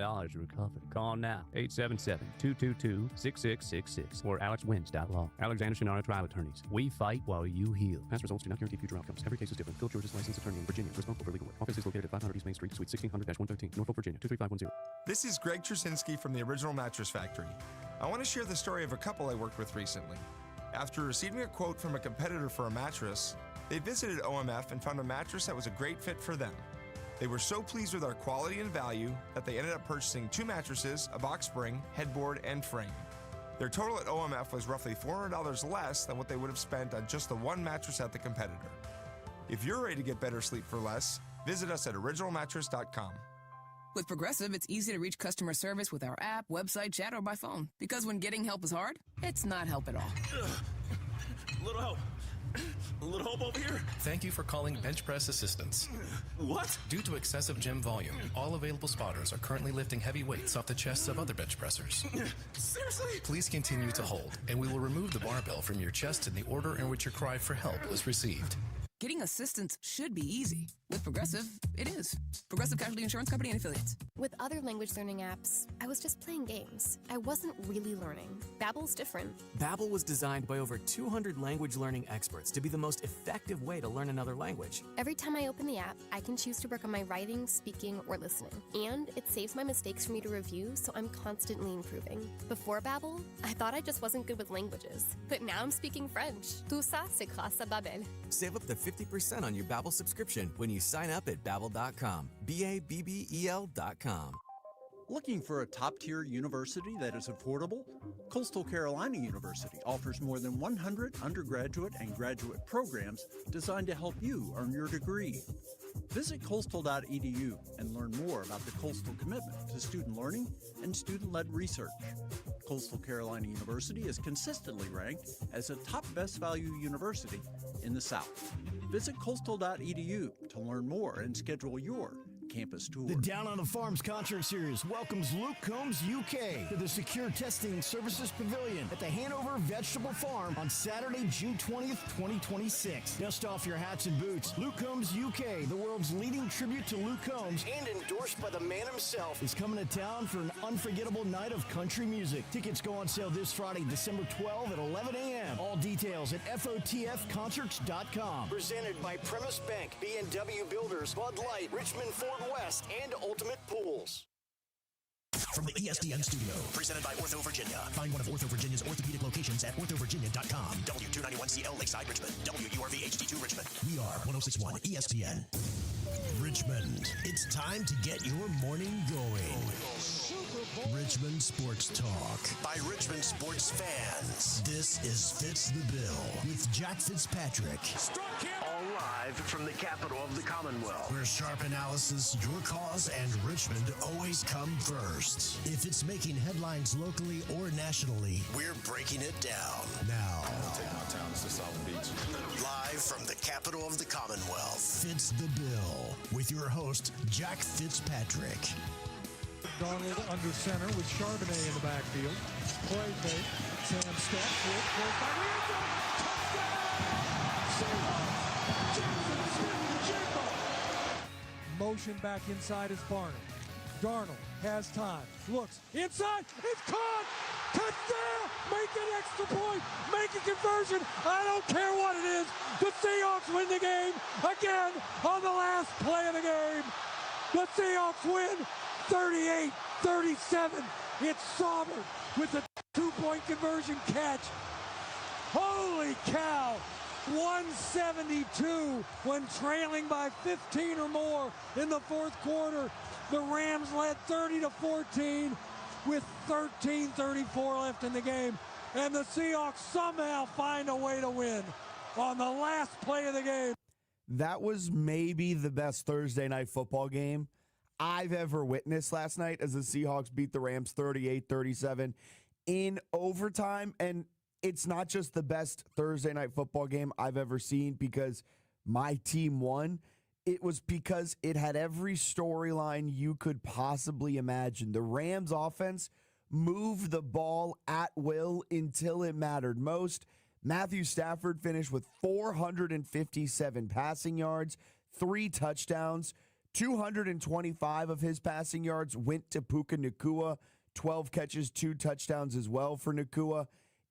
$1,000 to recover. Call now, 877-222-6666 or alexwins.law. Alexander Shinara Trial Attorneys. We fight while you heal. Past results do not guarantee future outcomes. Every case is different. Phil George's licensed attorney in Virginia, responsible for legal work. Office is located at 500 East Main Street, Suite 1600-113, Norfolk, Virginia, 23510. This is Greg Trusinski from the Original Mattress Factory. I want to share the story of a couple I worked with recently. After receiving a quote from a competitor for a mattress, they visited OMF and found a mattress that was a great fit for them. They were so pleased with our quality and value that they ended up purchasing 2 mattresses, a box spring, headboard, and frame. Their total at OMF was roughly $400 less than what they would have spent on just the one mattress at the competitor. If you're ready to get better sleep for less, visit us at originalmattress.com. With Progressive, it's easy to reach customer service with our app, website, chat, or by phone. Because when getting help is hard, it's not help at all. Little help. A little help over here. Thank you for calling Bench Press Assistance. What? Due to excessive gym volume, all available spotters are currently lifting heavy weights off the chests of other bench pressers. Seriously? Please continue to hold, and we will remove the barbell from your chest in the order in which your cry for help was received. Getting assistance should be easy. With Progressive, it is. Progressive Casualty Insurance Company and Affiliates. With other language learning apps, I was just playing games. I wasn't really learning. Babbel's different. Babbel was designed by over 200 language learning experts to be the most effective way to learn another language. Every time I open the app, I can choose to work on my writing, speaking, or listening. And it saves my mistakes for me to review, so I'm constantly improving. Before Babbel, I thought I just wasn't good with languages. But now I'm speaking French. Tout ça, c'est grâce à Babbel. Save up to 50% on your Babbel subscription when you sign up at Babbel.com. Babbel.com. Looking for a top-tier university that is affordable? Coastal Carolina University offers more than 100 undergraduate and graduate programs designed to help you earn your degree. Visit coastal.edu and learn more about the Coastal commitment to student learning and student-led research. Coastal Carolina University is consistently ranked as a top best value university in the South. Visit coastal.edu to learn more and schedule your campus tour. The Down on the Farms Concert Series welcomes Luke Combs UK to the Secure Testing Services Pavilion at the Hanover Vegetable Farm on Saturday, June 20th, 2026. Dust off your hats and boots. Luke Combs UK, the world's leading tribute to Luke Combs and endorsed by the man himself, is coming to town for an unforgettable night of country music. Tickets go on sale this Friday, December 12 at 11 a.m. All details at FOTFconcerts.com. Presented by Premise Bank, B&W Builders, Bud Light, Richmond Ford West, and Ultimate Pools. From the ESPN studio, presented by Ortho Virginia. Find one of Ortho Virginia's orthopedic locations at orthovirginia.com. W291CL Lakeside Richmond. WURV HD2 Richmond. We are 1061 ESPN. Richmond, it's time to get your morning going. Richmond Sports Talk by Richmond sports fans. This is Fitz the Bill with Jack Fitzpatrick. All live from the capital of the Commonwealth, where sharp analysis, your cause, and Richmond always come first. If it's making headlines locally or nationally, we're breaking it down. Now, take my talents to South Beach. Live from the capital of the Commonwealth, Fitz the Bill with your host, Jack Fitzpatrick. Donald under center with Charbonnet in the backfield. Play fake. Sam steps. Goes by the end zone. Touchdown! Motion back inside is Barnum. Darnold has time. Looks inside. It's caught. Touchdown! Make an extra point. Make a conversion. I don't care what it is. The Seahawks win the game again on the last play of the game. The Seahawks win 38-37. It's Sauber with the 2-point conversion catch. Holy cow! 172 when trailing by 15 or more in the fourth quarter. The Rams led 30-14 with 13:34 left in the game. And the Seahawks somehow find a way to win on the last play of the game. That was maybe the best Thursday night football game I've ever witnessed last night as the Seahawks beat the Rams 38-37 in overtime. And it's not just the best Thursday night football game I've ever seen because my team won. It was because it had every storyline you could possibly imagine. The Rams offense moved the ball at will until it mattered most. Matthew Stafford finished with 457 passing yards, 3 touchdowns. 225 of his passing yards went to Puka Nacua, 12 catches, 2 touchdowns as well for Nacua.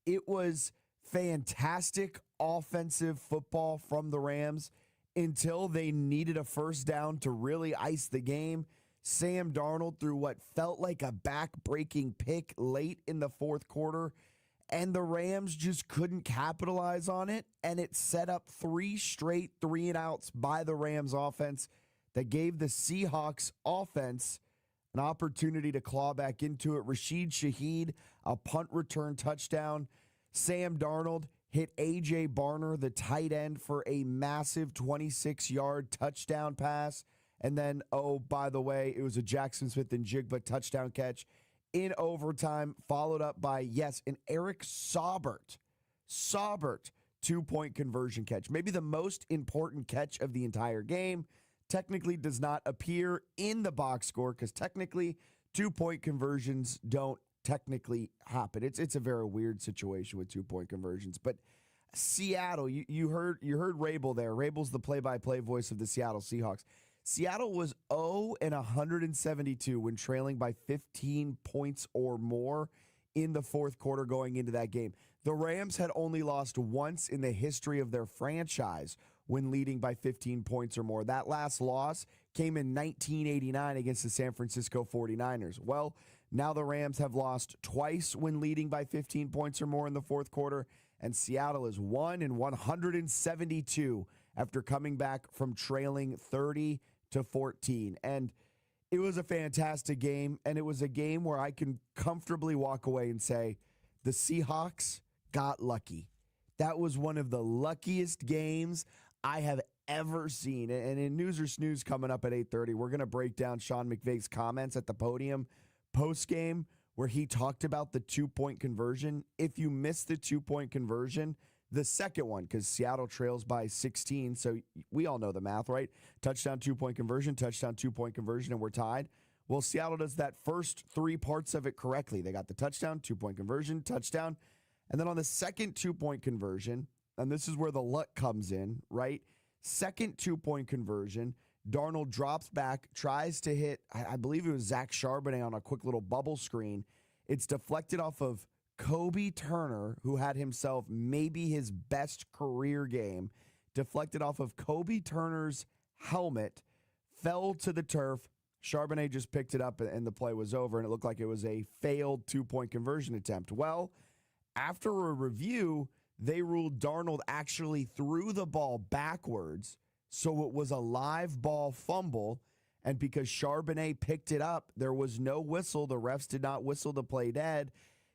It was fantastic offensive football from the Rams until they needed a first down to really ice the game. Sam Darnold threw what felt like a back-breaking pick late in the fourth quarter, and the Rams just couldn't capitalize on it, and it set up 3 straight 3-and-outs by the Rams offense that gave the Seahawks offense an opportunity to claw back into it. Rashid Shaheed, a punt return touchdown. Sam Darnold hit A.J. Barner, the tight end, for a massive 26-yard touchdown pass. And then, oh, by the way, it was a Jackson Smith and Jigba touchdown catch in overtime, followed up by, yes, an Eric Saubert 2-point conversion catch. Maybe the most important catch of the entire game. Technically does not appear in the box score because technically 2-point conversions don't technically happen. It's a very weird situation with 2-point conversions. But Seattle, you heard Rabel there. Rabel's the play-by-play voice of the Seattle Seahawks. Seattle was 0-172 when trailing by 15 points or more in the fourth quarter going into that game. The Rams had only lost once in the history of their franchise when leading by 15 points or more. That last loss came in 1989 against the San Francisco 49ers. Well, now the Rams have lost twice when leading by 15 points or more in the fourth quarter, and Seattle is 1-172 after coming back from trailing 30-14. And it was a fantastic game, and it was a game where I can comfortably walk away and say the Seahawks got lucky. That was one of the luckiest games I have ever seen. And in News or Snooze coming up at 8:30, we're going to break down Sean McVay's comments at the podium post-game where he talked about the 2-point conversion. If you missed the 2-point conversion, the second one, because Seattle trails by 16, so we all know the math, right? Touchdown, 2-point conversion, touchdown, 2-point conversion, and we're tied. Well, Seattle does that first 3 parts of it correctly. They got the touchdown, 2-point conversion, touchdown, and then on the second 2-point conversion, and this is where the luck comes in, right? Second 2-point conversion, Darnold drops back, tries to hit, I believe it was Zach Charbonnet on a quick little bubble screen. It's deflected off of Kobe Turner, who had himself maybe his best career game, deflected off of Kobe Turner's helmet, fell to the turf. Charbonnet just picked it up and the play was over, and it looked like it was a failed 2-point conversion attempt. Well, after a review, they ruled Darnold actually threw the ball backwards, so it was a live ball fumble, and because Charbonnet picked it up, there was no whistle. The refs did not whistle the play dead.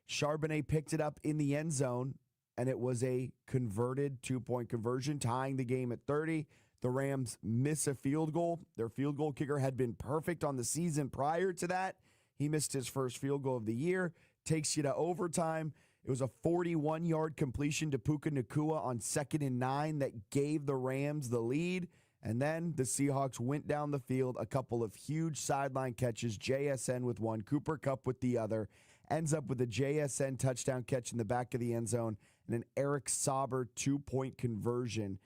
Charbonnet picked it up in the end zone, and it was a converted 2-point conversion, tying the game at 30. The Rams miss a field goal. Their field goal kicker had been perfect on the season prior to that. He missed his first field goal of the year. Takes you to overtime. It was a 41-yard completion to Puka Nacua on 2nd and 9 that gave the Rams the lead. And then the Seahawks went down the field, a couple of huge sideline catches, JSN with one, Cooper Kupp with the other, ends up with a JSN touchdown catch in the back of the end zone, and an Eric Sauber 2-point conversion.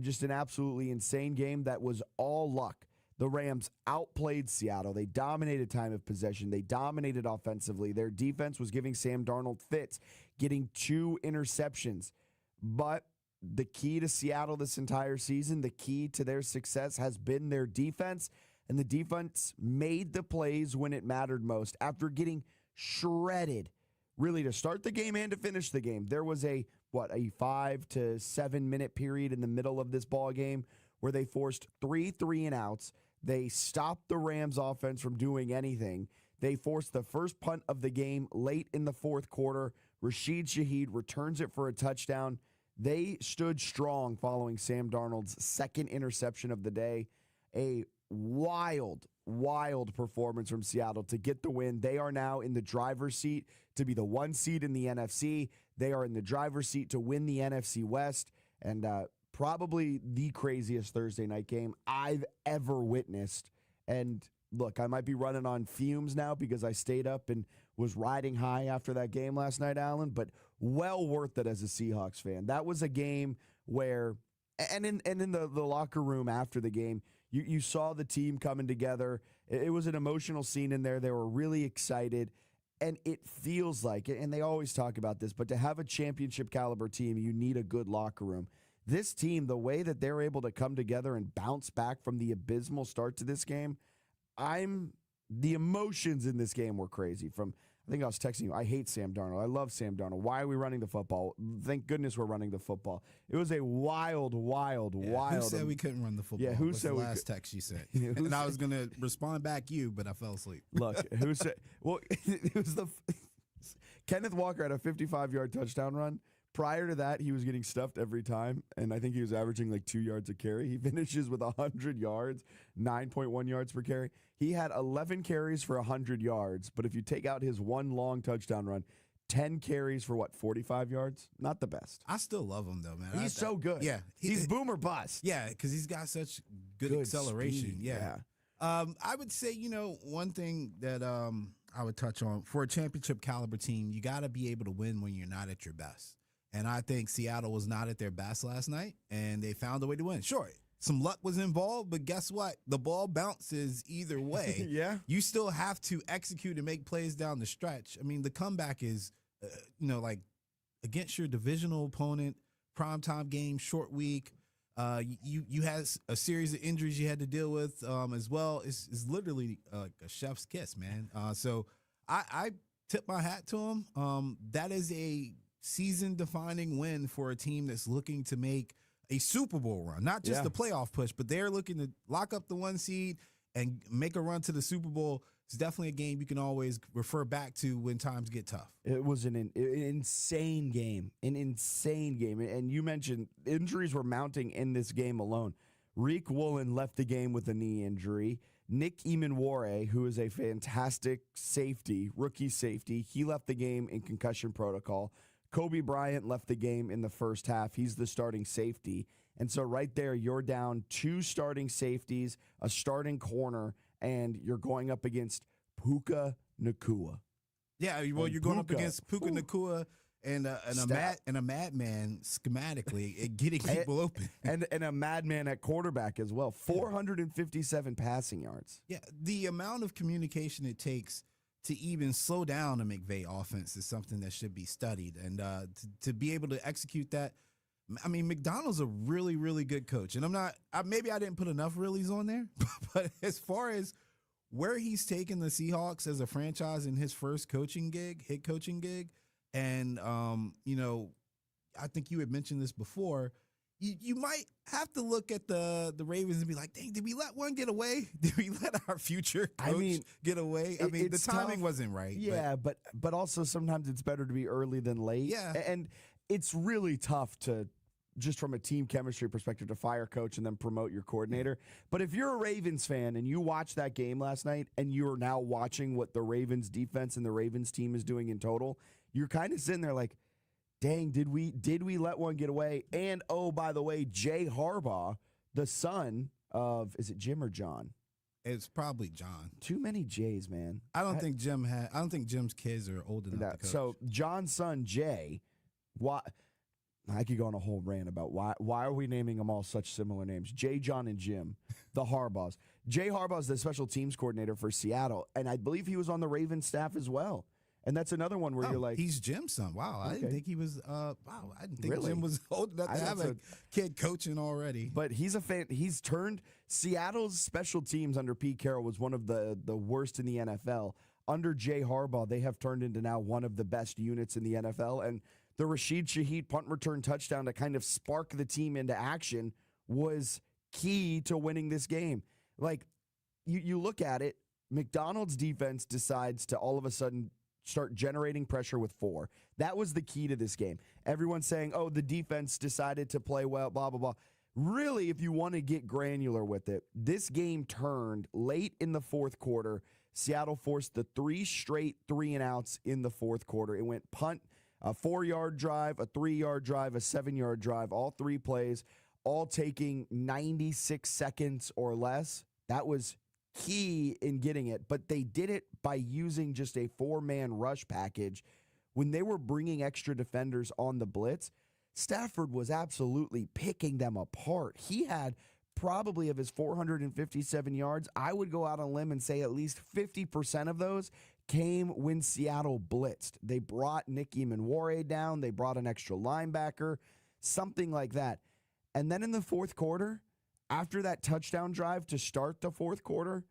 Just an absolutely insane game that was all luck. The Rams outplayed Seattle. They dominated time of possession. They dominated offensively. Their defense was giving Sam Darnold fits, getting 2 interceptions. But the key to Seattle this entire season, the key to their success has been their defense, and the defense made the plays when it mattered most. After getting shredded, really, to start the game and to finish the game, there was a 5 to 7 minute period in the middle of this ball game where they forced 3 3-and-outs. They stopped the Rams offense from doing anything. They forced the first punt of the game late in the fourth quarter. Rashid Shaheed returns it for a touchdown. They stood strong following Sam Darnold's second interception of the day. A wild performance from Seattle to get the win. They are now in the driver's seat to be the 1 seed in the NFC. They are in the driver's seat to win the NFC West, and probably the craziest Thursday night game I've ever witnessed. And look, I might be running on fumes now because I stayed up and was riding high after that game last night, Alan, but well worth it as a Seahawks fan. That was a game where, and in the locker room after the game, You saw the team coming together. It was an emotional scene in there. They were really excited. And it feels like, and they always talk about this, but to have a championship caliber team, you need a good locker room. This team, the way that they're able to come together and bounce back from the abysmal start to this game, the emotions in this game were crazy. I think I was texting you, I hate Sam Darnold. I love Sam Darnold. Why are we running the football? Thank goodness we're running the football. It was a wild. Who said we couldn't run the football? Yeah, who said the last text you said? And I was going to respond back you, but I fell asleep. Look, who said? Well, it was Kenneth Walker had a 55-yard touchdown run. Prior to that, he was getting stuffed every time, and I think he was averaging like 2 yards a carry. He finishes with 100 yards, 9.1 yards per carry. He had 11 carries for 100 yards, but if you take out his one long touchdown run, 10 carries for 45 yards? Not the best. I still love him, though, man. He's so good. Yeah. He's boom or bust. Yeah, because he's got such good acceleration. Speed, yeah. I would say, one thing that I would touch on, for a championship caliber team, you got to be able to win when you're not at your best. And I think Seattle was not at their best last night, and they found a way to win. Sure, some luck was involved, but guess what? The ball bounces either way. Yeah. You still have to execute and make plays down the stretch. I mean, the comeback is, like against your divisional opponent, primetime game, short week. You had a series of injuries you had to deal with as well. It's literally a chef's kiss, man. So I tip my hat to him. That is a season-defining win for a team that's looking to make a Super Bowl run, not just the playoff push, but they're looking to lock up the 1 seed and make a run to the Super Bowl. It's definitely a game you can always refer back to when times get tough. It was an insane game, And you mentioned injuries were mounting in this game alone. Reek Woolen left the game with a knee injury. Nick Emanware, who is a fantastic safety, rookie safety, he left the game in concussion protocol. Kobe Bryant left the game in the first half. He's the starting safety. And so right there, you're down 2 starting safeties, a starting corner, and you're going up against Puka Nacua. Yeah, well, you're going up against Puka Nacua and a madman schematically at getting people open. And a madman at quarterback as well. 457 passing yards. Yeah, the amount of communication it takes to even slow down a McVay offense is something that should be studied. And to be able to execute that, I mean, McDonald's a really, really good coach. And maybe I didn't put enough reallys on there, but as far as where he's taken the Seahawks as a franchise in his first head coaching gig, and, I think you had mentioned this before, you might have to look at the Ravens and be like, dang, did we let one get away? Did we let our future coach get away? I mean, the timing wasn't right. Yeah, but also sometimes it's better to be early than late. Yeah. And it's really tough to, just from a team chemistry perspective, to fire a coach and then promote your coordinator. But if you're a Ravens fan and you watched that game last night and you're now watching what the Ravens defense and the Ravens team is doing in total, you're kind of sitting there like, dang, did we let one get away? And, oh, by the way, Jay Harbaugh, the son of, is it Jim or John? It's probably John. Too many J's, man. I don't think Jim's kids are old enough to coach. So John's son, Jay, why? I could go on a whole rant about why are we naming them all such similar names? Jay, John, and Jim, the Harbaughs. Jay Harbaugh is the special teams coordinator for Seattle, and I believe he was on the Ravens staff as well. And that's another one where you're like, he's Jim's son. Wow, I didn't think he was. I didn't think Really? Jim was old enough to have a kid coaching already. But he's a fan. He's turned Seattle's special teams under Pete Carroll was one of the worst in the NFL. Under Jay Harbaugh, they have turned into now one of the best units in the NFL. And the Rashid Shaheed punt return touchdown to kind of spark the team into action was key to winning this game. Like, you look at it, McDonald's defense decides to all of a sudden start generating pressure with 4. That was the key to this game. Everyone's saying, oh, the defense decided to play well, blah, blah, blah. Really, if you want to get granular with it, this game turned late in the fourth quarter. Seattle forced the 3 straight 3-and-outs in the fourth quarter. It went punt, a 4-yard drive, a 3-yard drive, a 7-yard drive, all 3 plays, all taking 96 seconds or less. That was key in getting it, but they did it by using just a 4-man rush package. When they were bringing extra defenders on the blitz, Stafford was absolutely picking them apart. He had probably of his 457 yards, I would go out on a limb and say at least 50% of those came when Seattle blitzed. They brought Nicky Manware down. They brought an extra linebacker, something like that. And then in the fourth quarter, after that touchdown drive to start the fourth quarter,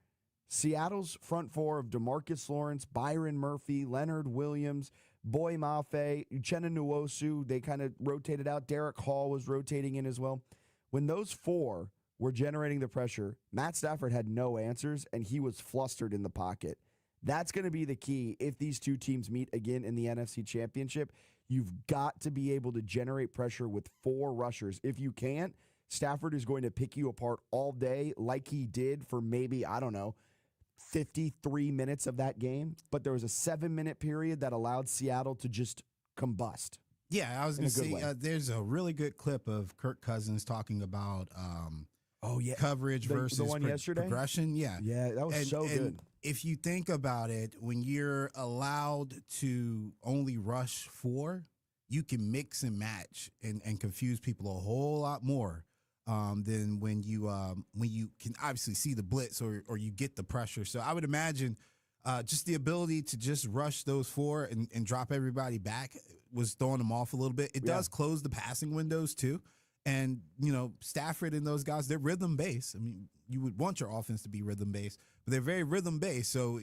Seattle's front four of DeMarcus Lawrence, Byron Murphy, Leonard Williams, Boy Mafe, Uchenna Nwosu, they kind of rotated out. Derek Hall was rotating in as well. When those four were generating the pressure, Matt Stafford had no answers, and he was flustered in the pocket. That's going to be the key if these two teams meet again in the NFC Championship. You've got to be able to generate pressure with four rushers. If you can't, Stafford is going to pick you apart all day like he did for maybe, 53 minutes of that game, but there was a 7-minute period that allowed Seattle to just combust. Yeah, I was going to say, there's a really good clip of Kirk Cousins talking about coverage versus the one yesterday? progression. Yeah, that was so good. And if you think about it, when you're allowed to only rush 4, you can mix and match and confuse people a whole lot more. Than when you can obviously see the blitz or you get the pressure. So I would imagine just the ability to just rush those 4 and drop everybody back was throwing them off a little bit. It does close the passing windows too. And, Stafford and those guys, they're rhythm-based. I mean, you would want your offense to be rhythm-based, but they're very rhythm-based. So,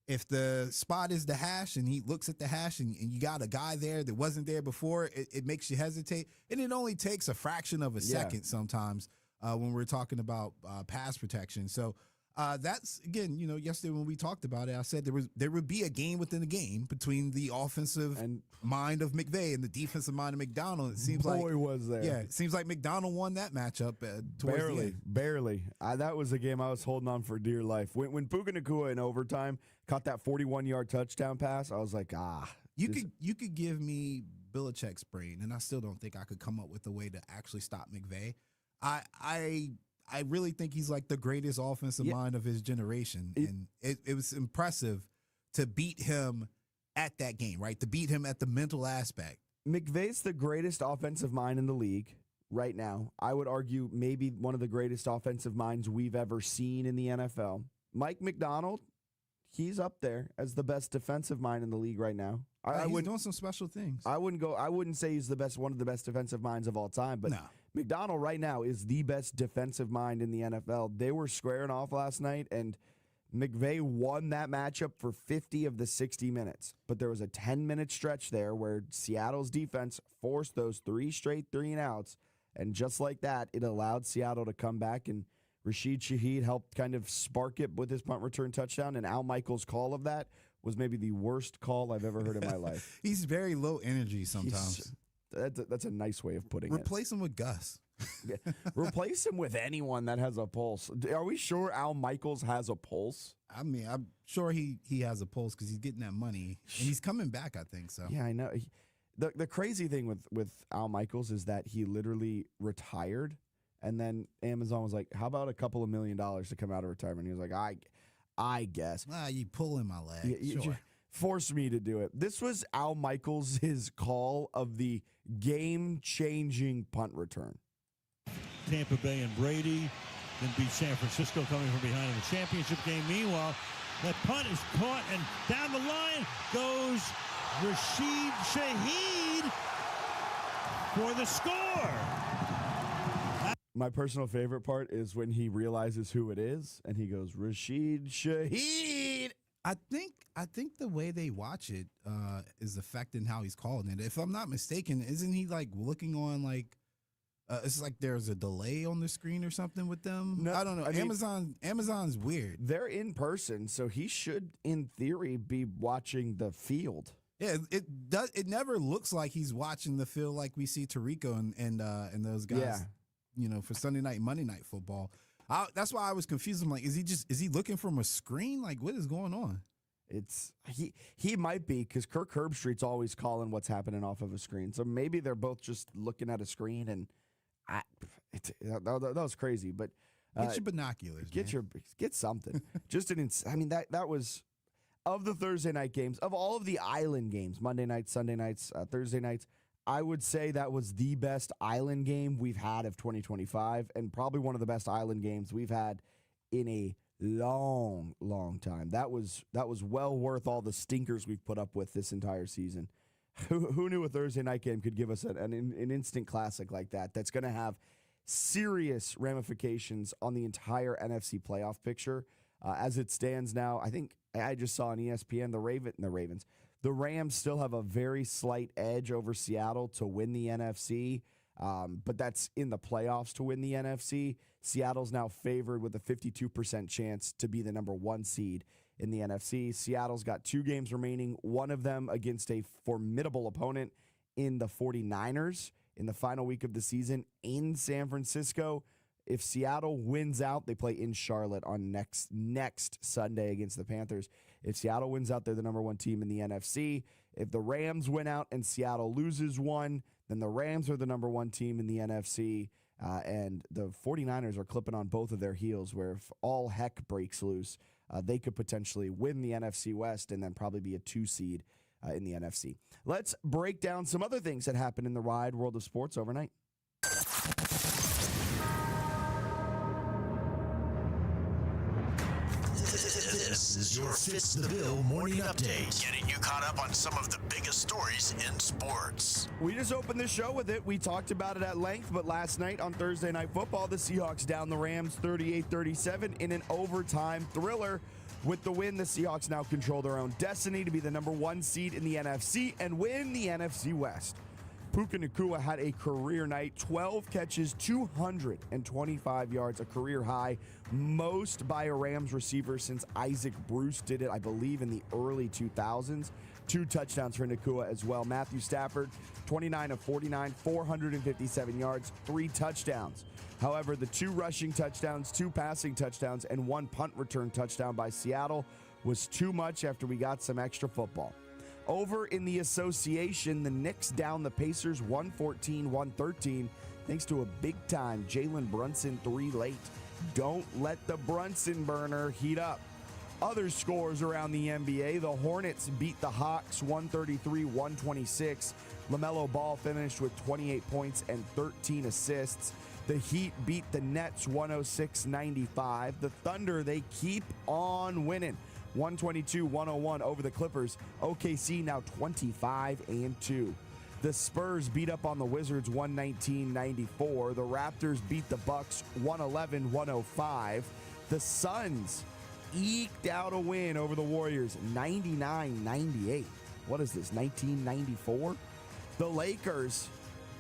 if the spot is the hash and he looks at the hash and you got a guy there that wasn't there before, it makes you hesitate. And it only takes a fraction of a second sometimes when we're talking about pass protection. So that's, again, yesterday when we talked about it, I said there would be a game within a game between the offensive mind of McVay and the defensive mind of McDonald. It seems was there. Yeah, it seems like McDonald won that matchup towards the end. Barely. That was a game I was holding on for dear life. When Puka Nacua in overtime caught that 41-yard touchdown pass, I was like, You could give me Belichick's brain, and I still don't think I could come up with a way to actually stop McVay. I really think he's like the greatest offensive mind of his generation, and it was impressive to beat him at that game, right? To beat him at the mental aspect. McVay's the greatest offensive mind in the league right now. I would argue maybe one of the greatest offensive minds we've ever seen in the NFL. Mike McDonald, he's up there as the best defensive mind in the league right now. He's doing some special things. I wouldn't say he's one of the best defensive minds of all time, but McDonald right now is the best defensive mind in the NFL. They were squaring off last night, and McVay won that matchup for 50 of the 60 minutes. But there was a 10-minute stretch there where Seattle's defense forced those 3 straight 3-and-outs, and just like that, it allowed Seattle to come back, and Rashid Shaheed helped kind of spark it with his punt return touchdown, and Al Michaels' call of that was maybe the worst call I've ever heard in my life. He's very low energy sometimes. That's a nice way of putting Replace him with Gus. Replace him with anyone that has a pulse. Are we sure Al Michaels has a pulse? I mean, I'm sure he has a pulse because he's getting that money. And he's coming back, I think so. Yeah, I know. The crazy thing with Al Michaels is that he literally retired, and then Amazon was like, how about a couple of $1 million to come out of retirement? He was like, I guess. You pulling my leg. Sure. Force me to do it. This was Al Michaels' his call of the game-changing punt return. Tampa Bay and Brady then beat San Francisco coming from behind in the championship game. Meanwhile, that punt is caught, and down the line goes Rashid Shaheed for the score. My personal favorite part is when he realizes who it is, and he goes, Rashid Shaheed. I think the way they watch it is affecting how he's calling it. If I'm not mistaken, isn't he like looking on like it's like there's a delay on the screen or something with them? No, I don't know. Amazon's weird. They're in person, so he should, in theory, be watching the field. Yeah, it never looks like he's watching the field like we see Tirico and those guys. Yeah. For Sunday night, Monday night football. That's why I was confused. I'm like, is he looking from a screen? Like, what is going on? He might be, because Kirk Herbstreit's always calling what's happening off of a screen. So maybe they're both just looking at a screen, and that was crazy. But get your binoculars. Get something. That was, of the Thursday night games, of all of the island games, Monday nights, Sunday nights, Thursday nights, I would say that was the best Island game we've had of 2025, and probably one of the best Island games we've had in a long, long time. That was well worth all the stinkers we've put up with this entire season. Who knew a Thursday night game could give us an instant classic like that? That's going to have serious ramifications on the entire NFC playoff picture. As it stands now, I think I just saw on ESPN the Rams still have a very slight edge over Seattle to win the NFC, but that's in the playoffs to win the NFC. Seattle's now favored with a 52% chance to be the number 1 seed in the NFC. Seattle's got 2 games remaining, one of them against a formidable opponent in the 49ers in the final week of the season in San Francisco. If Seattle wins out, they play in Charlotte on next Sunday against the Panthers. If Seattle wins out, they're the number 1 team in the NFC. If the Rams win out and Seattle loses one, then the Rams are the number 1 team in the NFC. And the 49ers are clipping on both of their heels, where if all heck breaks loose, they could potentially win the NFC West and then probably be a 2 seed in the NFC. Let's break down some other things that happened in the wide world of sports overnight. This is your Fitz the Bill morning update, getting you caught up on some of the biggest stories in sports. We just opened the show with it. We talked about it at length, but last night on Thursday Night Football, the Seahawks down the Rams 38-37 in an overtime thriller. With the win, the Seahawks now control their own destiny to be the number 1 seed in the NFC and win the NFC West. Puka Nacua had a career night, 12 catches, 225 yards, a career high, most by a Rams receiver since Isaac Bruce did it, I believe, in the early 2000s. 2 touchdowns for Nacua as well. Matthew Stafford, 29 of 49, 457 yards, 3 touchdowns. However, the 2 rushing touchdowns, 2 passing touchdowns, and 1 punt return touchdown by Seattle was too much after we got some extra football. Over in the association, the Knicks down the Pacers 114-113 thanks to a big-time Jalen Brunson 3 late. Don't let the Brunson burner heat up. Other scores around the NBA, the Hornets beat the Hawks 133-126. LaMelo Ball finished with 28 points and 13 assists. The Heat beat the Nets 106-95. The Thunder, they keep on winning. 122-101 over the Clippers. OKC now 25-2. The Spurs beat up on the Wizards 119-94. The Raptors beat the Bucks 111-105. The Suns eked out a win over the Warriors 99-98. What is this, 1994? The Lakers,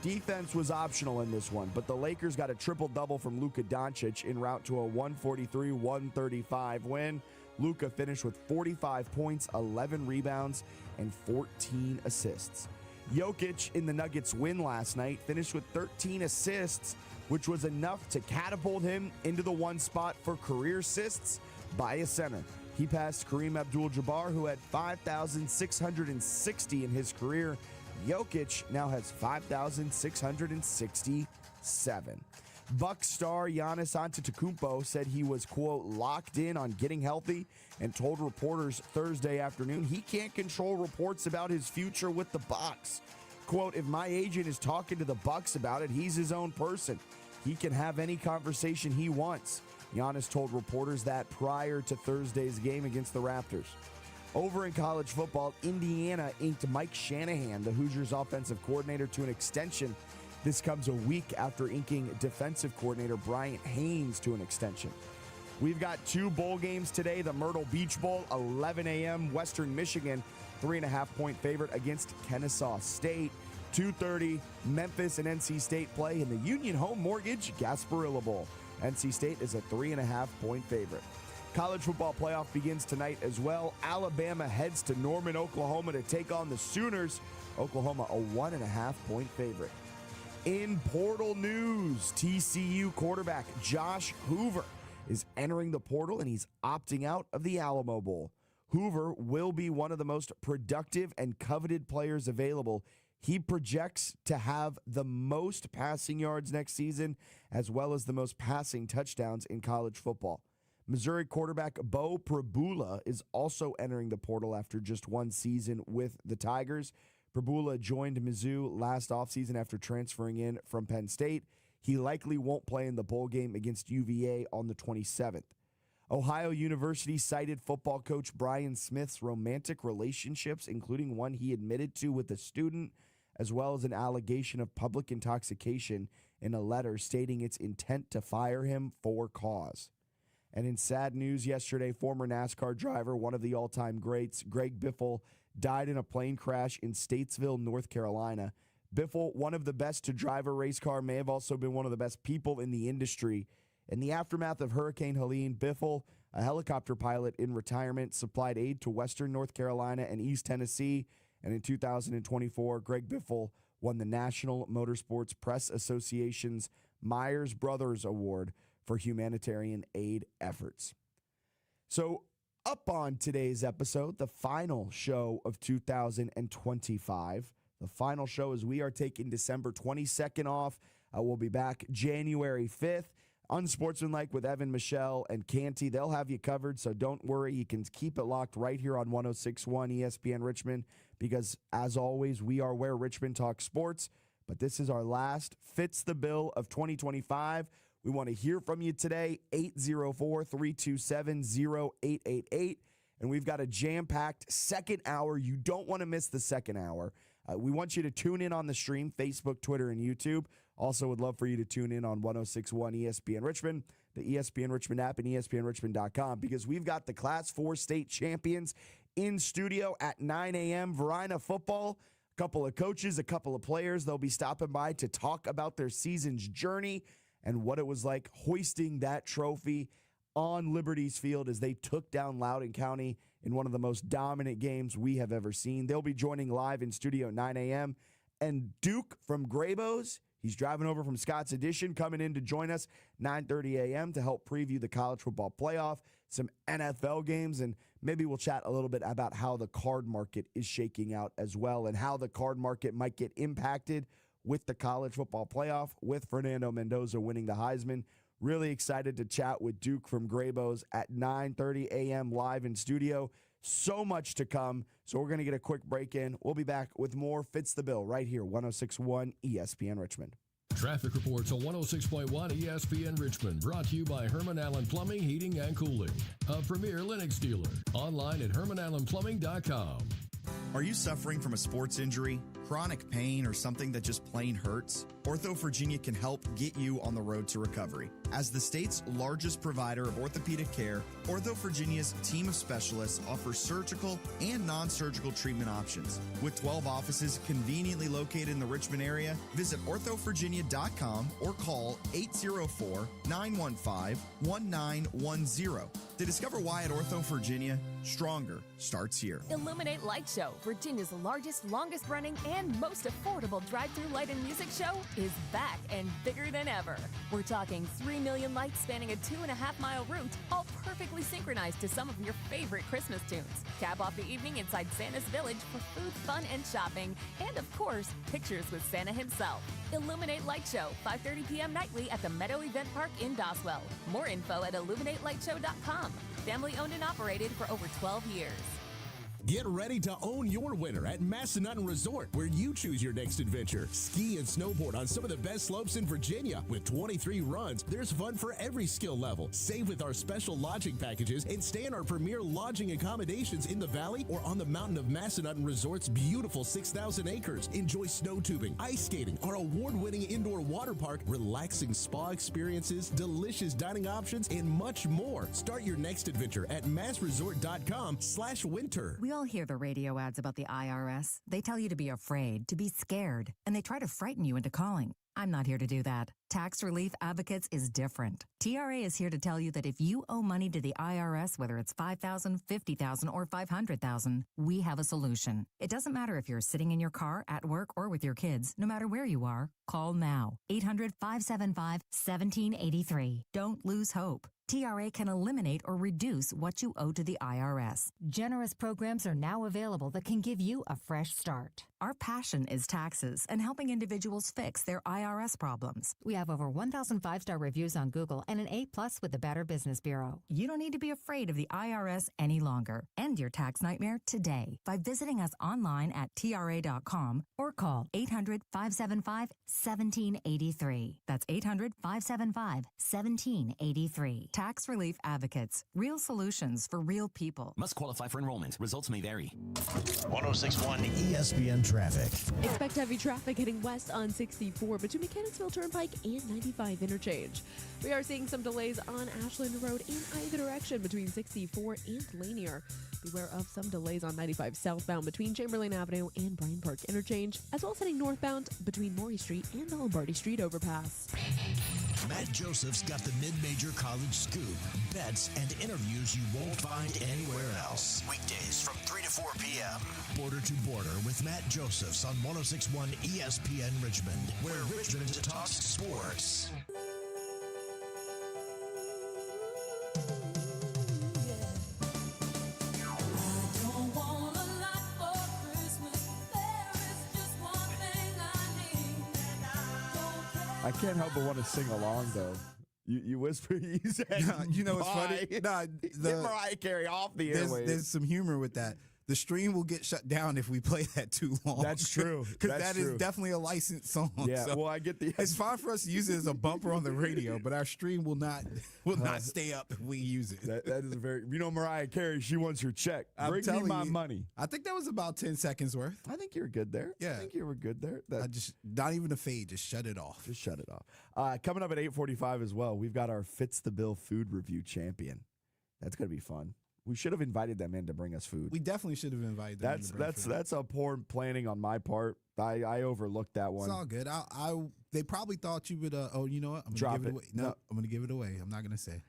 defense was optional in this one, but the Lakers got a triple-double from Luka Doncic en route to a 143-135 win. Luka finished with 45 points, 11 rebounds, and 14 assists. Jokic in the Nuggets win last night finished with 13 assists, which was enough to catapult him into the 1 spot for career assists by a center. He passed Kareem Abdul-Jabbar, who had 5,660 in his career. Jokic now has 5,667. Bucks star Giannis Antetokounmpo said he was, quote, locked in on getting healthy and told reporters Thursday afternoon he can't control reports about his future with the Bucks. Quote, if my agent is talking to the Bucks about it, he's his own person. He can have any conversation he wants. Giannis told reporters that prior to Thursday's game against the Raptors. Over in college football, Indiana inked Mike Shanahan, the Hoosiers offensive coordinator, to an extension. This comes a week after inking defensive coordinator Bryant Haynes to an extension. We've got 2 bowl games today. The Myrtle Beach Bowl, 11 a.m. Western Michigan, 3.5-point favorite against Kennesaw State. 2:30, Memphis and NC State play in the Union Home Mortgage Gasparilla Bowl. NC State is a 3.5-point favorite. College football playoff begins tonight as well. Alabama heads to Norman, Oklahoma to take on the Sooners. Oklahoma a 1.5-point favorite. In portal news, TCU quarterback Josh Hoover is entering the portal and he's opting out of the Alamo Bowl. Hoover will be one of the most productive and coveted players available. He projects to have the most passing yards next season as well as the most passing touchdowns in college football. Missouri quarterback Bo Prabula is also entering the portal after just 1 season with the Tigers. Prabula joined Mizzou last offseason after transferring in from Penn State. He likely won't play in the bowl game against UVA on the 27th. Ohio University cited football coach Brian Smith's romantic relationships, including one he admitted to with a student, as well as an allegation of public intoxication in a letter stating its intent to fire him for cause. And in sad news yesterday, former NASCAR driver, one of the all-time greats, Greg Biffle, died in a plane crash in Statesville, North Carolina. Biffle, one of the best to drive a race car, may have also been one of the best people in the industry. In the aftermath of Hurricane Helene, Biffle, a helicopter pilot in retirement, supplied aid to Western North Carolina and East Tennessee. And in 2024, Greg Biffle won the National Motorsports Press Association's Myers Brothers Award for humanitarian aid efforts. So, up on today's episode, the final show of 2025. The final show as we are taking December 22nd off. We'll be back January 5th. Unsportsmanlike with Evan, Michelle, and Canty. They'll have you covered, so don't worry. You can keep it locked right here on 106.1 ESPN Richmond because, as always, we are where Richmond talks sports. But this is our last Fitz the Bill of 2025. We want to hear from you today, 804-327-0888. And we've got a jam-packed second hour. You don't want to miss the second hour. We want you to tune in on the stream, Facebook, Twitter, and YouTube. Also would love for you to tune in on 106.1 ESPN Richmond, the ESPN Richmond app, and ESPNRichmond.com because we've got the Class 4 state champions in studio at 9 a.m. Varina Football, a couple of coaches, a couple of players. They'll be stopping by to talk about their season's journey and what it was like hoisting that trophy on Liberty's Field as they took down Loudoun County in one of the most dominant games we have ever seen. They'll be joining live in studio at 9 a.m. And Duke from Graybos, he's driving over from Scott's Addition, coming in to join us 9:30 a.m. to help preview the college football playoff, some NFL games, and maybe we'll chat a little bit about how the card market is shaking out as well and how the card market might get impacted with the college football playoff, with Fernando Mendoza winning the Heisman. Really excited to chat with Duke from Graybos at 9:30 a.m. live in studio. So much to come, so we're going to get a quick break in. We'll be back with more Fitz the Bill right here, 106.1 ESPN Richmond. Traffic reports on 106.1 ESPN Richmond, brought to you by Herman Allen Plumbing, Heating, and Cooling, a premier Lennox dealer. Online at HermanAllenPlumbing.com. Are you suffering from a sports injury, chronic pain, or something that just plain hurts? Ortho Virginia can help get you on the road to recovery. As the state's largest provider of orthopedic care, Ortho Virginia's team of specialists offers surgical and non-surgical treatment options. With 12 offices conveniently located in the Richmond area, visit orthovirginia.com or call 804-915-1910 to discover why at Ortho Virginia, stronger starts here. Illuminate Light Show, Virginia's largest, longest-running, and most affordable drive-through light and music show, is back and bigger than ever. We're talking 3 million lights spanning a 2.5-mile route, all perfectly synchronized to some of your favorite Christmas tunes. Cap off the evening inside Santa's Village for food, fun, and shopping, and of course, pictures with Santa himself. Illuminate Light Show, 5:30 p.m. nightly at the Meadow Event Park in Doswell. More info at illuminatelightshow.com. Family owned and operated for over 12 years. Get ready to own your winter at Massanutten Resort, where you choose your next adventure. Ski and snowboard on some of the best slopes in Virginia. With 23 runs, there's fun for every skill level. Save with our special lodging packages and stay in our premier lodging accommodations in the valley or on the mountain of Massanutten Resort's beautiful 6,000 acres. Enjoy snow tubing, ice skating, our award-winning indoor water park, relaxing spa experiences, delicious dining options, and much more. Start your next adventure at massresort.com/winter. We all hear the radio ads about the IRS. They tell you to be afraid, to be scared, and they try to frighten you into calling. I'm not here to do that. Tax Relief Advocates is different. TRA is here to tell you that if you owe money to the IRS, whether it's $5,000, $50,000, or $500,000, we have a solution. It doesn't matter if you're sitting in your car, at work, or with your kids. No matter where you are, call now. 800-575-1783. Don't lose hope. TRA can eliminate or reduce what you owe to the IRS. Generous programs are now available that can give you a fresh start. Our passion is taxes and helping individuals fix their IRS problems. We have over 1,000 5-star reviews on Google and an A+ with the Better Business Bureau. You don't need to be afraid of the IRS any longer. End your tax nightmare today by visiting us online at TRA.com or call 800-575-1783. That's 800-575-1783. Tax Relief Advocates. Real solutions for real people. Must qualify for enrollment. Results may vary. 106.1 ESPN Traffic. Expect heavy traffic heading west on 64 between Mechanicsville Turnpike and 95 interchange. We are seeing some delays on Ashland Road in either direction between 64 and Lanier. Beware of some delays on 95 southbound between Chamberlain Avenue and Bryan Park interchange, as well as heading northbound between Maury Street and the Lombardi Street overpass. Matt Joseph's got the mid-major college scoop, bets, and interviews you won't find anywhere else. Weekdays from 3 to 4 p.m. Border to Border with Matt Josephs on 106.1 ESPN Richmond, where Richmond talks sports. I can't help but want to sing along, though. You whisper, you said, you know what's funny? Nah, Get Mariah Carey off the airwaves. There's some humor with that. The stream will get shut down if we play that too long. That's true. Because that is definitely a licensed song. Yeah, so well, I get the... It's fine for us to use it as a bumper on the radio, but our stream will not stay up if we use it. That is a very... You know, Mariah Carey, she wants her check. Bring me my money. I think that was about 10 seconds worth. I think you're good there. Yeah. I think you were good there. Not even a fade. Just shut it off. Just shut it off. Coming up at 8:45 as well, we've got our Fitz the Bill food review champion. That's going to be fun. We should have invited them in to bring us food. We definitely should have invited them. That's a poor planning on my part. I overlooked that one. It's all good. They probably thought you would. Oh, you know what? I'm gonna give it away. No, I'm gonna give it away. I'm not gonna say.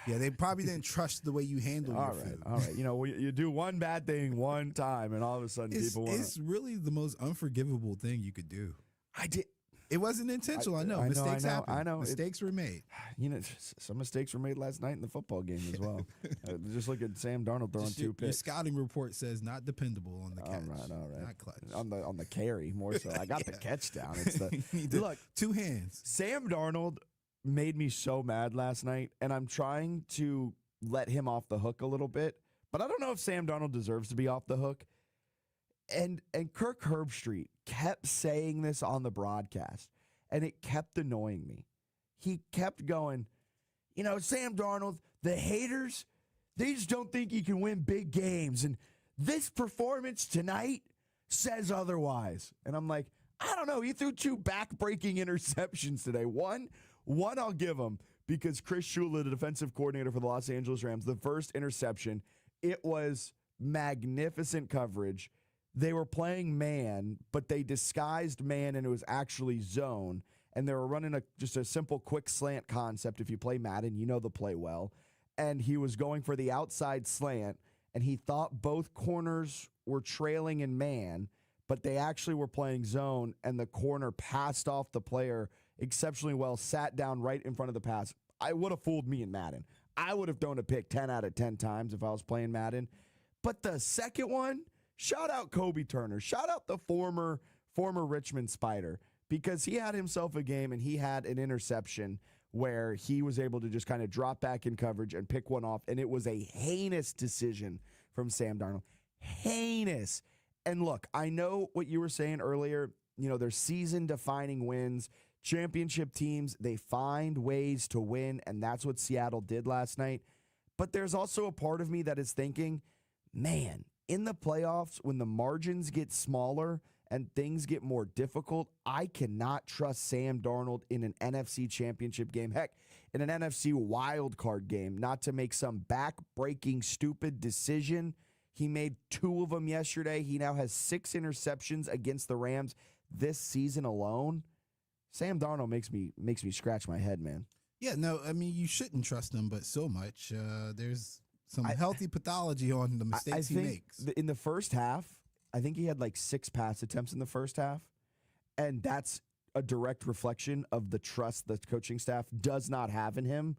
Yeah, they probably didn't trust the way you handled your food. All right. You know, you do one bad thing one time, and all of a sudden people want. It's really the most unforgivable thing you could do. I did. It wasn't intentional. I know. Mistakes happen. I know. Mistakes were made. You know, some mistakes were made last night in the football game as well. Just look at Sam Darnold throwing 2 picks. Your scouting report says not dependable on the catch. All right. Not clutch. On the carry more so. I got the catch down. It's look, 2 hands. Sam Darnold made me so mad last night, and I'm trying to let him off the hook a little bit, but I don't know if Sam Darnold deserves to be off the hook. And Kirk Herbstreit kept saying this on the broadcast, and it kept annoying me. He kept going, you know, Sam Darnold, the haters, they just don't think he can win big games. And this performance tonight says otherwise. And I'm like, I don't know. He threw 2 back-breaking interceptions today. One I'll give him because Chris Shula, the defensive coordinator for the Los Angeles Rams, the first interception, it was magnificent coverage. They were playing man, but they disguised man, and it was actually zone. And they were running just a simple quick slant concept. If you play Madden, you know the play well. And he was going for the outside slant, and he thought both corners were trailing in man, but they actually were playing zone, and the corner passed off the player exceptionally well, sat down right in front of the pass. I would have fooled me in Madden. I would have thrown a pick 10 out of 10 times if I was playing Madden. But the second one, shout out Kobe Turner. Shout out the former Richmond Spider, because he had himself a game and he had an interception where he was able to just kind of drop back in coverage and pick one off, and it was a heinous decision from Sam Darnold. Heinous. And look, I know what you were saying earlier. You know, there's season-defining wins. Championship teams, they find ways to win, and that's what Seattle did last night. But there's also a part of me that is thinking, man, in the playoffs, when the margins get smaller and things get more difficult, I cannot trust Sam Darnold in an NFC championship game. Heck, in an NFC wild card game, not to make some back-breaking, stupid decision. He made 2 of them yesterday. He now has 6 interceptions against the Rams this season alone. Sam Darnold makes me scratch my head, man. Yeah, no, I mean, you shouldn't trust him, but so much. There's some healthy pathology on the mistakes he makes. In the first half, I think he had like 6 pass attempts in the first half, and that's a direct reflection of the trust the coaching staff does not have in him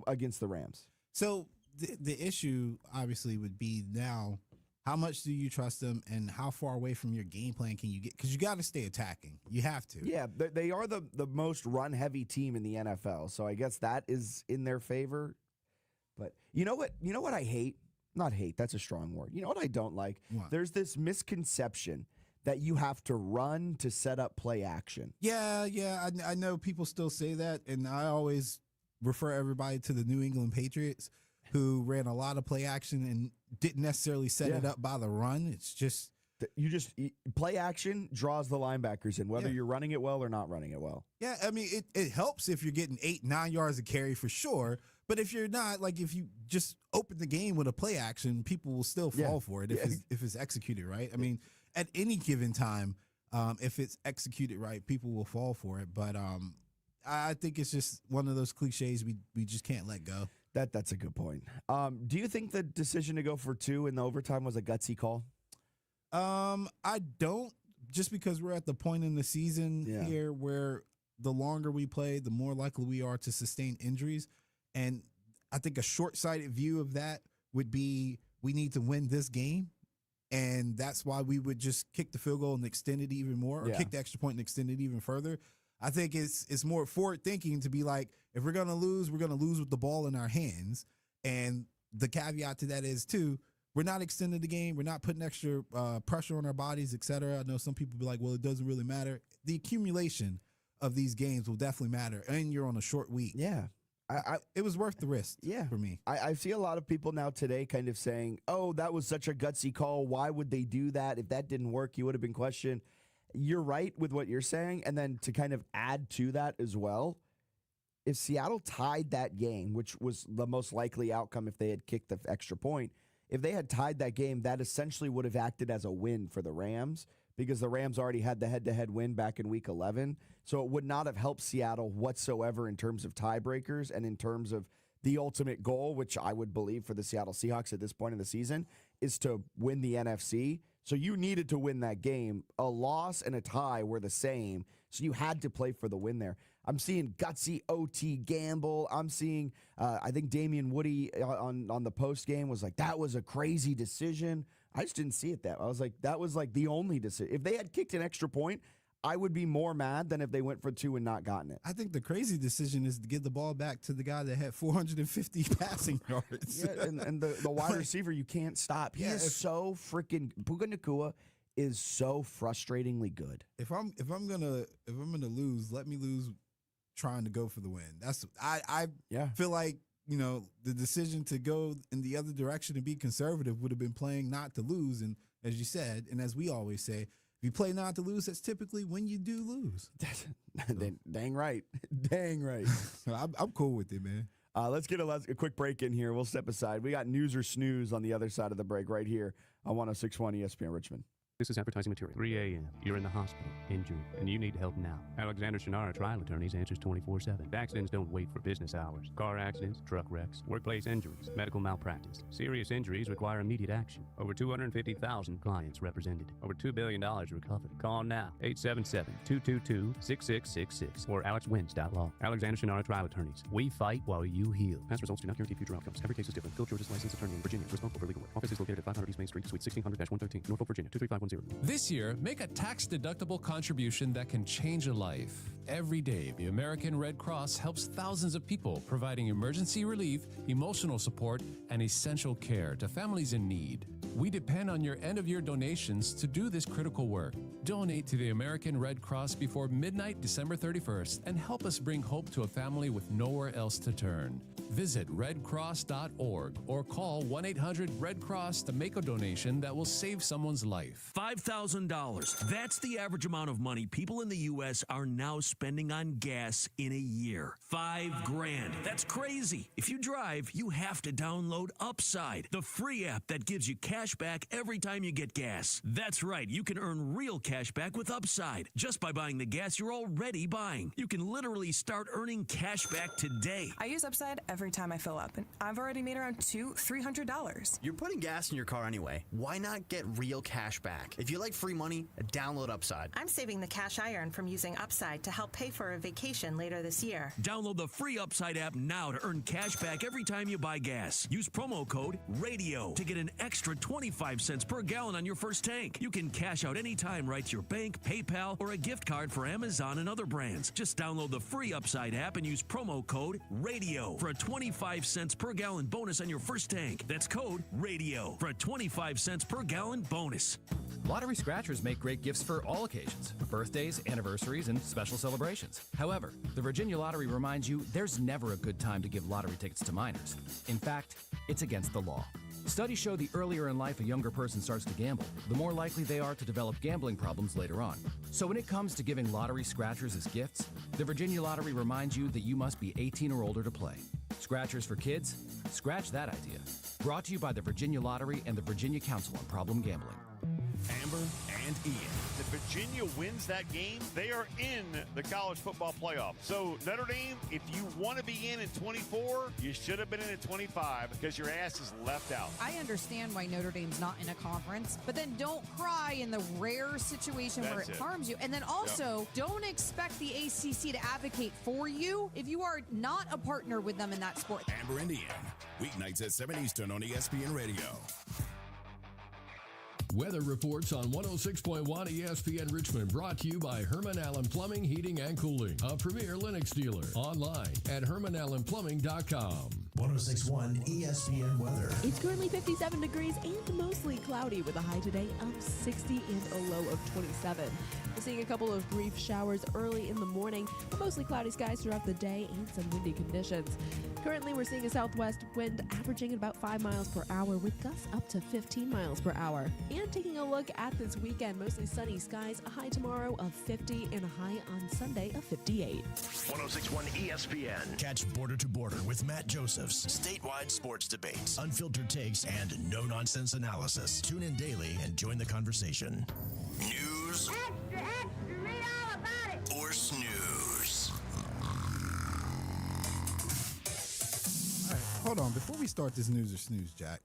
against the Rams. So the issue obviously would be now, how much do you trust them and how far away from your game plan can you get? Because you got to stay attacking. You have to. Yeah, they are the most run-heavy team in the NFL, so I guess that is in their favor. But you know what I hate? Not hate, that's a strong word. You know what I don't like? What? There's this misconception that you have to run to set up play action. Yeah, I know people still say that, and I always refer everybody to the New England Patriots, who ran a lot of play action and didn't necessarily set it up by the run. It's just play action draws the linebackers in, whether you're running it well or not running it well. Yeah, I mean, it helps if you're getting 8-9 yards of carry for sure. But if you're not, like if you just open the game with a play action, people will still fall for it if it's executed right. I mean, at any given time, if it's executed right, people will fall for it. But I think it's just one of those cliches we just can't let go. That's a good point. Do you think the decision to go for 2 in the overtime was a gutsy call? I don't, just because we're at the point in the season here where the longer we play, the more likely we are to sustain injuries. And I think a short-sighted view of that would be we need to win this game. And that's why we would just kick the field goal and extend it even more, or kick the extra point and extend it even further. I think it's more forward thinking to be like, if we're going to lose with the ball in our hands. And the caveat to that is, too, we're not extending the game. We're not putting extra pressure on our bodies, et cetera. I know some people be like, well, it doesn't really matter. The accumulation of these games will definitely matter. And you're on a short week. Yeah. It was worth the risk for me. I see a lot of people now today kind of saying, oh, that was such a gutsy call. Why would they do that? If that didn't work, you would have been questioned. You're right with what you're saying. And then to kind of add to that as well, if Seattle tied that game, which was the most likely outcome if they had kicked the extra point, if they had tied that game, that essentially would have acted as a win for the Rams, because the Rams already had the head-to-head win back in Week 11. So it would not have helped Seattle whatsoever in terms of tiebreakers and in terms of the ultimate goal, which I would believe for the Seattle Seahawks at this point in the season, is to win the NFC. So you needed to win that game. A loss and a tie were the same, so you had to play for the win there. I'm seeing gutsy OT gamble. I'm seeing, I think Damian Woody on the post game was like, that was a crazy decision. I just didn't see it that. I was like, that was like the only decision. If they had kicked an extra point, I would be more mad than if they went for 2 and not gotten it. I think the crazy decision is to give the ball back to the guy that had 450 passing yards. Yeah, and the wide receiver you can't stop. He is so freaking Puka Nacua is so frustratingly good. If I'm gonna lose, let me lose trying to go for the win. That's I feel like, you know, the decision to go in the other direction and be conservative would have been playing not to lose. And as you said, and as we always say, if you play not to lose, that's typically when you do lose. Dang right. Dang right. I'm cool with it, man. Let's get a quick break in here. We'll step aside. We got news or snooze on the other side of the break right here on 106.1 ESPN Richmond. This is advertising material. 3 a.m. You're in the hospital, injured, and you need help now. Alexander Shannara Trial Attorneys answers 24/7. Accidents don't wait for business hours. Car accidents, truck wrecks, workplace injuries, medical malpractice. Serious injuries require immediate action. Over 250,000 clients represented. Over $2 billion recovered. Call now. 877-222-6666 or alexwins.law. Alexander Shannara Trial Attorneys. We fight while you heal. Past results do not guarantee future outcomes. Every case is different. Phil George's licensed attorney in Virginia. Responsible for legal work. Office is located at 500 East Main Street, Suite 1600-113, Norfolk, Virginia 23510. This year, make a tax-deductible contribution that can change a life. Every day, the American Red Cross helps thousands of people, providing emergency relief, emotional support, and essential care to families in need. We depend on your end-of-year donations to do this critical work. Donate to the American Red Cross before midnight, December 31st, and help us bring hope to a family with nowhere else to turn. Visit redcross.org or call 1-800-RED-CROSS to make a donation that will save someone's life. $5,000. That's the average amount of money people in the U.S. are now spending on gas in a year. $5,000. That's crazy. If you drive, you have to download Upside, the free app that gives you cash back every time you get gas. That's right. You can earn real cash back with Upside just by buying the gas you're already buying. You can literally start earning cash back today. I use Upside every every time I fill up, and I've already made around $300. You're putting gas in your car anyway. Why not get real cash back? If you like free money, download Upside. I'm saving the cash I earn from using Upside to help pay for a vacation later this year. Download the free Upside app now to earn cash back every time you buy gas. Use promo code RADIO to get an extra 25 cents per gallon on your first tank. You can cash out anytime right to your bank, PayPal, or a gift card for Amazon and other brands. Just download the free Upside app and use promo code RADIO for a 25 cents per gallon bonus on your first tank. That's code RADIO for a 25 cents per gallon bonus. Lottery scratchers make great gifts for all occasions, birthdays, anniversaries, and special celebrations. However, the Virginia Lottery reminds you there's never a good time to give lottery tickets to minors. In fact, it's against the law. Studies show the earlier in life a younger person starts to gamble, the more likely they are to develop gambling problems later on. So when it comes to giving lottery scratchers as gifts, the Virginia Lottery reminds you that you must be 18 or older to play. Scratchers for kids? Scratch that idea. Brought to you by the Virginia Lottery and the Virginia Council on Problem Gambling. Amber and Ian. If Virginia wins that game, they are in the college football playoff. So Notre Dame, if you want to be in 24, you should have been in at 25 because your ass is left out. I understand why Notre Dame's not in a conference, but then don't cry in the rare situation where it harms you. And then also, don't expect the ACC to advocate for you if you are not a partner with them in that sport. Amber and Ian, weeknights at 7 Eastern on ESPN Radio. Weather reports on 106.1 ESPN Richmond, brought to you by Herman Allen Plumbing, Heating, and Cooling, a premier Lennox dealer. Online at HermanAllenPlumbing.com. 106.1 ESPN weather. It's currently 57 degrees and mostly cloudy with a high today of 60 and a low of 27. We're seeing a couple of brief showers early in the morning, but mostly cloudy skies throughout the day and some windy conditions. Currently, we're seeing a southwest wind averaging at about 5 miles per hour with gusts up to 15 miles per hour. And taking a look at this weekend, mostly sunny skies, a high tomorrow of 50 and a high on Sunday of 58. 106.1 ESPN. Catch Border to Border with Matt Josephs. Statewide sports debates, unfiltered takes, and no-nonsense analysis. Tune in daily and join the conversation. News. Extra, read all about it. Or snooze. All right, hold on. Before we start this news or snooze, Jack,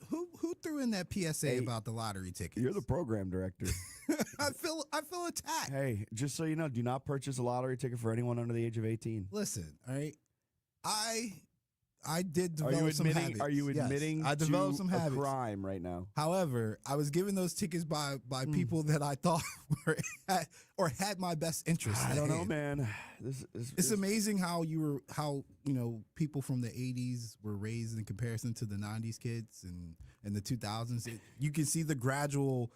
who threw in that PSA about the lottery tickets? You're the program director. I feel attacked. Hey, just so you know, do not purchase a lottery ticket for anyone under the age of 18. Listen, all right. I did develop some habits. Are you admitting I developed some a habits. crime right now? However, I was given those tickets by people that I thought were had my best interest. I don't know, hand. man. It's amazing how people from the 80s were raised in comparison to the 90s kids and the 2000s. You can see the gradual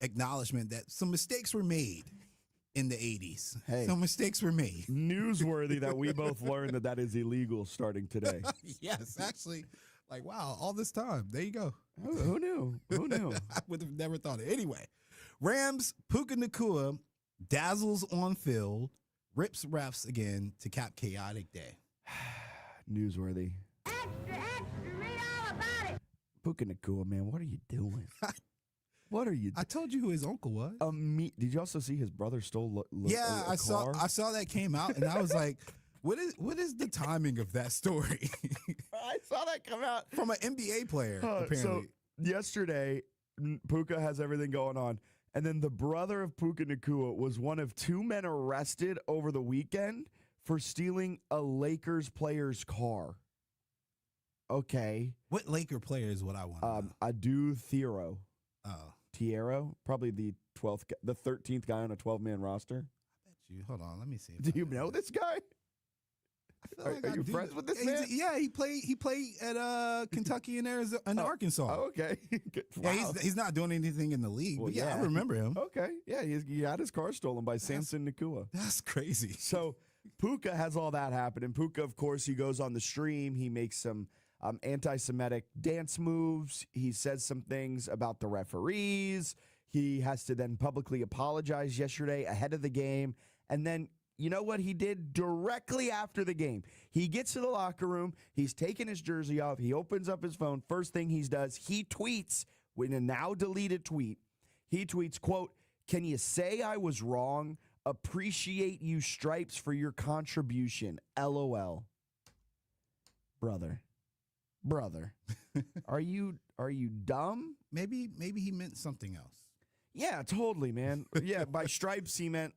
acknowledgement that some mistakes were made in the 80s. Hey, some mistakes were made. Newsworthy that we both learned that is illegal starting today. Yes, actually. Like, wow, all this time. There you go. Who knew? Who knew? I would have never thought it. Anyway, Rams Puka Nacua dazzles on field, rips refs again to cap chaotic day. Newsworthy. Extra, read all about it. Puka Nacua, man, what are you doing? What are you? I told you who his uncle was. Did you also see his brother stole? Yeah, I saw that came out, and I was like, "What is the timing of that story?" I saw that come out from an NBA player. Apparently, so yesterday, Puka has everything going on, and then the brother of Puka Nacua was one of 2 men arrested over the weekend for stealing a Lakers player's car. Okay, what Laker player is what I want? Adu Thiero. Oh. Tiero, probably the 13th guy on a 12-man roster. I bet you. Hold on, let me see. Do you know this guy? Are you friends with this man? Yeah, he played at Kentucky and Arizona and Arkansas. Oh, okay. Wow. Yeah, he's not doing anything in the league. Well, but yeah, I remember him. Okay, yeah, he had his car stolen by Samson Nacua. That's crazy. So Puka has all that happening. Puka, of course, he goes on the stream. He makes some anti-Semitic dance moves. He says some things about the referees. He has to then publicly apologize yesterday ahead of the game. And then, you know what he did directly after the game? He gets to the locker room. He's taking his jersey off. He opens up his phone. First thing he does, he tweets, in a now deleted tweet, he tweets, quote, "Can you say I was wrong? Appreciate you, Stripes, for your contribution. LOL." brother, are you dumb? Maybe he meant something else. Yeah, totally, man. Yeah, by stripes he meant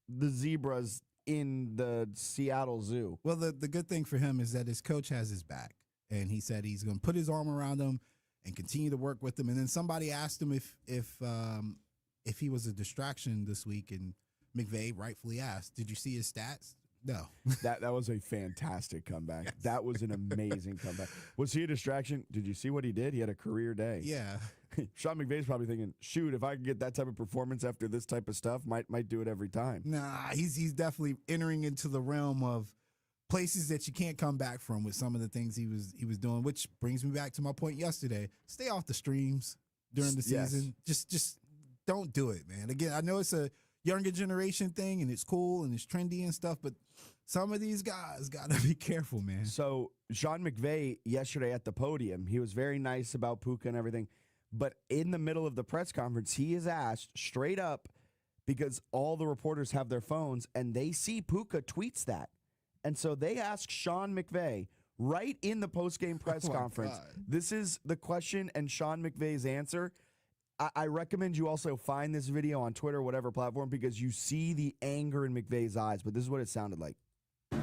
the zebras in the Seattle Zoo. Well, the good thing for him is that his coach has his back, and he said he's going to put his arm around him and continue to work with him. And then somebody asked him if he was a distraction this week, and McVay rightfully asked, "Did you see his stats?" No. That was a fantastic comeback. Yes. That was an amazing comeback. Was he a distraction? Did you see what he did? He had a career day. Yeah. Sean McVay's probably thinking, shoot, if I could get that type of performance after this type of stuff, might do it every time. Nah, he's definitely entering into the realm of places that you can't come back from with some of the things he was doing, which brings me back to my point yesterday. Stay off the streams during the season. Yes. Just don't do it, man. Again, I know it's a younger generation thing and it's cool and it's trendy and stuff, but some of these guys got to be careful, man. So Sean McVay yesterday at the podium, he was very nice about Puka and everything, but in the middle of the press conference, he is asked straight up, because all the reporters have their phones and they see Puka tweets that. And so they ask Sean McVay right in the postgame press conference. God. This is the question and Sean McVay's answer. I recommend you also find this video on Twitter, whatever platform, because you see the anger in McVay's eyes. But this is what it sounded like.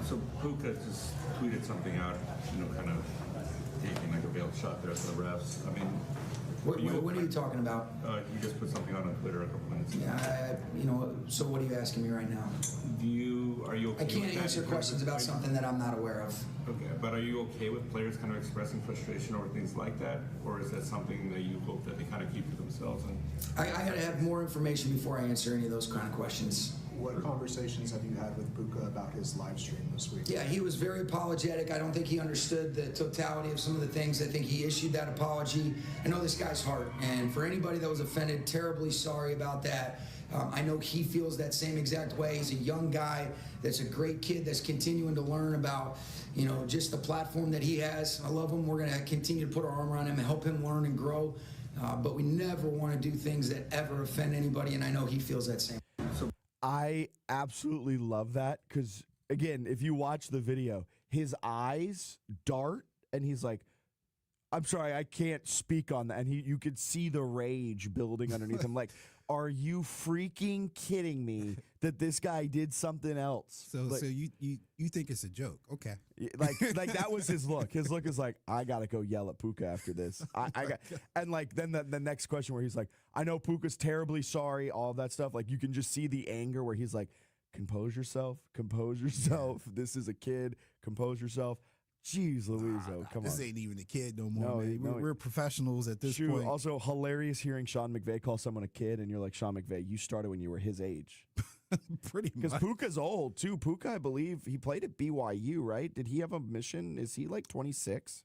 So Puka just tweeted something out, kind of taking like a veiled shot there at the refs. I mean, what are you talking about? You just put something on Twitter a couple minutes ago. Yeah, so what are you asking me right now? Are you okay? I can't answer questions about something that I'm not aware of. Okay, but are you okay with players kind of expressing frustration over things like that? Or is that something that you hope that they kind of keep to themselves? I got to have more information before I answer any of those kind of questions. What conversations have you had with Puka about his live stream this week? Yeah, he was very apologetic. I don't think he understood the totality of some of the things. I think he issued that apology. I know this guy's heart, and for anybody that was offended, terribly sorry about that. I know he feels that same exact way. He's a young guy that's a great kid that's continuing to learn about, just the platform that he has. I love him. We're going to continue to put our arm around him and help him learn and grow. But we never want to do things that ever offend anybody, and I know he feels that same. I absolutely love that because, again, if you watch the video, his eyes dart and he's like, I'm sorry, I can't speak on that. And you could see the rage building underneath him. Like, are you freaking kidding me that this guy did something else? So you think it's a joke? Okay. Like that was his look. His look is like, I gotta go yell at Puka after this. And like then the next question where he's like, I know Puka's terribly sorry, all of that stuff. Like you can just see the anger where he's like, compose yourself. This is a kid. Compose yourself. Jeez Louise, come on. This ain't even a kid no more, man. We're professionals at this point. Also, hilarious hearing Sean McVay call someone a kid, and you're like, Sean McVay, you started when you were his age. Pretty much. Because Puka's old, too. Puka, I believe, he played at BYU, right? Did he have a mission? Is he like 26?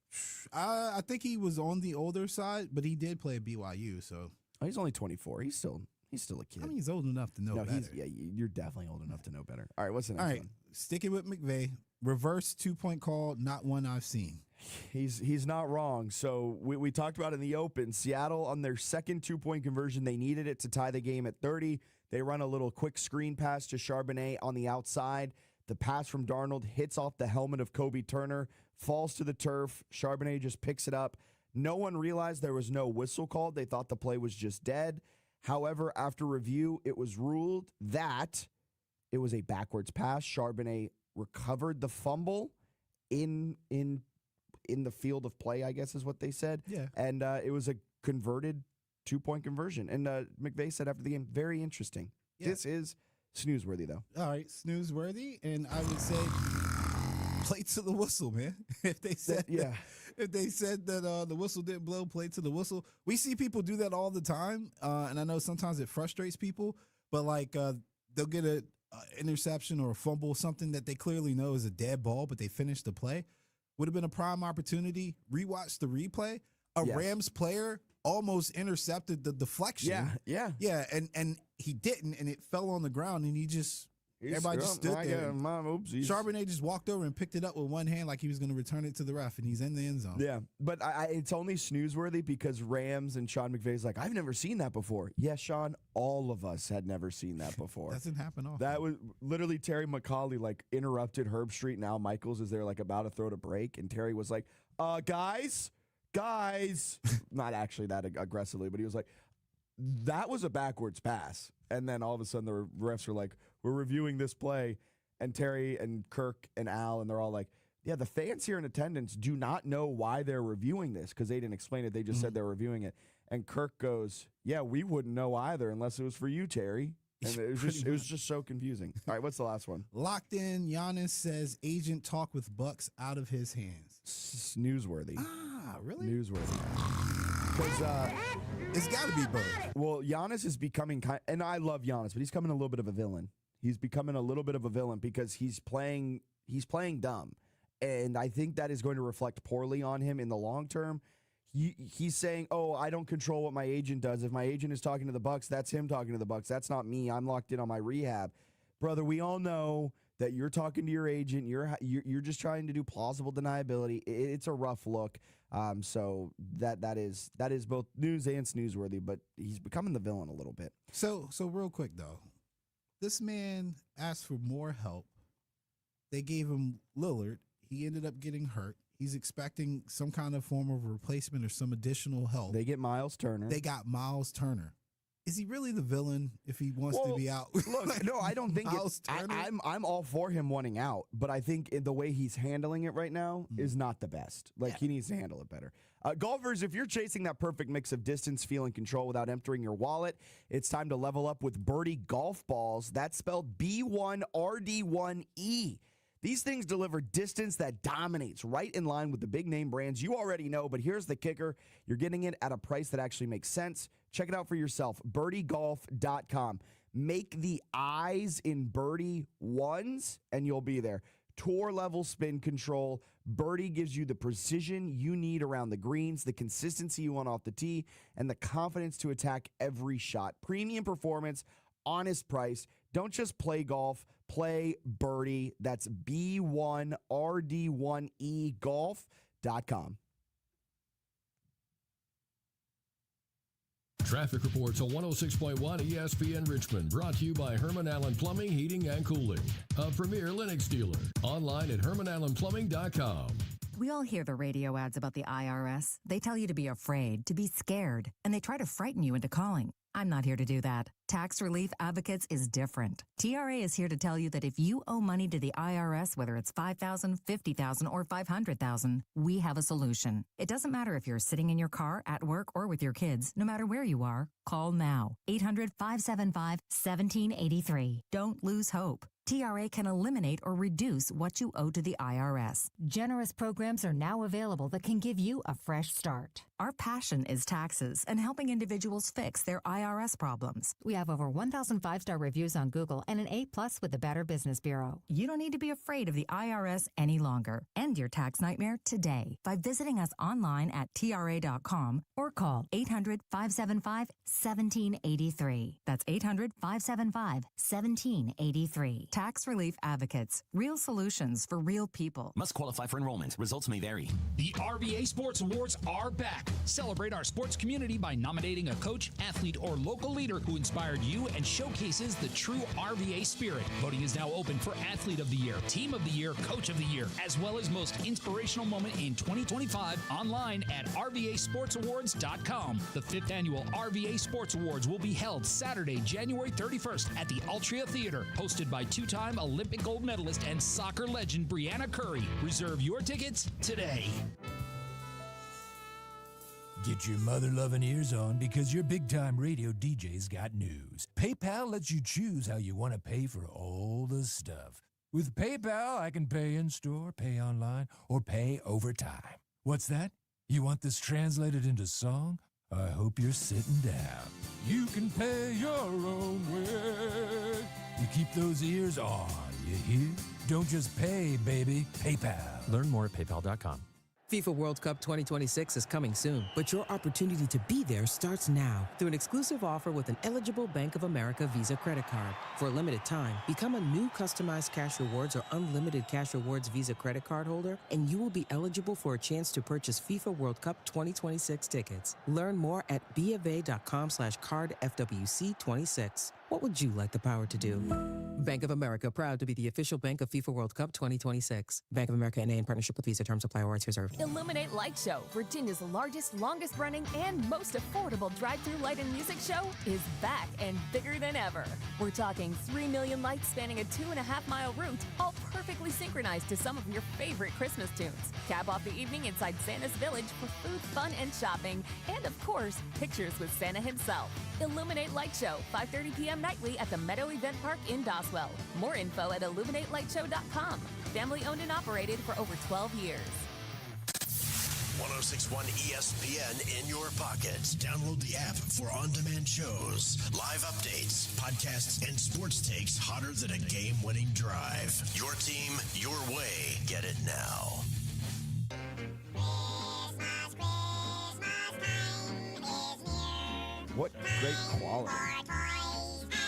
I think he was on the older side, but he did play at BYU, so. Oh, he's only 24. He's still a kid. I mean, he's old enough to know better. You're definitely old enough to know better. All right, what's the next one? Sticking with McVay. Reverse 2-point call, not one I've seen. He's not wrong. So we talked about in the open, Seattle on their second 2-point conversion, they needed it to tie the game at 30. They run a little quick screen pass to Charbonnet on the outside. The pass from Darnold hits off the helmet of Kobe Turner, falls to the turf. Charbonnet just picks it up. No one realized there was no whistle called. They thought the play was just dead. However, after review, it was ruled that it was a backwards pass. Charbonnet recovered the fumble in the field of play, I guess is what they said. Yeah. And it was a converted 2-point conversion. And McVay said after the game, very interesting. Yeah. This is snoozeworthy, though. All right, snoozeworthy. And I would say play to the whistle, man. If they said that the whistle didn't blow, play to the whistle. We see people do that all the time. And I know sometimes it frustrates people, but they'll get a interception or a fumble, something that they clearly know is a dead ball, but they finished the play. Would have been a prime opportunity. Rewatch the replay. Rams player almost intercepted the deflection. Yeah. Yeah, and he didn't, and it fell on the ground, and he just Everybody just stood there. Oopsies. Charbonnet just walked over and picked it up with one hand like he was going to return it to the ref, and he's in the end zone. Yeah, but it's only snoozeworthy because Rams and Sean McVay's like, I've never seen that before. Yes, Sean, all of us had never seen that before. Doesn't happen often. That was literally Terry McCauley like interrupted Herb Street and Al Michaels as they're like about to throw to break, and Terry was like, guys, not actually that aggressively, but he was like, that was a backwards pass. And then all of a sudden the refs were like, we're reviewing this play. And Terry and Kirk and Al, and they're all like, yeah, the fans here in attendance do not know why they're reviewing this because they didn't explain it. They just said they're reviewing it. And Kirk goes, yeah, we wouldn't know either unless it was for you, Terry. And it was just so confusing. All right, what's the last one? Locked in, Giannis says agent talk with Bucks out of his hands. Newsworthy. Ah, really? Newsworthy. Because it's got to be both. Well, Giannis is becoming and I love Giannis, but he's becoming a little bit of a villain. He's becoming a little bit of a villain because he's playing dumb. And I think that is going to reflect poorly on him in the long term. He's saying, oh, I don't control what my agent does. If my agent is talking to the Bucks, that's him talking to the Bucks. That's not me. I'm locked in on my rehab. Brother, we all know that you're talking to your agent. You're just trying to do plausible deniability. It's a rough look. So that is both news and snoozeworthy, but he's becoming the villain a little bit. So real quick though, this man asked for more help. They gave him Lillard. He ended up getting hurt. He's expecting some kind of form of replacement or some additional help. They get Miles Turner. They got Miles Turner. Is he really the villain if he wants to be out? Look, no, I don't think I'm all for him wanting out, but I think the way he's handling it right now is not the best. He needs to handle it better. Golfers, if you're chasing that perfect mix of distance, feel, and control without emptying your wallet, it's time to level up with Birdie golf balls. That's spelled B1RD1E. These things deliver distance that dominates, right in line with the big name brands you already know. But here's the kicker. You're getting it at a price that actually makes sense. Check it out for yourself, birdiegolf.com. Make the eyes in birdie ones, and you'll be there. Tour level spin control. Birdie gives you the precision you need around the greens, the consistency you want off the tee, and the confidence to attack every shot. Premium performance, honest price. Don't just play golf, play Birdie. That's B1RD1E golf.com. Traffic reports on 106.1 ESPN Richmond, brought to you by Herman Allen Plumbing, Heating, and Cooling, a premier Lennox dealer. Online at HermanAllenPlumbing.com. We all hear the radio ads about the IRS. They tell you to be afraid, to be scared, and they try to frighten you into calling. I'm not here to do that. Tax Relief Advocates is different. TRA is here to tell you that if you owe money to the IRS, whether it's $5,000, $50,000, or $500,000, we have a solution. It doesn't matter if you're sitting in your car, at work, or with your kids. No matter where you are, call now. 800-575-1783. Don't lose hope. TRA can eliminate or reduce what you owe to the IRS. Generous programs are now available that can give you a fresh start. Our passion is taxes and helping individuals fix their IRS problems. We have over 1,000 5-star reviews on Google and an A+ with the Better Business Bureau. You don't need to be afraid of the IRS any longer. End your tax nightmare today by visiting us online at TRA.com or call 800-575-1783. That's 800-575-1783. Tax Relief Advocates. Real solutions for real people. Must qualify for enrollment. Results may vary. The RVA Sports Awards are back. Celebrate our sports community by nominating a coach, athlete, or local leader who inspired you and showcases the true RVA spirit. Voting is now open for Athlete of the Year, Team of the Year, Coach of the Year, as well as Most Inspirational Moment in 2025 online at RVASportsAwards.com. The 5th annual RVA Sports Awards will be held Saturday, January 31st at the Altria Theater, hosted by two-time Olympic gold medalist and soccer legend Brianna Curry. Reserve your tickets today. Get your mother-loving ears on because your big-time radio DJ's got news. PayPal lets you choose how you want to pay for all the stuff. With PayPal, I can pay in-store, pay online, or pay over time. What's that? You want this translated into song? I hope you're sitting down. You can pay your own way. You keep those ears on, you hear? Don't just pay, baby. PayPal. Learn more at PayPal.com. FIFA World Cup 2026 is coming soon, but your opportunity to be there starts now through an exclusive offer with an eligible Bank of America Visa credit card. For a limited time, become a new customized Cash Rewards or unlimited Cash Rewards Visa credit card holder, and you will be eligible for a chance to purchase FIFA World Cup 2026 tickets. Learn more at BofA.com/cardFWC26. What would you like the power to do? Bank of America, proud to be the official bank of FIFA World Cup 2026. Bank of America NA in partnership with Visa. Terms apply. Rights reserved. Illuminate Light Show, Virginia's largest, longest running, and most affordable drive-through light and music show, is back and bigger than ever. We're talking 3 million lights spanning a 2.5-mile route, all perfectly synchronized to some of your favorite Christmas tunes. Cap off the evening inside Santa's Village for food, fun, and shopping. And of course, pictures with Santa himself. Illuminate Light Show, 5:30 p.m. nightly at the Meadow Event Park in Doswell. More info at illuminatelightshow.com. Family owned and operated for over 12 years. 106.1 ESPN in your pocket. Download the app for on-demand shows, live updates, podcasts, and sports takes hotter than a game-winning drive. Your team, your way. Get it now. What great quality.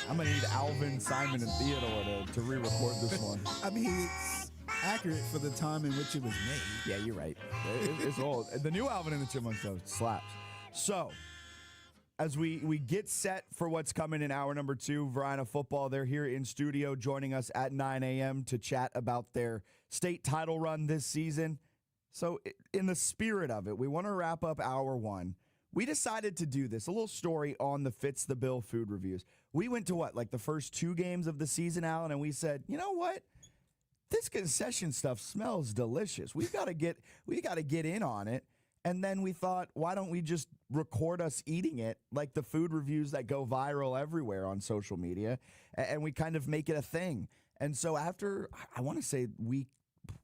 I'm going to need Alvin, Simon, and Theodore to re-record this one. I mean, it's accurate for the time in which it was made. Yeah, you're right. It's old. The new Alvin and the Chipmunks, though, slaps. So, as we get set for what's coming in hour number 2, Varina Football, they're here in studio joining us at 9 a.m. to chat about their state title run this season. So, in the spirit of it, we want to wrap up hour 1. We decided to do this, a little story on the Fitz the Bill food reviews. We went to the first 2 games of the season, Alan, and we said, you know what? This concession stuff smells delicious. We got to get in on it. And then we thought, why don't we just record us eating it, like the food reviews that go viral everywhere on social media, and we kind of make it a thing. And so after, I want to say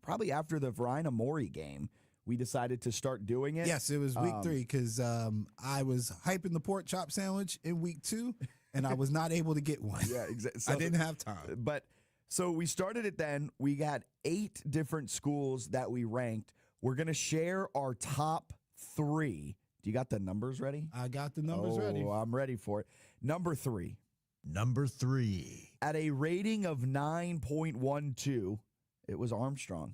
probably after the Varina Maury game, we decided to start doing it. Yes, it was week 3 because I was hyping the pork chop sandwich in week 2, and I was not able to get one. Yeah, exactly. So, I didn't have time. But so we started it then. We got 8 different schools that we ranked. We're going to share our top 3. Do you got the numbers ready? I got the numbers ready. I'm ready for it. Number 3. At a rating of 9.12, it was Armstrong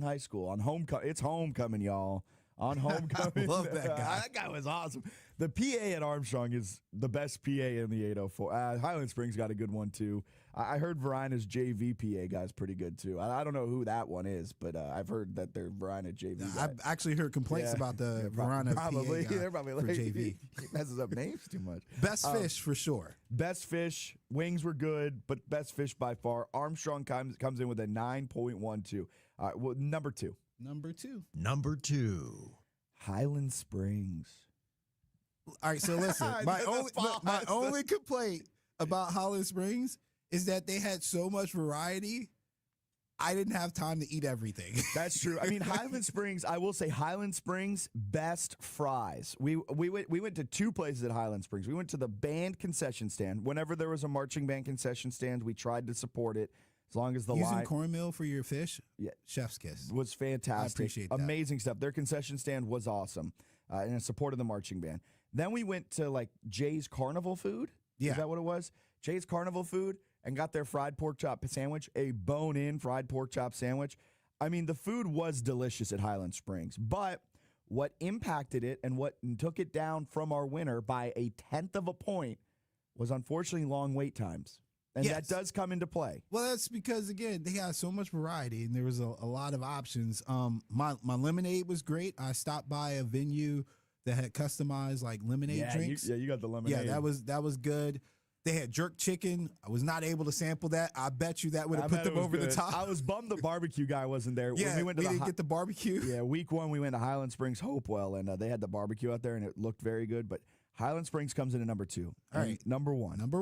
High School on homecoming. It's homecoming, y'all. On homecoming. I love that guy. That guy was awesome. The PA at Armstrong is the best PA in the 804. Highland Springs got a good one, too. I heard Varina's JV PA guy's pretty good, too. I don't know who that one is, but I've heard that they're Varina JV guy. I've actually heard complaints about the Varina probably. PA guy They're probably for like, JV. He messes up names too much. Best fish for sure. Best fish. Wings were good, but best fish by far. Armstrong comes in with a 9.12. All right, well, number 2. Number 2. Highland Springs. All right, so listen. My only complaint about Highland Springs is that they had so much variety. I didn't have time to eat everything. That's true. I mean, Highland Springs, I will say Highland Springs, best fries. We went to 2 places at Highland Springs. We went to the band concession stand. Whenever there was a marching band concession stand, we tried to support it. As long as the Using cornmeal for your fish, yeah, chef's kiss. Was fantastic. I appreciate that. Amazing stuff. Their concession stand was awesome, and it supported the marching band. Then we went to Jay's Carnival Food. Yeah. Is that what it was? Jay's Carnival Food, and got their fried pork chop sandwich, a bone-in fried pork chop sandwich. I mean, the food was delicious at Highland Springs, but what impacted it and what took it down from our winner by 1/10 of a point was unfortunately long wait times. And that does come into play. Well, that's because, again, they had so much variety, and there was a lot of options. My lemonade was great. I stopped by a venue that had customized, lemonade drinks. You got the lemonade. Yeah, that was good. They had jerk chicken. I was not able to sample that. I bet you that would have put them over the top. I was bummed the barbecue guy wasn't there. Yeah, when we didn't get the barbecue. Yeah, week 1, we went to Highland Springs Hopewell, and they had the barbecue out there, and it looked very good. But Highland Springs comes in at number 2. All right. Number 1. Number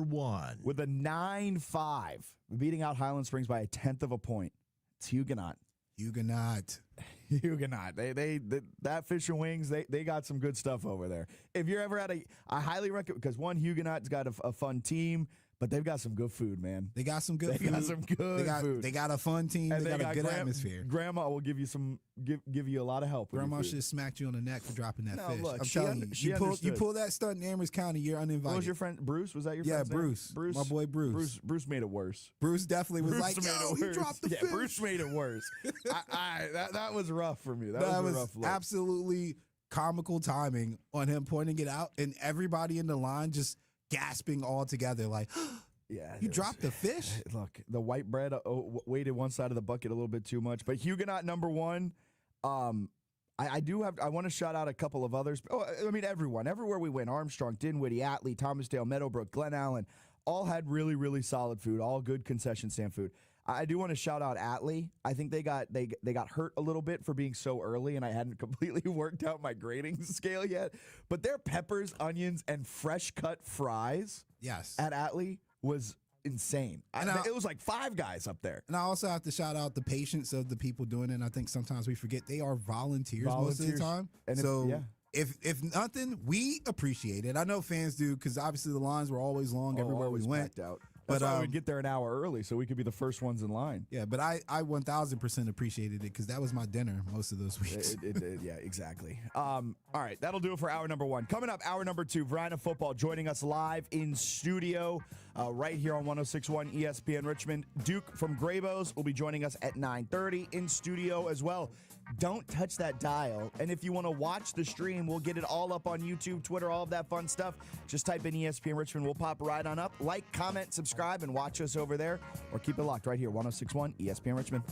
1. With a 9.5, beating out Highland Springs by 1/10 of a point. It's Huguenot. Huguenot. They that fish and wings, they got some good stuff over there. If you're ever at I highly recommend, because one, Huguenot's got a fun team, But they've got some good food, man. They got some good food. Food. They got a fun team. And they got a good atmosphere. Grandma will give you a lot of help. Grandma should have smacked you on the neck for dropping that fish. Look, I'm telling you, you pull that stunt in Amherst County, you're uninvited. What was your friend Bruce? Was that your friend? Yeah, Bruce. My boy Bruce. Bruce made it worse. Bruce definitely was like, yo, he dropped the fish. Bruce made it worse. That was rough for me. That was a rough look. Absolutely comical timing on him pointing it out, and everybody in the line just gasping all together like, yeah, you dropped the fish? Look, the white bread weighted one side of the bucket a little bit too much. But Huguenot #1, I want to shout out a couple of others. I mean, everywhere we went, Armstrong, Dinwiddie, Atlee, Thomasdale, Meadowbrook, Glen Allen, all had really, really solid food, all good concession stand food. I do want to shout out Atlee. I think they got hurt a little bit for being so early, and I hadn't completely worked out my grading scale yet. But their peppers, onions, and fresh cut fries at Atlee was insane. It was like 5 guys up there. And I also have to shout out the patience of the people doing it. And I think sometimes we forget they are volunteers most of the time. And if nothing, we appreciate it. I know fans do, because obviously the lines were always long everywhere we went. Out. That's why we'd get there an hour early so we could be the first ones in line. Yeah, but I 1,000% appreciated it, because that was my dinner most of those weeks. Yeah, exactly. All right, that'll do it for hour #1. Coming up, hour #2, Varina Football joining us live in studio right here on 106.1 ESPN Richmond. Duke from Graybos will be joining us at 9:30 in studio as well. Don't touch that dial. And if you want to watch the stream, we'll get it all up on YouTube, Twitter, all of that fun stuff. Just type in ESPN Richmond. We'll pop right on up. Like, comment, subscribe, and watch us over there. Or keep it locked right here, 106.1 ESPN Richmond.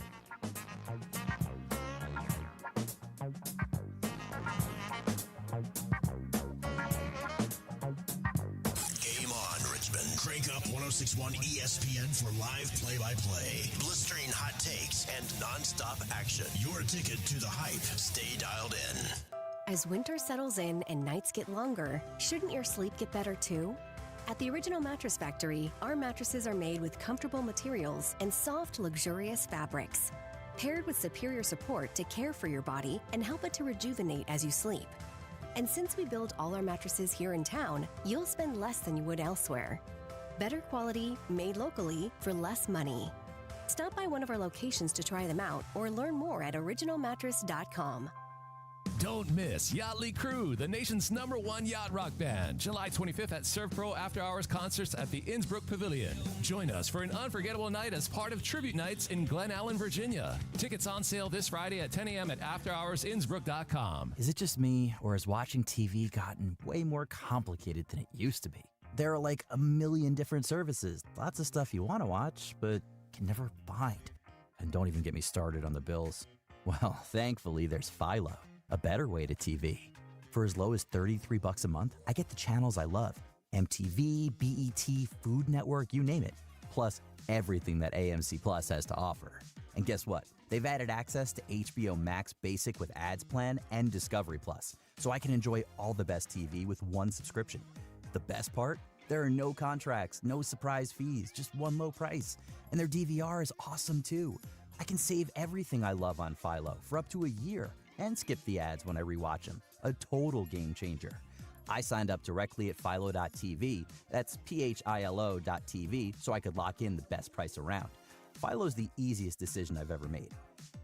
Game on, Richmond. Crank up 106.1 ESPN for live play-by-play, blistering hot takes, and nonstop action. Your ticket to the hype. Stay dialed in. As winter settles in and nights get longer, shouldn't your sleep get better too? At the Original Mattress Factory, our mattresses are made with comfortable materials and soft, luxurious fabrics, paired with superior support to care for your body and help it to rejuvenate as you sleep. And since we build all our mattresses here in town, you'll spend less than you would elsewhere. Better quality, made locally, for less money. Stop by one of our locations to try them out or learn more at originalmattress.com. Don't miss Yachtly Crew, the nation's #1 yacht rock band. July 25th at Surf Pro After Hours concerts at the Innsbruck Pavilion. Join us for an unforgettable night as part of Tribute Nights in Glen Allen, Virginia. Tickets on sale this Friday at 10 a.m. at AfterHoursInnsbruck.com. Is it just me, or has watching TV gotten way more complicated than it used to be? There are like a million different services, lots of stuff you want to watch, but can never find. And don't even get me started on the bills. Well, thankfully, there's Philo, a better way to TV. For as low as $33 a month, I get the channels I love. MTV, BET, Food Network, you name it. Plus, everything that AMC Plus has to offer. And guess what? They've added access to HBO Max Basic with ads plan and Discovery Plus, so I can enjoy all the best TV with one subscription. The best part? There are no contracts, no surprise fees, just one low price. And their DVR is awesome too. I can save everything I love on Philo for up to a year and skip the ads when I rewatch them. A total game changer. I signed up directly at philo.tv, that's philo.tv, so I could lock in the best price around. Philo's the easiest decision I've ever made.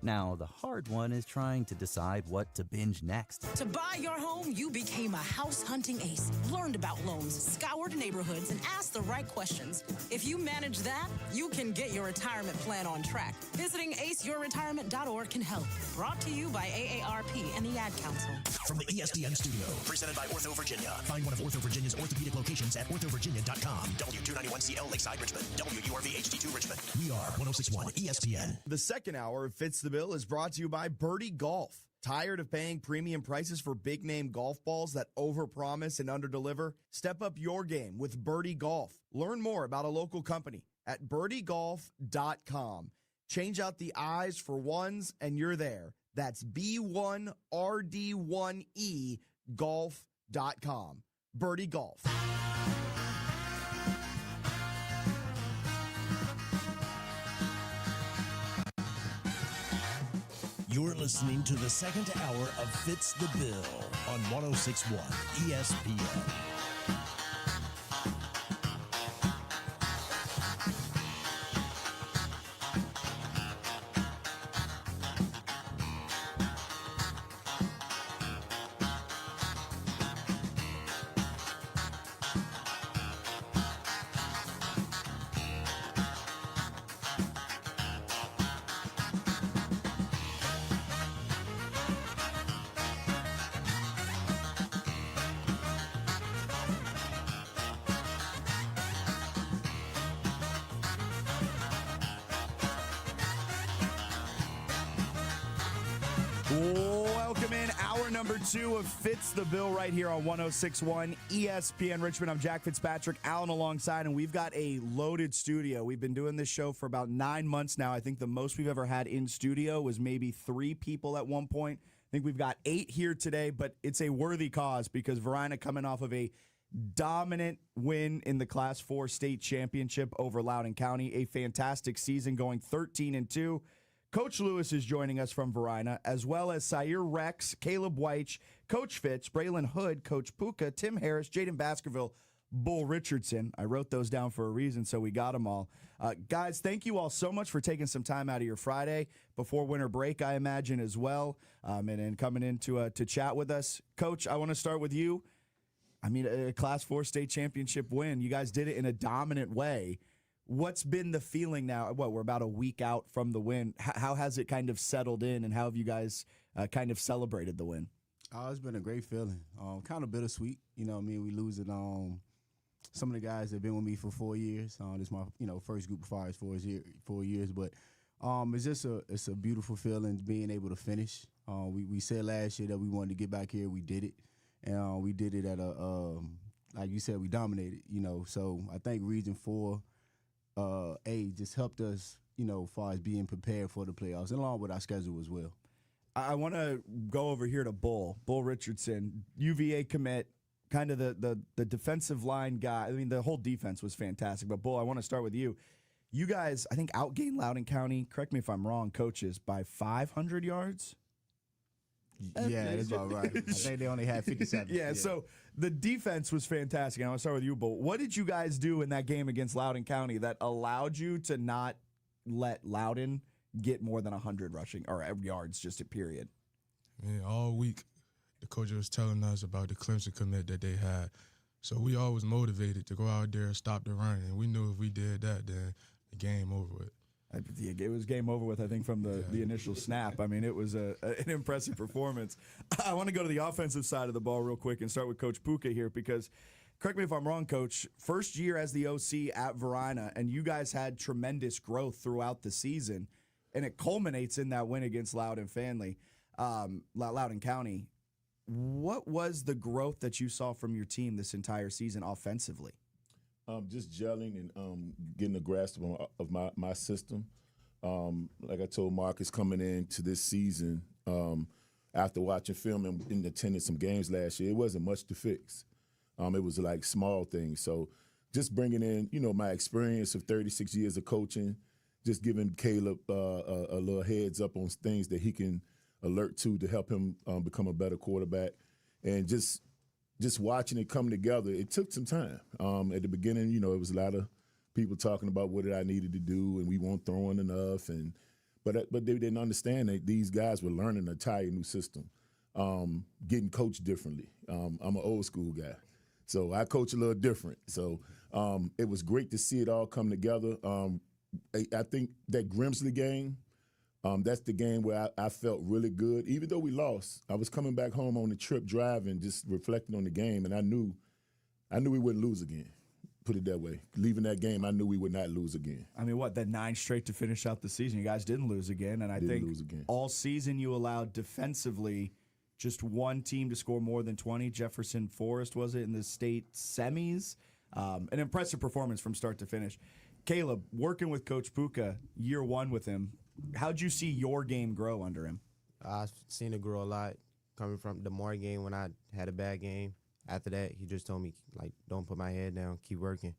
Now, the hard one is trying to decide what to binge next. To buy your home, you became a house hunting ace, learned about loans, scoured neighborhoods, and asked the right questions. If you manage that, you can get your retirement plan on track. Visiting aceyourretirement.org can help. Brought to you by AARP and the Ad Council. From the ESPN studio, presented by Ortho Virginia. Find one of Ortho Virginia's orthopedic locations at orthovirginia.com. W291CL Lakeside Richmond. WURV HD2 Richmond. We are 106.1 ESPN. The second hour of Fitz the Bill is brought to you by Birdie Golf. Tired of paying premium prices for big-name golf balls that overpromise and underdeliver? Step up your game with Birdie Golf. Learn more about a local company at birdiegolf.com. Change out the I's for ones, and you're there. That's B1RD1E golf.com. Birdie Golf. You're listening to the second hour of Fitz the Bill on 106.1 ESPN. Welcome in hour number 2 of Fitz the Bill right here on 106.1 ESPN Richmond. I'm Jack Fitzpatrick, Alan alongside, and we've got a loaded studio. We've been doing this show for about 9 months now. I think the most we've ever had in studio was maybe 3 people at one point. I think we've got 8 here today, but it's a worthy cause because Varina coming off of a dominant win in the Class 4 state championship over Loudoun County, a fantastic season going 13-2. Coach Lewis is joining us from Varina, as well as Sayer Rex, Caleb Weich, Coach Fitz, Braylon Hood, Coach Puka, Tim Harris, Jaden Baskerville, Bull Richardson. I wrote those down for a reason, so we got them all. Guys, thank you all so much for taking some time out of your Friday before winter break, I imagine, as well, and coming in to chat with us. Coach, I want to start with you. I mean, a Class 4 state championship win. You guys did it in a dominant way. What's been the feeling now? We're about a week out from the win. How has it kind of settled in, and how have you guys kind of celebrated the win? It's been a great feeling. Kind of bittersweet. You know what I mean? We losing some of the guys that have been with me for 4 years. This is my first group of 4 years. But it's a beautiful feeling being able to finish. We said last year that we wanted to get back here. We did it. And we did it at like you said, we dominated. So I think Region 4, just helped us, as far as being prepared for the playoffs, and along with our schedule as well. I want to go over here to Bull Richardson, UVA commit, kind of the defensive line guy. I mean, the whole defense was fantastic. But, Bull, I want to start with you. You guys, I think, outgained Loudoun County, correct me if I'm wrong, coaches, by 500 yards? Yeah, that's about right. I think they only had 57. Yeah, so the defense was fantastic. I want to start with you, Bull. What did you guys do in that game against Loudoun County that allowed you to not let Loudoun get more than 100 rushing or yards, just a period? Man, all week, the coach was telling us about the Clemson commit that they had. So we always motivated to go out there and stop the run. And we knew if we did that, then the game over with. It was game over with, I think, from the initial snap. I mean, it was an impressive performance. I want to go to the offensive side of the ball real quick and start with Coach Puka here because, correct me if I'm wrong, Coach, first year as the OC at Varina, and you guys had tremendous growth throughout the season, and it culminates in that win against Loudoun County. What was the growth that you saw from your team this entire season offensively? Just gelling and getting a grasp of my system. Like I told Marcus coming into this season, after watching film and attending some games last year, it wasn't much to fix. It was like small things. So just bringing in, my experience of 36 years of coaching, just giving Caleb a little heads up on things that he can alert to help him become a better quarterback. And just watching it come together, it took some time. At the beginning, it was a lot of people talking about what I needed to do, and we weren't throwing enough. But they didn't understand that these guys were learning an entire new system, getting coached differently. I'm an old school guy, so I coach a little different. So it was great to see it all come together. I think that Grimsley game, that's the game where I felt really good. Even though we lost, I was coming back home on the trip driving, just reflecting on the game, and I knew we wouldn't lose again. Put it that way. Leaving that game, I knew we would not lose again. I mean, that 9 straight to finish out the season? You guys didn't lose again, and I think all season you allowed defensively just one team to score more than 20. Jefferson Forest, was it, in the state semis? An impressive performance from start to finish. Caleb, working with Coach Puka, year 1 with him, how'd you see your game grow under him? I've seen it grow a lot coming from the Moore game when I had a bad game. After that, he just told me, don't put my head down, keep working.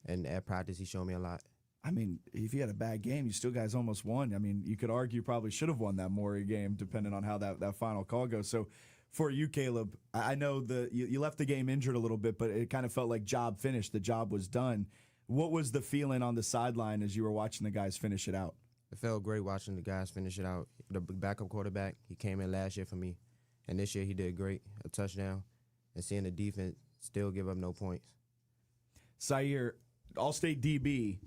And at practice, he showed me a lot. I mean, if you had a bad game, you still guys almost won. I mean, you could argue you probably should have won that Morey game, depending on how that final call goes. So for you, Caleb, I know you left the game injured a little bit, but it kind of felt like job finished. The job was done. What was the feeling on the sideline as you were watching the guys finish it out? It felt great watching the guys finish it out. The backup quarterback, he came in last year for me, and this year he did great, a touchdown, and seeing the defense still give up no points. Sayer, All-State DB,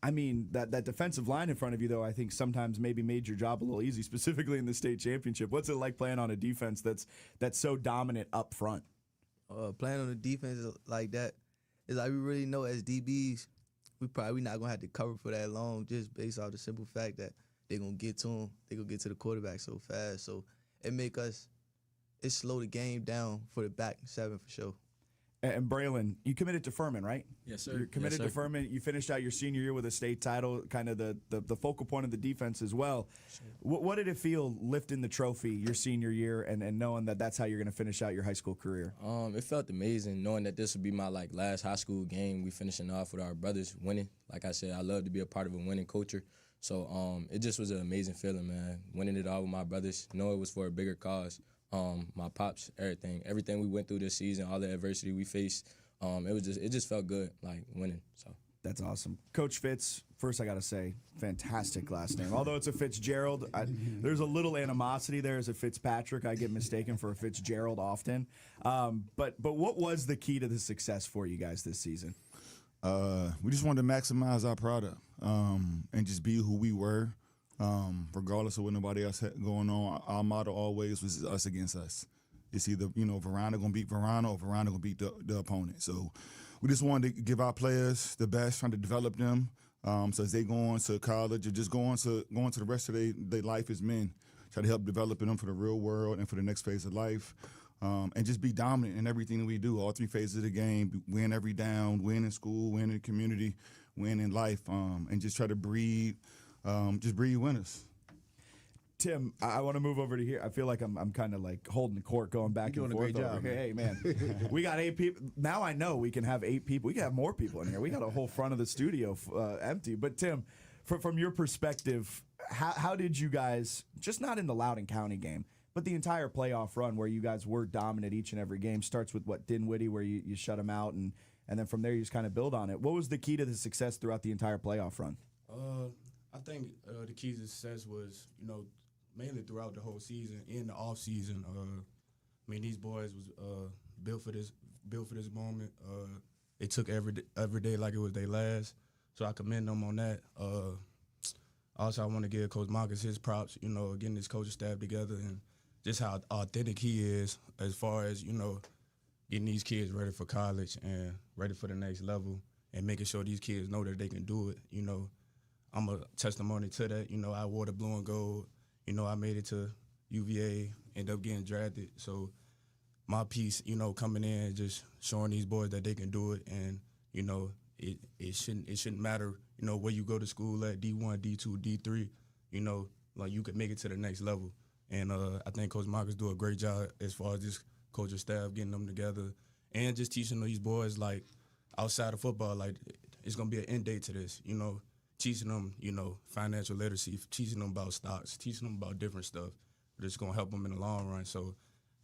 I mean, that defensive line in front of you, though, I think sometimes maybe made your job a little easy, specifically in the state championship. What's it like playing on a defense that's so dominant up front? Playing on a defense like that is like we really know as DBs, we probably not going to have to cover for that long just based off the simple fact that they're going to get to him. They're going to get to the quarterback so fast. So it slow the game down for the back seven for sure. And Braylon, you committed to Furman, right? Yes, sir. You're committed to Furman. You finished out your senior year with a state title, kind of the focal point of the defense as well. Sure. What did it feel lifting the trophy your senior year and knowing that that's how you're going to finish out your high school career? It felt amazing knowing that this would be my last high school game. We finishing off with our brothers winning. Like I said, I love to be a part of a winning culture. So it just was an amazing feeling, man. Winning it all with my brothers. Know it was for a bigger cause. My pops, everything we went through this season, all the adversity we faced, it just felt good, like winning. So that's awesome, Coach Fitz. First, I gotta say, fantastic last name. Although it's a Fitzgerald, there's a little animosity there as a Fitzpatrick. I get mistaken for a Fitzgerald often. But what was the key to the success for you guys this season? We just wanted to maximize our product and just be who we were. Regardless of what nobody else had going on, our motto always was us against us. It's either, Varina going to beat Varina or Varina going to beat the opponent. So we just wanted to give our players the best, trying to develop them. So as they go on to college or just go on to the rest of their life as men, try to help developing them for the real world and for the next phase of life. And just be dominant in everything that we do, all three phases of the game, win every down, win in school, win in the community, win in life, and just try to breed winners. Tim, I want to move over to here. I feel like I'm kind of like holding the court, going back and forth. Job, hey, man, we got 8 people. Now I know we can have 8 people. We can have more people in here. We got a whole front of the studio empty. But Tim, from your perspective, how did you guys, just not in the Loudoun County game, but the entire playoff run where you guys were dominant each and every game, starts with Dinwiddie, where you shut them out, and then from there you just kind of build on it. What was the key to the success throughout the entire playoff run? I think the key to success was, mainly throughout the whole season, in the off season. These boys was built for this moment. They took every day like it was their last, so I commend them on that. Also, I want to give Coach Marcus his props. Getting his coaching staff together and just how authentic he is as far as getting these kids ready for college and ready for the next level, and making sure these kids know that they can do it. I'm a testimony to that. I wore the blue and gold. I made it to UVA, ended up getting drafted. So my piece, coming in, just showing these boys that they can do it, and it shouldn't matter, where you go to school at, D1, D2, D3. You could make it to the next level. And I think Coach Marcus do a great job as far as this coaching staff, getting them together, and just teaching these boys outside of football, it's gonna be an end date to this. Teaching them, financial literacy, teaching them about stocks, teaching them about different stuff. But it's going to help them in the long run. So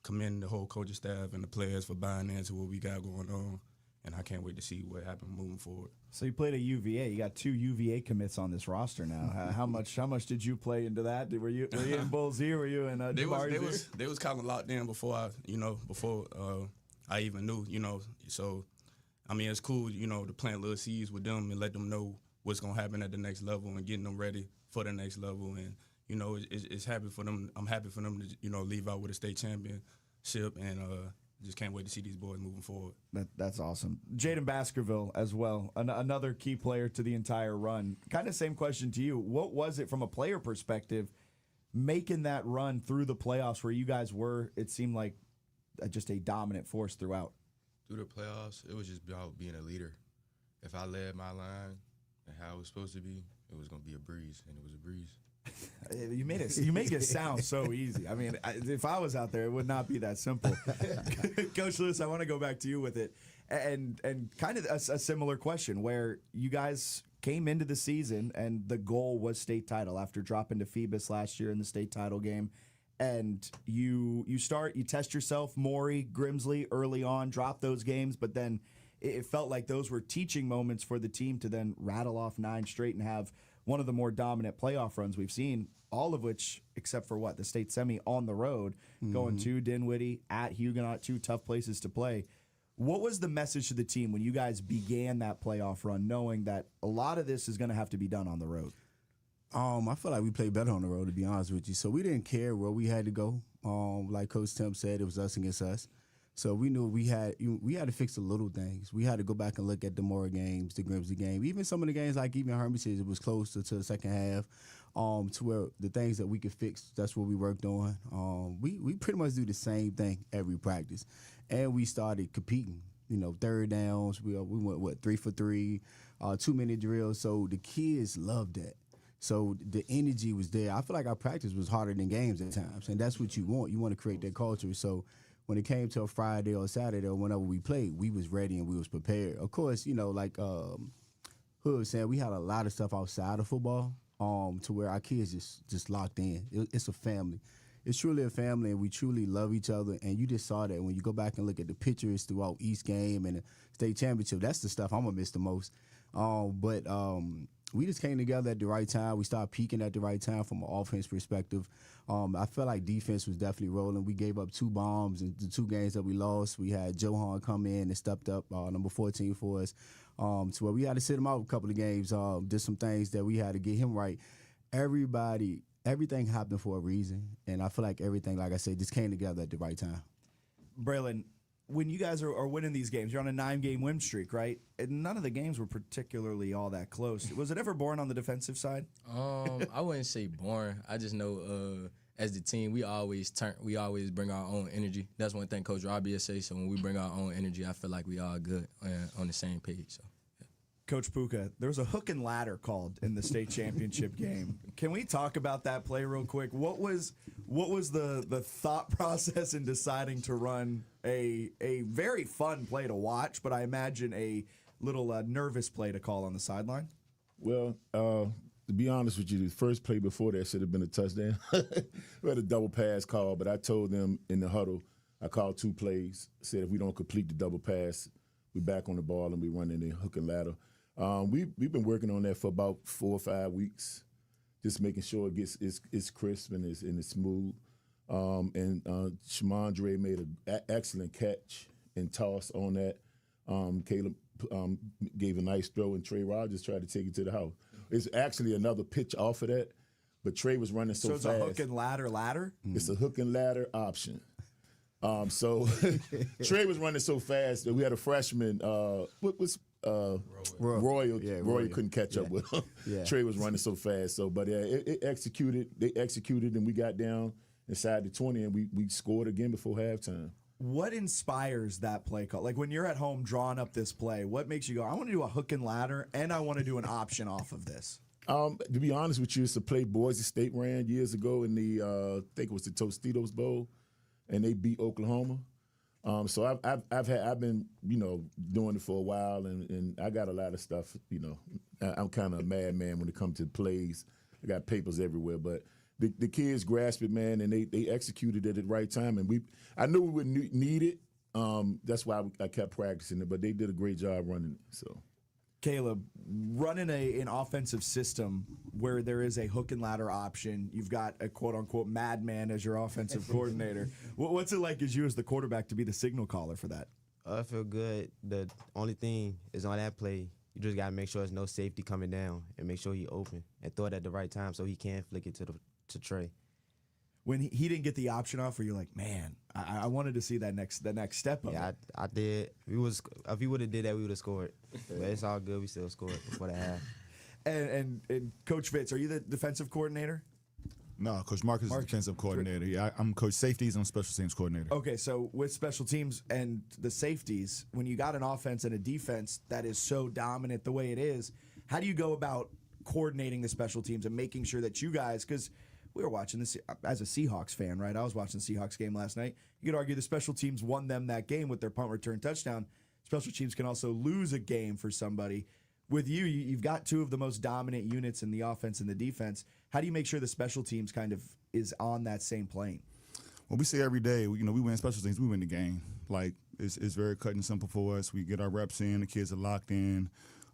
commend the whole coaching staff and the players for buying into what we got going on. And I can't wait to see what happens moving forward. So you played at UVA. You got 2 UVA commits on this roster now. How much did you play into that? Were you in Bull's ear? Were you in They was kind of locked in before I even knew, So, it's cool, to plant little seeds with them and let them know what's going to happen at the next level and getting them ready for the next level. And, it's happy for them. I'm happy for them to, leave out with a state championship, and just can't wait to see these boys moving forward. That's awesome. Jaden Baskerville as well, another key player to the entire run. Kind of same question to you. What was it from a player perspective making that run through the playoffs where you guys were, it seemed like, just a dominant force throughout? Through the playoffs, it was just about being a leader. If I led my line and how it was supposed to be, it was going to be a breeze, and it was a breeze. You make it sound so easy. If I was out there, it would not be that simple. Coach Lewis, I want to go back to you with it, and kind of a similar question where you guys came into the season and the goal was state title after dropping to Phoebus last year in the state title game, and you test yourself, Maury, Grimsley early on, drop those games, but then it felt like those were teaching moments for the team to then rattle off 9 straight and have one of the more dominant playoff runs we've seen, all of which, except for the state semi on the road, going to Dinwiddie, at Huguenot, 2 tough places to play. What was the message to the team when you guys began that playoff run, knowing that a lot of this is going to have to be done on the road? I feel like we played better on the road, to be honest with you. So we didn't care where we had to go. Like Coach Tim said, it was us against us. So we knew we had to fix the little things. We had to go back and look at the Mora games, the Grimsley game, even some of the games like even Hermitage, it was close to the second half, to where the things that we could fix, that's what we worked on. We pretty much do the same thing every practice, and we started competing. Third downs, we went 3 for 3, 2-minute drills. So the kids loved that. So the energy was there. I feel like our practice was harder than games at times, and that's what you want. You want to create that culture. So when it came to a Friday or Saturday or whenever we played, we was ready and we was prepared. Of course, like Hood was saying, we had a lot of stuff outside of football to where our kids just locked in. It's a family. It's truly a family, and we truly love each other. And you just saw that when you go back and look at the pictures throughout East game and the state championship. That's the stuff I'm going to miss the most. But we just came together at the right time. We started peaking at the right time from an offense perspective. I felt like defense was definitely rolling. We gave up 2 bombs in the 2 games that we lost. We had Johan come in and stepped up, number 14 for us, to where we had to sit him out a couple of games. Did some things that we had to get him right. Everything happened for a reason, and I feel like everything, like I said, just came together at the right time. Braylon, when you guys are winning these games, you're on a 9-game win streak, right? And none of the games were particularly all that close. Was it ever boring on the defensive side? I wouldn't say boring. I just know as the team, we always bring our own energy. That's one thing Coach Robbie says. So when we bring our own energy, I feel like we all good on the same page. So. Coach Puka, there was a hook and ladder called in the state championship game. Can we talk about that play real quick? What was the thought process in deciding to run a very fun play to watch, but I imagine a little nervous play to call on the sideline? Well, to be honest with you, the first play before that should have been a touchdown. We had a double pass call, but I told them in the huddle, I called 2 plays, said if we don't complete the double pass, we back on the ball and we run in the hook and ladder. We've been working on that for about 4 or 5 weeks, just making sure it's crisp and it's smooth. And Shamondre made an excellent catch and toss on that. Caleb gave a nice throw, and Trey Rogers tried to take it to the house. It's actually another pitch off of that, but Trey was running so fast. So it's a hook and ladder? It's a hook and ladder option. So Trey was running so fast that we had a freshman, Royal couldn't catch up with him. Yeah. Trey was running so fast. But it executed. They executed, and we got down inside the 20, and we scored again before halftime. What inspires that play call? Like when you're at home drawing up this play, what makes you go, I want to do a hook and ladder, and I want to do an option off of this? To be honest with you, it's a play Boise State ran years ago in the, I think it was the Tostitos Bowl, and they beat Oklahoma. So I've been doing it for a while, and I got a lot of stuff. I'm kind of a madman when it comes to plays. I got papers everywhere, but the kids grasped it, man, and they executed it at the right time. And I knew we would need it. That's why I kept practicing it, but they did a great job running it. So. Caleb, running an offensive system where there is a hook and ladder option, you've got a quote-unquote madman as your offensive coordinator. What's it like as you as the quarterback to be the signal caller for that? I feel good. The only thing is on that play, you just got to make sure there's no safety coming down and make sure he open and throw it at the right time so he can flick it to Trey. When he didn't get the option off, where you're like, man, I wanted to see that next step of it. I did. If he would have did that, we would have scored. But it's all good. We still scored before the half. And Coach Fitz, are you the defensive coordinator? No, Coach Marcus is the defensive coordinator. Yeah, I'm Coach Safeties. I'm Special Teams coordinator. Okay, so with special teams and the safeties, when you got an offense and a defense that is so dominant the way it is, how do you go about coordinating the special teams and making sure that you guys, because we were watching this as a Seahawks fan, right? I was watching the Seahawks game last night. You could argue the special teams won them that game with their punt return touchdown. Special teams can also lose a game for somebody. With you've got 2 of the most dominant units in the offense and the defense. How do you make sure the special teams kind of is on that same plane? Well, we say every day, we win special teams, we win the game. Like, it's very cut and simple for us. We get our reps in, the kids are locked in.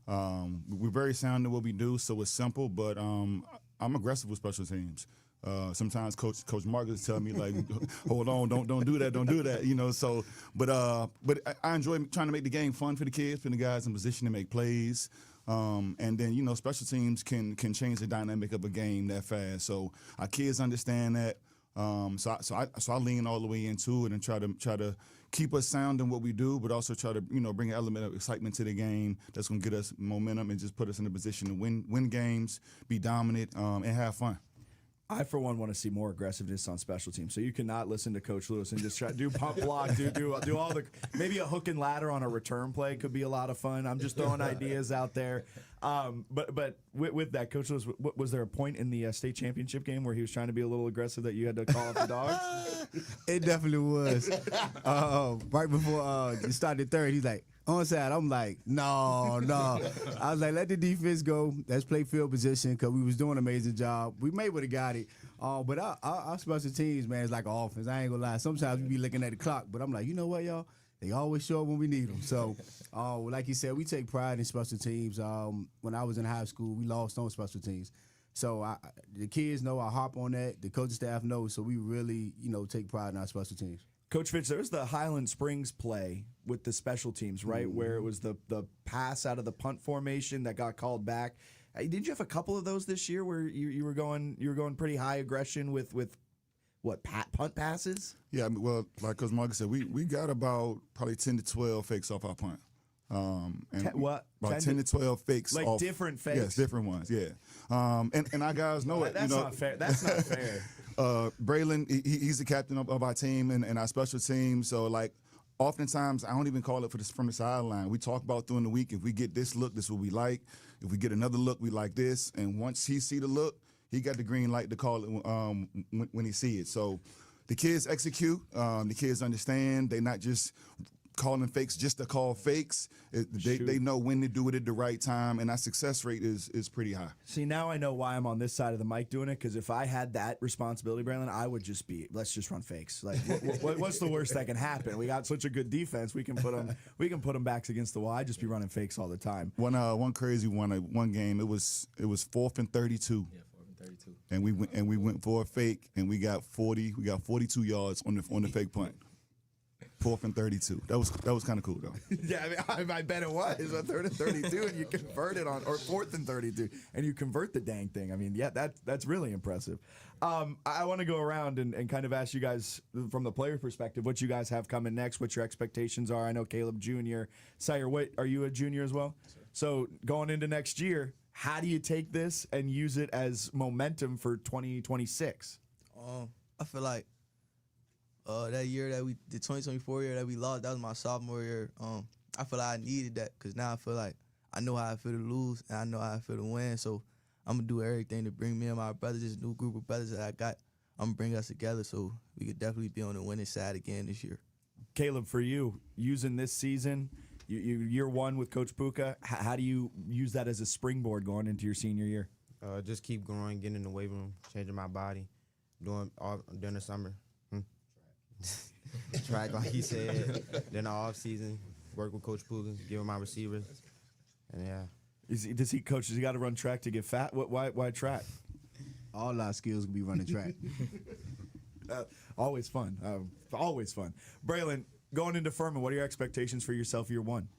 We're very sound in what we do, so it's simple, but I'm aggressive with special teams. Sometimes Coach Marcus tell me like, hold on, don't do that, So, but I enjoy trying to make the game fun for the kids, putting the guys in position to make plays, and then special teams can change the dynamic of a game that fast. So our kids understand that. So I lean all the way into it and try to keep us sound in what we do, but also try to bring an element of excitement to the game that's going to get us momentum and just put us in a position to win games, be dominant, and have fun. I, for one, want to see more aggressiveness on special teams. So you cannot listen to Coach Lewis and just try do pump block, do all the maybe a hook and ladder on a return play could be a lot of fun. I'm just throwing ideas out there. But with that, Coach Lewis, was there a point in the state championship game where he was trying to be a little aggressive that you had to call off the dogs? It definitely was. Right before you started third, he's like, onside. I'm like, no. I was like, let the defense go. Let's play field position because we was doing an amazing job. We may would have got it. But our special teams, man, is like an offense. I ain't going to lie. Sometimes we be looking at the clock, but I'm like, you know what, y'all? They always show up when we need them. So, like you said, we take pride in special teams. When I was in high school, we lost on special teams. So the kids know I hop on that. The coaching staff knows. So we really, take pride in our special teams. Coach Fitz, there's the Highland Springs play with the special teams, right, where it was the pass out of the punt formation that got called back. Did you have a couple of those this year where you were going pretty high aggression with what punt passes? Yeah, well, like Coach Marcus said, we got about probably 10 to 12 fakes off our punt. What? About 10 to 12 fakes. Like off, different fakes? Yes, different ones, yeah. And our guys know it. That's not fair. That's not fair. Braylon, he's the captain of our team and our special team. So, like, oftentimes I don't even call it from the sideline. We talk about during the week, if we get this look, this is what we like. If we get another look, we like this. And once he see the look, he got the green light to call it when he see it. So the kids execute. The kids understand. They're not just calling fakes just to call fakes. They know when to do it at the right time, and our success rate is pretty high. See, now I know why I'm on this side of the mic doing it, because if I had that responsibility, Braylon, I would just be, let's just run fakes. Like, what's the worst that can happen? We got such a good defense, we can put them backs against the wall. I'd just be running fakes all the time. One crazy one game, it was 4th and 32. Yeah, 4th and 32. And we went for a fake, and we got 42 yards on the fake punt. 4th and 32. That was kind of cool though. Yeah, I bet it was. A 3rd and 32, and you convert it or 4th and 32, and you convert the dang thing. I mean, yeah, that's really impressive. I want to go around and kind of ask you guys from the player perspective what you guys have coming next, what your expectations are. I know Caleb Jr. Sire, are you a junior as well? Yes, so going into next year, how do you take this and use it as momentum for 2026? I feel like that year the 2024 year that we lost, that was my sophomore year. I feel like I needed that because now I feel like I know how I feel to lose and I know how I feel to win. So I'm going to do everything to bring me and my brothers, this new group of brothers that I got, I'm going to bring us together so we could definitely be on the winning side again this year. Caleb, for you, using this season, year one with Coach Puka, how do you use that as a springboard going into your senior year? Just keep growing, getting in the weight room, changing my body, during the summer. Track, like he said. Then the off season, work with Coach Puka, give him my receivers, and yeah. Does he got to run track to get fat? Why track? All our skills can be running track. Always fun. Always fun. Braylon, going into Furman, what are your expectations for yourself year one?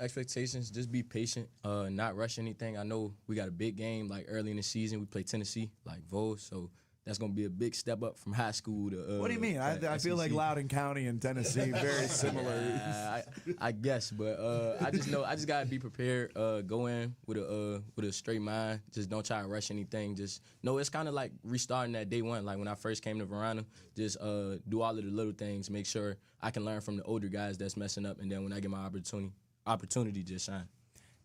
Expectations, just be patient, not rush anything. I know we got a big game like early in the season. We play Tennessee, like Vos, so that's going to be a big step up from high school to what do you mean? I feel like Loudoun County and Tennessee, very similar. I guess, but I just got to be prepared, go in with a straight mind. Just don't try to rush anything. Just know it's kind of like restarting that day one. Like when I first came to Varina, just do all of the little things, make sure I can learn from the older guys that's messing up, and then when I get my opportunity just shine.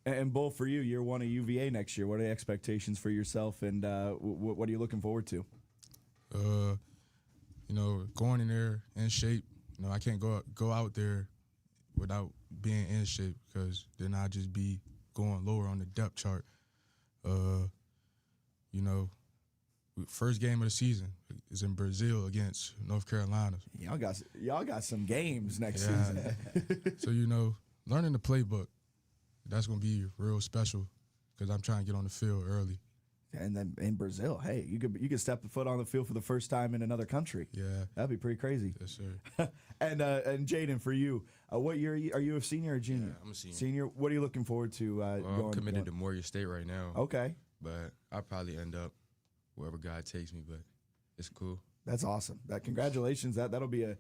And Bull, for you, year one of UVA next year, what are the expectations for yourself, and what are you looking forward to? Going in there in shape. I can't go out there without being in shape because then I'll just be going lower on the depth chart. First game of the season is in Brazil against North Carolina. Y'all got some games next season. So learning the playbook, that's gonna be real special because I'm trying to get on the field early. And then in Brazil, hey, you could step a foot on the field for the first time in another country. Yeah, that'd be pretty crazy. Yes, sir. And Jaden, for you, what year are you a senior or junior? Yeah, I'm a senior. Senior. What are you looking forward to? I'm committed to Morgan State right now. Okay, but I'll probably end up wherever God takes me. But it's cool. That's awesome. Congratulations. That'll be a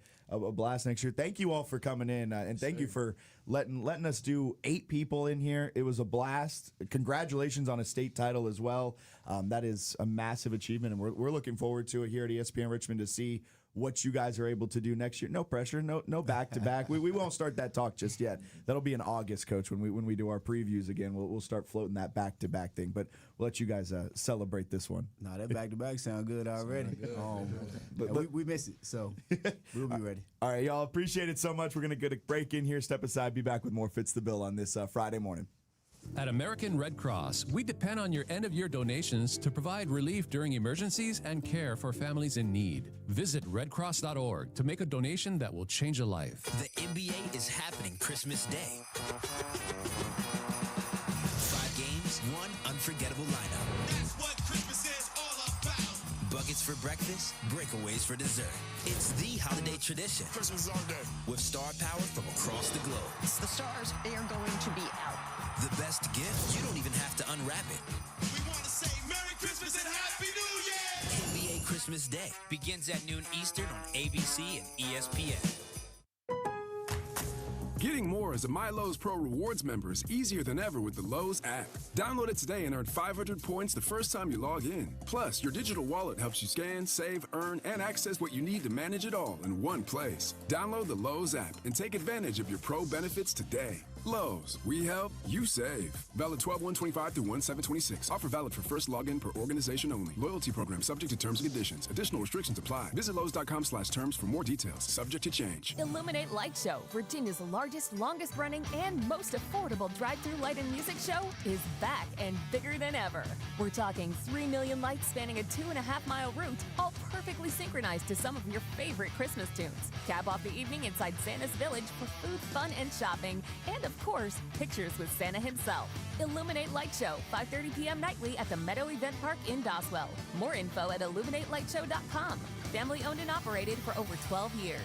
blast next year. Thank you all for coming in, and thank you for letting us do 8 people in here. It was a blast. Congratulations on a state title as well. That is a massive achievement, and we're looking forward to it here at ESPN Richmond to see what you guys are able to do next year. No pressure, no back-to-back. We won't start that talk just yet. That'll be in August, Coach, when we do our previews again. We'll start floating that back-to-back thing, but we'll let you guys celebrate this one. Nah, that back-to-back sound good already. But we miss it, so we'll be ready. All right, y'all, appreciate it so much. We're going to get a break in here, step aside, be back with more Fitz the Bill on this Friday morning. At American Red Cross, we depend on your end-of-year donations to provide relief during emergencies and care for families in need. Visit redcross.org to make a donation that will change a life. The NBA is happening Christmas Day. 5 games, 1 unforgettable lineup. That's what Christmas is all about. Buckets for breakfast, breakaways for dessert. It's the holiday tradition. Christmas all day. With star power from across the globe. The stars, they are going to be out. The best gift, you don't even have to unwrap it. We want to say Merry Christmas and Happy New Year! NBA Christmas Day begins at noon Eastern on ABC and ESPN. Getting more as a MyLowe's Pro Rewards member is easier than ever with the Lowe's app. Download it today and earn 500 points the first time you log in. Plus, your digital wallet helps you scan, save, earn, and access what you need to manage it all in one place. Download the Lowe's app and take advantage of your Pro benefits today. Lowe's, we help, you save. Valid 12/1/25 through 1/7/26. Offer valid for first login per organization only. Loyalty program subject to terms and conditions. Additional restrictions apply. Visit Lowe's.com/terms for more details. Subject to change. Illuminate Light Show, Virginia's largest, longest running, and most affordable drive-through light and music show, is back and bigger than ever. We're talking 3 million lights spanning a 2.5-mile route, all perfectly synchronized to some of your favorite Christmas tunes. Cap off the evening inside Santa's Village for food, fun, and shopping, and of course, pictures with Santa himself. Illuminate Light Show, 5:30 p.m. nightly at the Meadow Event Park in Doswell. More info at illuminatelightshow.com. Family owned and operated for over 12 years.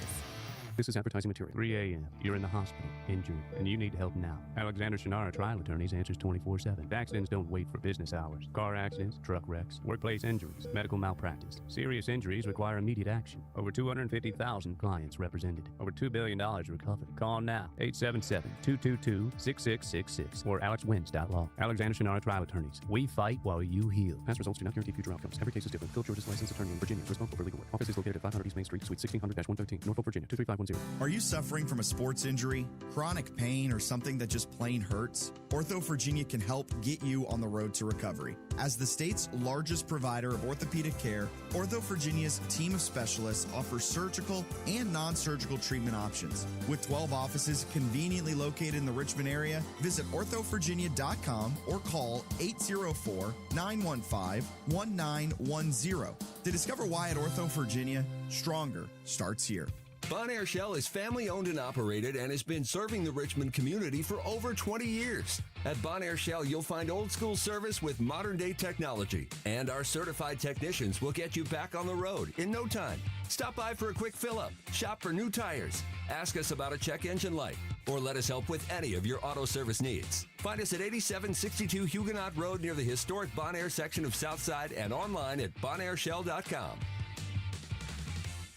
This is advertising material. 3 a.m. You're in the hospital, injured, and you need help now. Alexander Shannara Trial Attorneys answers 24/7. Accidents don't wait for business hours. Car accidents, truck wrecks, workplace injuries, medical malpractice. Serious injuries require immediate action. Over 250,000 clients represented. Over $2 billion recovered. Call now. 877-222-6666 or alexwins.law. Alexander Shannara Trial Attorneys. We fight while you heal. Past results do not guarantee future outcomes. Every case is different. Phil George's licensed attorney in Virginia. Responsible for legal work. Office is located at 500 East Main Street, Suite 1600-113, Norfolk, Virginia 23510. Are you suffering from a sports injury, chronic pain, or something that just plain hurts? Ortho Virginia can help get you on the road to recovery. As the state's largest provider of orthopedic care, Ortho Virginia's team of specialists offers surgical and non-surgical treatment options. With 12 offices conveniently located in the Richmond area, visit orthovirginia.com or call 804-915-1910 to discover why at Ortho Virginia, stronger starts here. Bonaire Shell is family-owned and operated and has been serving the Richmond community for over 20 years. At Bonaire Shell, you'll find old-school service with modern-day technology, and our certified technicians will get you back on the road in no time. Stop by for a quick fill-up, shop for new tires, ask us about a check engine light, or let us help with any of your auto service needs. Find us at 8762 Huguenot Road near the historic Bonaire section of Southside and online at bonaireshell.com.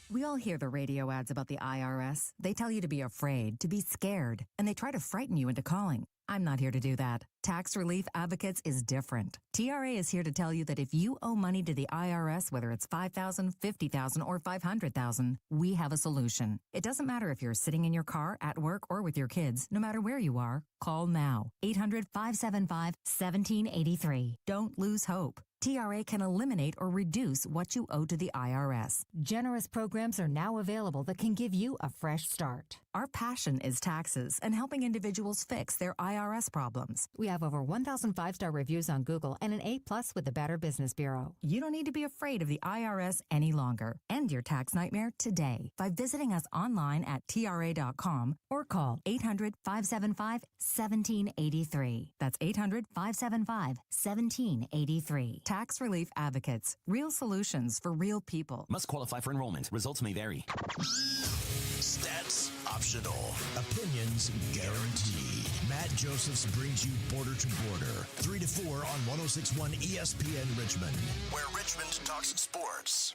We all hear the radio ads about the IRS. They tell you to be afraid, to be scared, and they try to frighten you into calling. I'm not here to do that. Tax Relief Advocates is different. TRA is here to tell you that if you owe money to the IRS, whether it's $5,000, $50,000, or $500,000, we have a solution. It doesn't matter if you're sitting in your car, at work, or with your kids. No matter where you are, call now. 800-575-1783. Don't lose hope. TRA can eliminate or reduce what you owe to the IRS. Generous programs are now available that can give you a fresh start. Our passion is taxes and helping individuals fix their IRS problems. We have over 1,000 5-star reviews on Google and an A+ with the Better Business Bureau. You don't need to be afraid of the IRS any longer. End your tax nightmare today by visiting us online at TRA.com or call 800-575-1783. That's 800-575-1783. Tax Relief Advocates. Real solutions for real people. Must qualify for enrollment. Results may vary. Stats optional. Opinions guaranteed. Matt Josephs brings you Border to Border, 3 to 4 on 106.1 ESPN Richmond, where Richmond talks sports.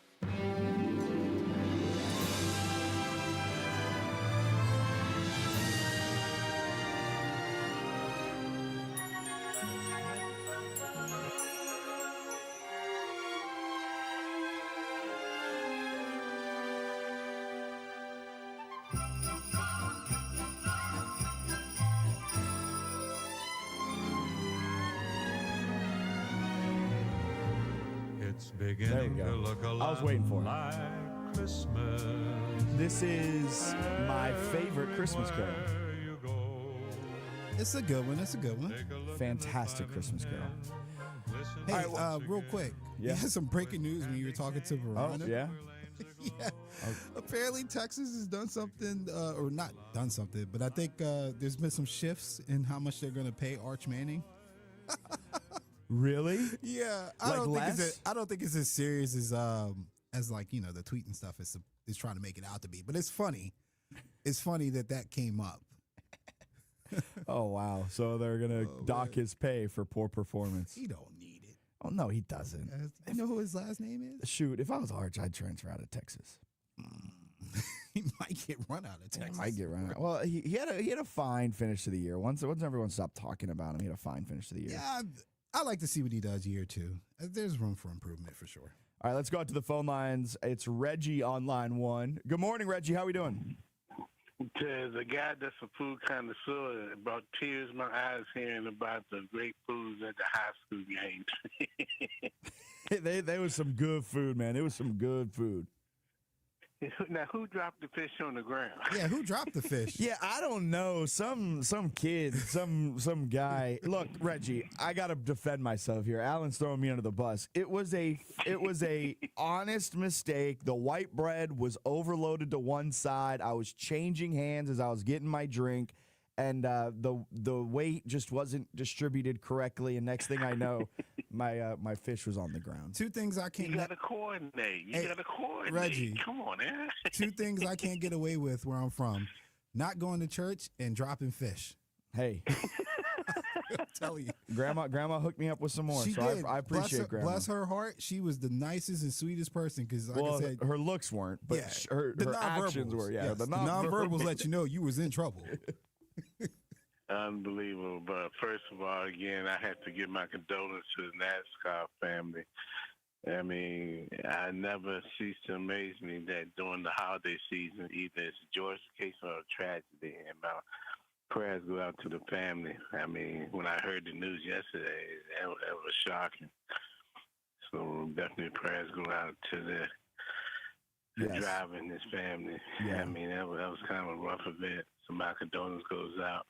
There we go. I was waiting for it. Christmas. This is my favorite Christmas carol. It's a good one. It's a good one. Fantastic Christmas carol. Hey, real quick. Yeah. You had some breaking news when you were talking to Varina. Oh, yeah? Yeah. Apparently, Texas has done something, or not done something, but I think there's been some shifts in how much they're going to pay Arch Manning. Really? Yeah. Like I don't think it's as serious as like, you know, the tweet and stuff is trying to make it out to be. But it's funny. It's funny that came up. Oh, wow. So they're going to dock his pay for poor performance. He don't need it. Oh, no, he doesn't. You know who his last name is? Shoot, if I was Arch, I'd transfer out of Texas. He might get run out of Texas. He might get run out. Well, he had a fine finish to the year. Once everyone stopped talking about him, he had a fine finish to the year. Yeah, I like to see what he does year two. There's room for improvement for sure. All right, let's go out to the phone lines. It's Reggie on line one. Good morning, Reggie. How we doing? To the guy that's a food connoisseur, it brought tears in my eyes hearing about the great foods at the high school games. There was some good food, man. It was some good food. Now, who dropped the fish on the ground? Yeah, who dropped the fish? Yeah, I don't know. Some kid, some guy. Look, Reggie, I gotta defend myself here. Alan's throwing me under the bus. It was a honest mistake. The white bread was overloaded to one side. I was changing hands as I was getting my drink, and the weight just wasn't distributed correctly. And next thing I know, my fish was on the ground. Two things I can't. You gotta coordinate. You gotta coordinate. Reggie, come on, man. Two things I can't get away with where I'm from: not going to church and dropping fish. Hey, I'm telling you, Grandma hooked me up with some more. She so did. I appreciate Grandma. Bless her heart. She was the nicest and sweetest person. Because, like I said, her looks weren't, but yeah, her actions were. Yeah, yes, the nonverbals let you know you was in trouble. Unbelievable. But first of all, again, I have to give my condolences to the NASCAR family. I mean, I never cease to amaze me that during the holiday season, either it's a joyous case or a tragedy. And my prayers go out to the family. I mean, when I heard the news yesterday, that was shocking. So definitely prayers go out to the driver and his family. Yeah. I mean, that was kind of a rough event. So my condolences goes out.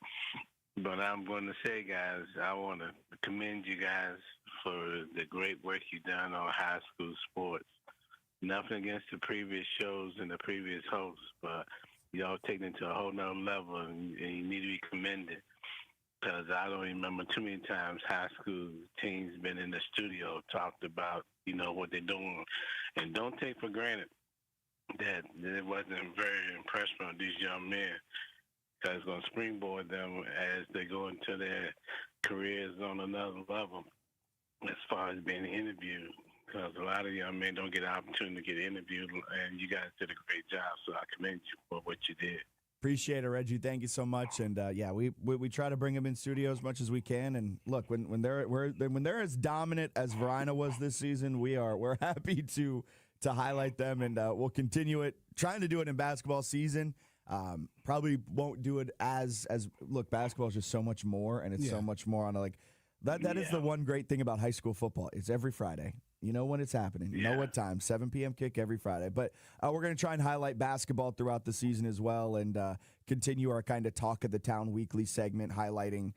But I'm going to say, guys, I want to commend you guys for the great work you've done on high school sports. Nothing against the previous shows and the previous hosts, but y'all taking it to a whole nother level, and you need to be commended. Because I don't remember too many times high school teams been in the studio, talked about, you know, what they're doing. And don't take for granted that it wasn't very impressive on these young men. Because it's going to springboard them as they go into their careers on another level as far as being interviewed. Because a lot of young men don't get an opportunity to get interviewed, and you guys did a great job, so I commend you for what you did. Appreciate it, Reggie. Thank you so much. And yeah, we try to bring them in studio as much as we can. And look, when they're as dominant as Varina was this season, we're happy to highlight them, and we'll continue it. Trying to do it in basketball season. Probably won't do it as look, basketball is just so much more, and it's so much more on that is the one great thing about high school football. It's every Friday. You know when it's happening. You know what time. 7 p.m. kick every Friday. But we're going to try and highlight basketball throughout the season as well, and continue our kind of Talk of the Town weekly segment highlighting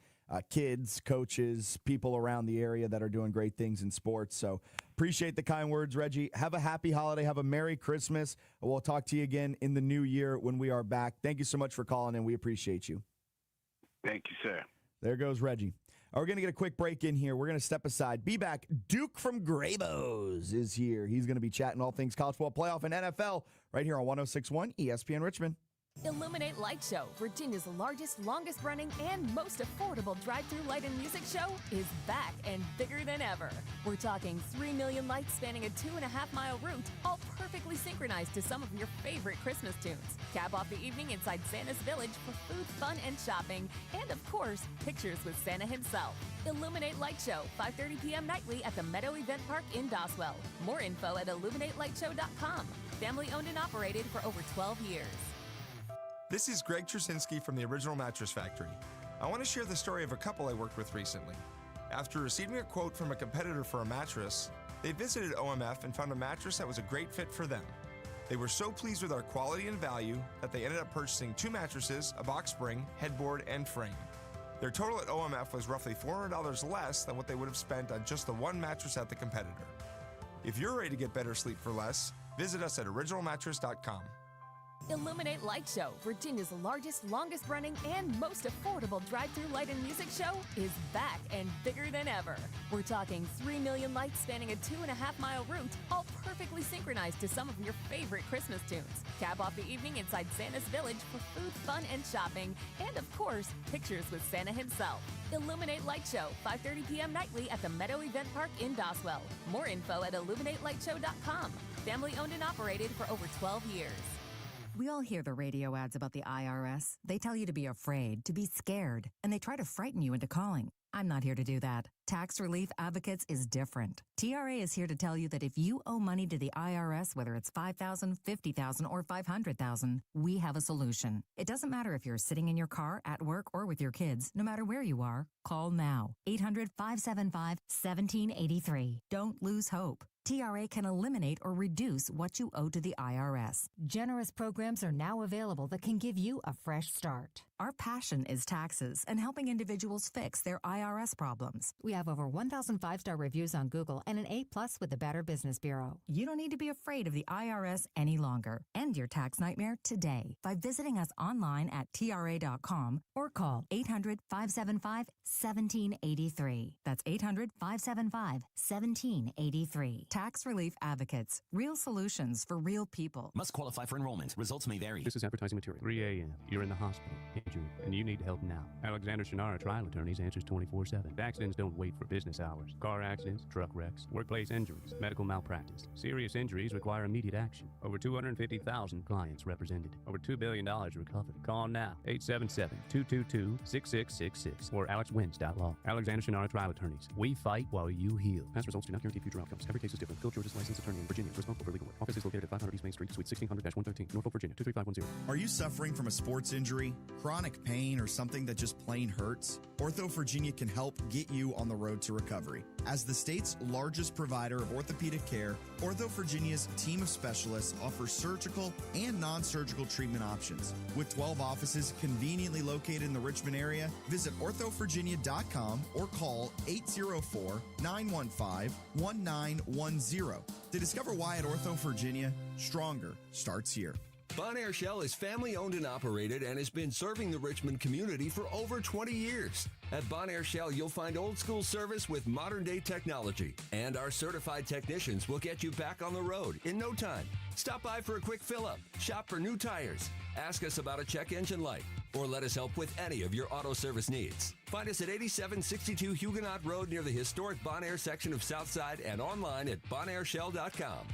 kids, coaches, people around the area that are doing great things in sports. So appreciate the kind words, Reggie. Have a happy holiday. Have a Merry Christmas. We'll talk to you again in the new year when we are back. Thank you so much for calling in. We appreciate you. Thank you, sir. There goes Reggie. We're going to get a quick break in here. We're going to step aside. Be back. Duke from Graybos is here. He's going to be chatting all things college football playoff and NFL right here on 106.1 ESPN Richmond. Illuminate Light Show, Virginia's largest, longest-running, and most affordable drive-through light and music show, is back and bigger than ever. We're talking 3 million lights spanning a 2.5-mile route, all perfectly synchronized to some of your favorite Christmas tunes. Cap off the evening inside Santa's Village for food, fun, and shopping, and of course, pictures with Santa himself. Illuminate Light Show, 5:30 p.m. nightly at the Meadow Event Park in Doswell. More info at illuminatelightshow.com. Family owned and operated for over 12 years. This is Greg Trusinski from the Original Mattress Factory. I want to share the story of a couple I worked with recently. After receiving a quote from a competitor for a mattress, They visited OMF and found a mattress that was a great fit for them. They were so pleased with our quality and value that they ended up purchasing 2 mattresses, a box spring, headboard, and frame. Their total at OMF was roughly $400 less than what they would have spent on just the one mattress at the competitor. If you're ready to get better sleep for less, visit us at originalmattress.com. Illuminate Light Show, Virginia's largest, longest-running, and most affordable drive-through light and music show, is back and bigger than ever. We're talking 3 million lights spanning a 2.5-mile route, all perfectly synchronized to some of your favorite Christmas tunes. Cap off the evening inside Santa's Village for food, fun, and shopping, and of course, pictures with Santa himself. Illuminate Light Show, 5:30 p.m. nightly at the Meadow Event Park in Doswell. More info at illuminatelightshow.com. Family owned and operated for over 12 years. We all hear the radio ads about the IRS. They tell you to be afraid, to be scared, and they try to frighten you into calling. I'm not here to do that. Tax Relief Advocates is different. TRA is here to tell you that if you owe money to the IRS, whether it's $5,000, $50,000, or $500,000, we have a solution. It doesn't matter if you're sitting in your car, at work, or with your kids. No matter where you are, call now. 800-575-1783. Don't lose hope. TRA can eliminate or reduce what you owe to the IRS. Generous programs are now available that can give you a fresh start. Our passion is taxes and helping individuals fix their IRS problems. We have over 1,000 5-star reviews on Google and an A+ with the Better Business Bureau. You don't need to be afraid of the IRS any longer. End your tax nightmare today by visiting us online at TRA.com or call 800-575-1783. That's 800-575-1783. Tax Relief Advocates. Real solutions for real people. Must qualify for enrollment. Results may vary. This is advertising material. 3 a.m. You're in the hospital, injured, and you need help now. Alexander Shannara Trial Attorneys answers 24/7. Accidents don't wait for business hours. Car accidents, truck wrecks, workplace injuries, medical malpractice. Serious injuries require immediate action. Over 250,000 clients represented. Over $2 billion recovered. Call now. 877-222-6666 or alexwins.law. Alexander Shannara Trial Attorneys. We fight while you heal. Past results do not guarantee future outcomes. Every case is different. Phil George's licensed attorney in Virginia, responsible for legal work. Office is located at 500 East Main Street, Suite 1600-113, Norfolk, Virginia 23510. Are you suffering from a sports injury, chronic pain, or something that just plain hurts? Ortho Virginia can help get you on the road to recovery. As the state's largest provider of orthopedic care, Ortho Virginia's team of specialists offers surgical and non-surgical treatment options. With 12 offices conveniently located in the Richmond area, visit orthovirginia.com or call 804-915-1910 to discover why at Ortho Virginia, stronger starts here. Bonaire Shell is family-owned and operated and has been serving the Richmond community for over 20 years. At Bonaire Shell, you'll find old-school service with modern-day technology, and our certified technicians will get you back on the road in no time. Stop by for a quick fill-up, shop for new tires, ask us about a check engine light, or let us help with any of your auto service needs. Find us at 8762 Huguenot Road near the historic Bonaire section of Southside and online at bonaireshell.com.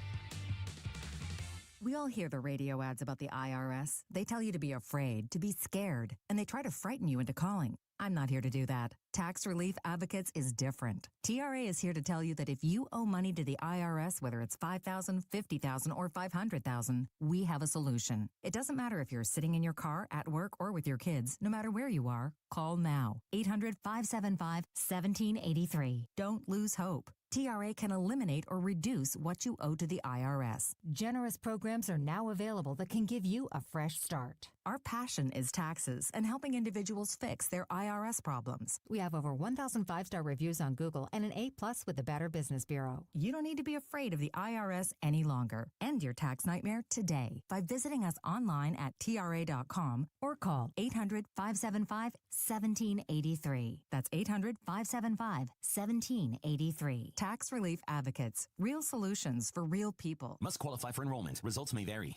We all hear the radio ads about the IRS. They tell you to be afraid, to be scared, and they try to frighten you into calling. I'm not here to do that. Tax Relief Advocates is different. TRA is here to tell you that if you owe money to the IRS, whether it's $5,000, $50,000, or $500,000, we have a solution. It doesn't matter if you're sitting in your car, at work, or with your kids. No matter where you are, call now. 800-575-1783. Don't lose hope. TRA can eliminate or reduce what you owe to the IRS. Generous programs are now available that can give you a fresh start. Our passion is taxes and helping individuals fix their IRS problems. We have over 1,000 5-star reviews on Google and an A+ with the Better Business Bureau. You don't need to be afraid of the IRS any longer. End your tax nightmare today by visiting us online at TRA.com or call 800-575-1783. That's 800-575-1783. Tax Relief Advocates. Real solutions for real people. Must qualify for enrollment. Results may vary.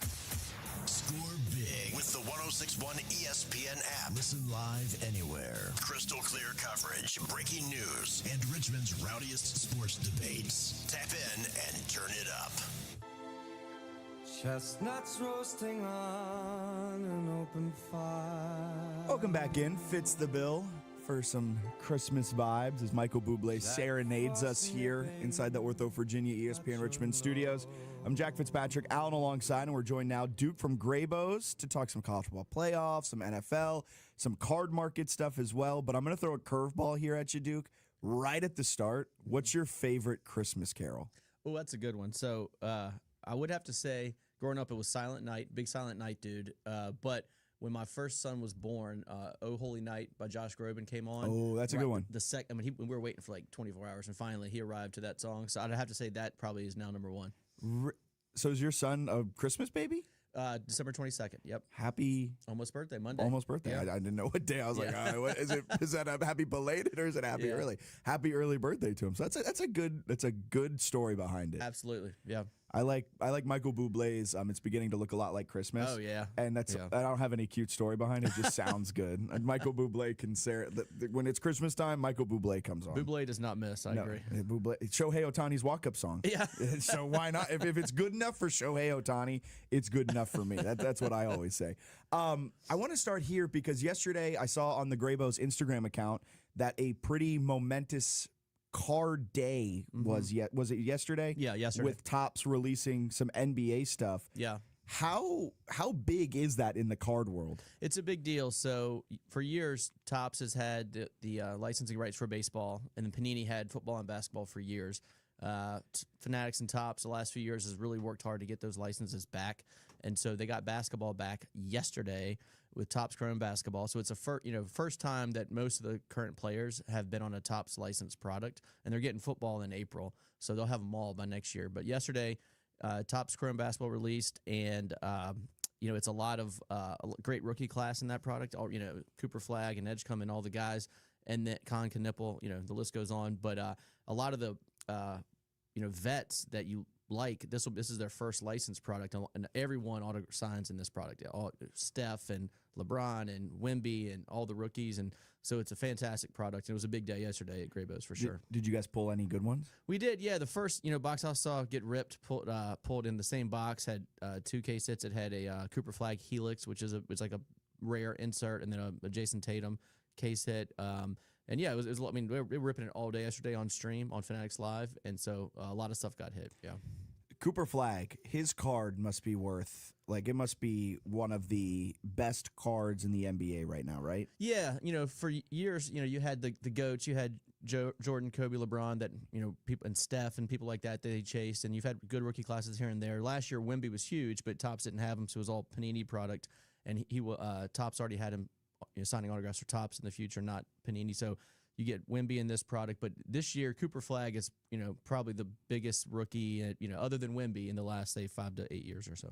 Score big with the 106.1 ESPN app. Listen live anywhere. Crystal clear coverage, breaking news, and Richmond's rowdiest sports debates. Tap in and turn it up. Chestnuts roasting on an open fire. Welcome back in. Fitz the bill for some Christmas vibes as Michael Bublé serenades us here inside the Ortho Virginia ESPN Richmond studios. I'm Jack Fitzpatrick, Alan alongside, and we're joined now Duke from Graybos to talk some college football playoffs, some NFL, some card market stuff as well. But I'm going to throw a curveball here at you, Duke, right at the start. What's your favorite Christmas carol? Oh, that's a good one. So I would have to say, growing up, it was Silent Night, big Silent Night dude. But when my first son was born, "Oh Holy Night" by Josh Groban came on. Oh, that's a good one. We were waiting for like 24 hours, and finally he arrived to that song. So I'd have to say that probably is now number one. So is your son a Christmas baby? December 22nd. Yep. Happy almost birthday, Monday. Almost birthday. Yeah. I didn't know what day. I was like, what, is that a happy belated or is it happy Yeah. early? Happy early birthday to him. So that's a good story behind it. Absolutely. Yeah. I like Michael Bublé's. It's beginning to look a lot like Christmas. Oh, yeah. And I don't have any cute story behind it. It just sounds good. And Michael Bublé can say when it's Christmas time, Michael Bublé comes on. Bublé does not miss. I agree. Bublé, Shohei Ohtani's walk-up song. Yeah. So why not? If it's good enough for Shohei Ohtani, it's good enough for me. That's what I always say. I want to start here because yesterday I saw on the Graybos Instagram account that a pretty momentous card day was it yesterday? Yeah, yesterday. With Topps releasing some NBA stuff. Yeah. How big is that in the card world? It's a big deal. So for years, Topps has had the licensing rights for baseball, and then Panini had football and basketball for years. Fanatics and Topps the last few years has really worked hard to get those licenses back, and so they got basketball back yesterday with Topps Chrome Basketball. So it's a first time that most of the current players have been on a Topps licensed product, and they're getting football in April, so they'll have them all by next year. But yesterday, Topps Chrome Basketball released, and it's a lot of a great rookie class in that product. Cooper Flagg and Edgecombe and all the guys, and then Con Knipple, the list goes on. But a lot of the vets that you like, this is their first licensed product, and everyone auto signs in this product. Steph and LeBron and Wemby and all the rookies, and so it's a fantastic product. And it was a big day yesterday at Graybos for sure. Did you guys pull any good ones? We did, yeah. The first box I saw get ripped, pulled in the same box, had 2 case hits. It had a Cooper Flagg Helix, which is it's like a rare insert, and then a Jason Tatum case hit. And yeah, it was. I mean, we were ripping it all day yesterday on stream on Fanatics Live, and so a lot of stuff got hit. Yeah. Cooper Flagg, his card must be worth, it must be one of the best cards in the NBA right now, right? Yeah, for years, you had the GOATs, you had Jordan, Kobe, LeBron, that, people, and Steph and people like that they chased, and you've had good rookie classes here and there. Last year, Wemby was huge, but Topps didn't have him, so it was all Panini product, and Topps already had him signing autographs for Topps in the future, not Panini, so you get Wemby in this product. But this year, Cooper Flagg is, probably the biggest rookie, other than Wemby in the last, say, 5 to 8 years or so.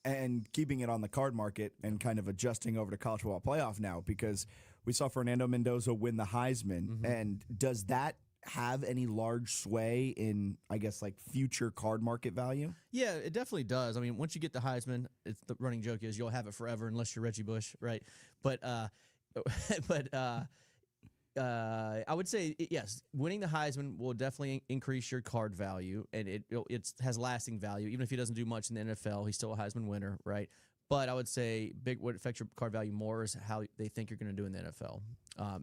And keeping it on the card market and kind of adjusting over to college football playoff now, because we saw Fernando Mendoza win the Heisman. And does that have any large sway in, I guess, future card market value? Yeah, it definitely does. I mean, once you get the Heisman, the running joke is you'll have it forever unless you're Reggie Bush, right? But I would say, yes, winning the Heisman will definitely increase your card value, and it has lasting value. Even if he doesn't do much in the NFL, he's still a Heisman winner, right? But I would say what affects your card value more is how they think you're going to do in the NFL,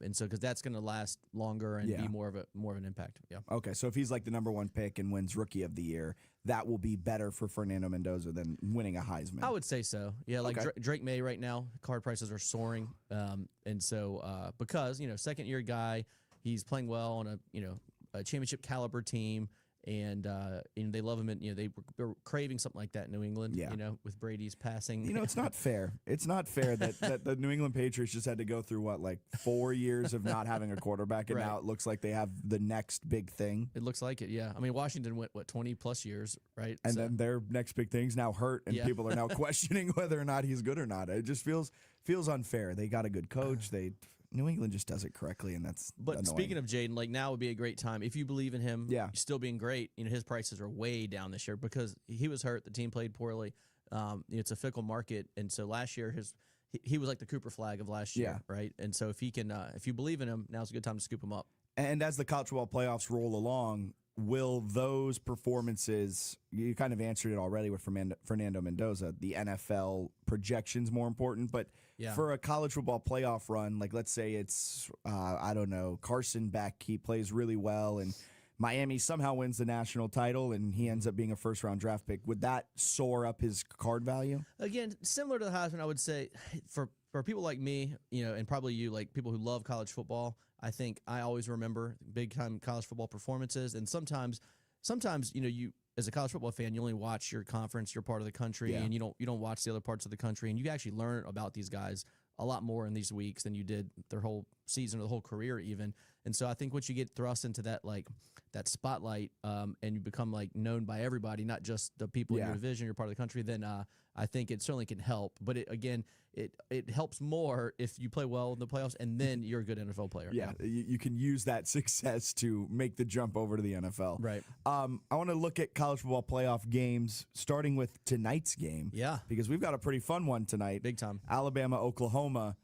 and so because that's going to last longer and be more of an impact. Yeah. Okay, so if he's the number 1 pick and wins Rookie of the Year, that will be better for Fernando Mendoza than winning a Heisman. I would say so. Yeah, Okay. Drake May right now, card prices are soaring, and so because second-year guy, he's playing well on a championship caliber team. And they love him, and they were craving something like that in New England. Yeah. With Brady's passing. It's not fair. It's not fair that the New England Patriots just had to go through 4 years of not having a quarterback, and Right. now it looks like they have the next big thing. It looks like it. Yeah. I mean, Washington went 20 plus years, right? And then their next big thing's now hurt, and Yeah. people are now questioning whether or not he's good or not. It just feels unfair. They got a good coach. New England just does it correctly, and that's But annoying. speaking of Jaden, now would be a great time if you believe in him. Yeah. Still being great. His prices are way down this year because he was hurt. The team played poorly. It's a fickle market, and so last year he was like the Cooper Flagg of last year, right? And so if he can, if you believe in him, now's a good time to scoop him up. And as the college football playoffs roll along, will those performances, you kind of answered it already with Fernando Mendoza, the NFL projections more important, but Yeah. for a college football playoff run, let's say it's, I don't know, Carson Beck, he plays really well, and Miami somehow wins the national title, and he ends up being a first-round draft pick. Would that soar up his card value? Again, similar to the Heisman, I would say for people like me, and probably you, people who love college football, I think I always remember big-time college football performances, and sometimes you as a college football fan, you only watch your conference, your part of the country, and you don't watch the other parts of the country, and you actually learn about these guys a lot more in these weeks than you did their whole season or the whole career even. And so I think once you get thrust into that that spotlight, and you become known by everybody, not just the people in your division, your part of the country, then I think it certainly can help. But it helps more if you play well in the playoffs and then you're a good NFL player. Yeah, you can use that success to make the jump over to the NFL. Right. I want to look at college football playoff games, starting with tonight's game. Yeah. Because we've got a pretty fun one tonight. Big time. Alabama, Oklahoma.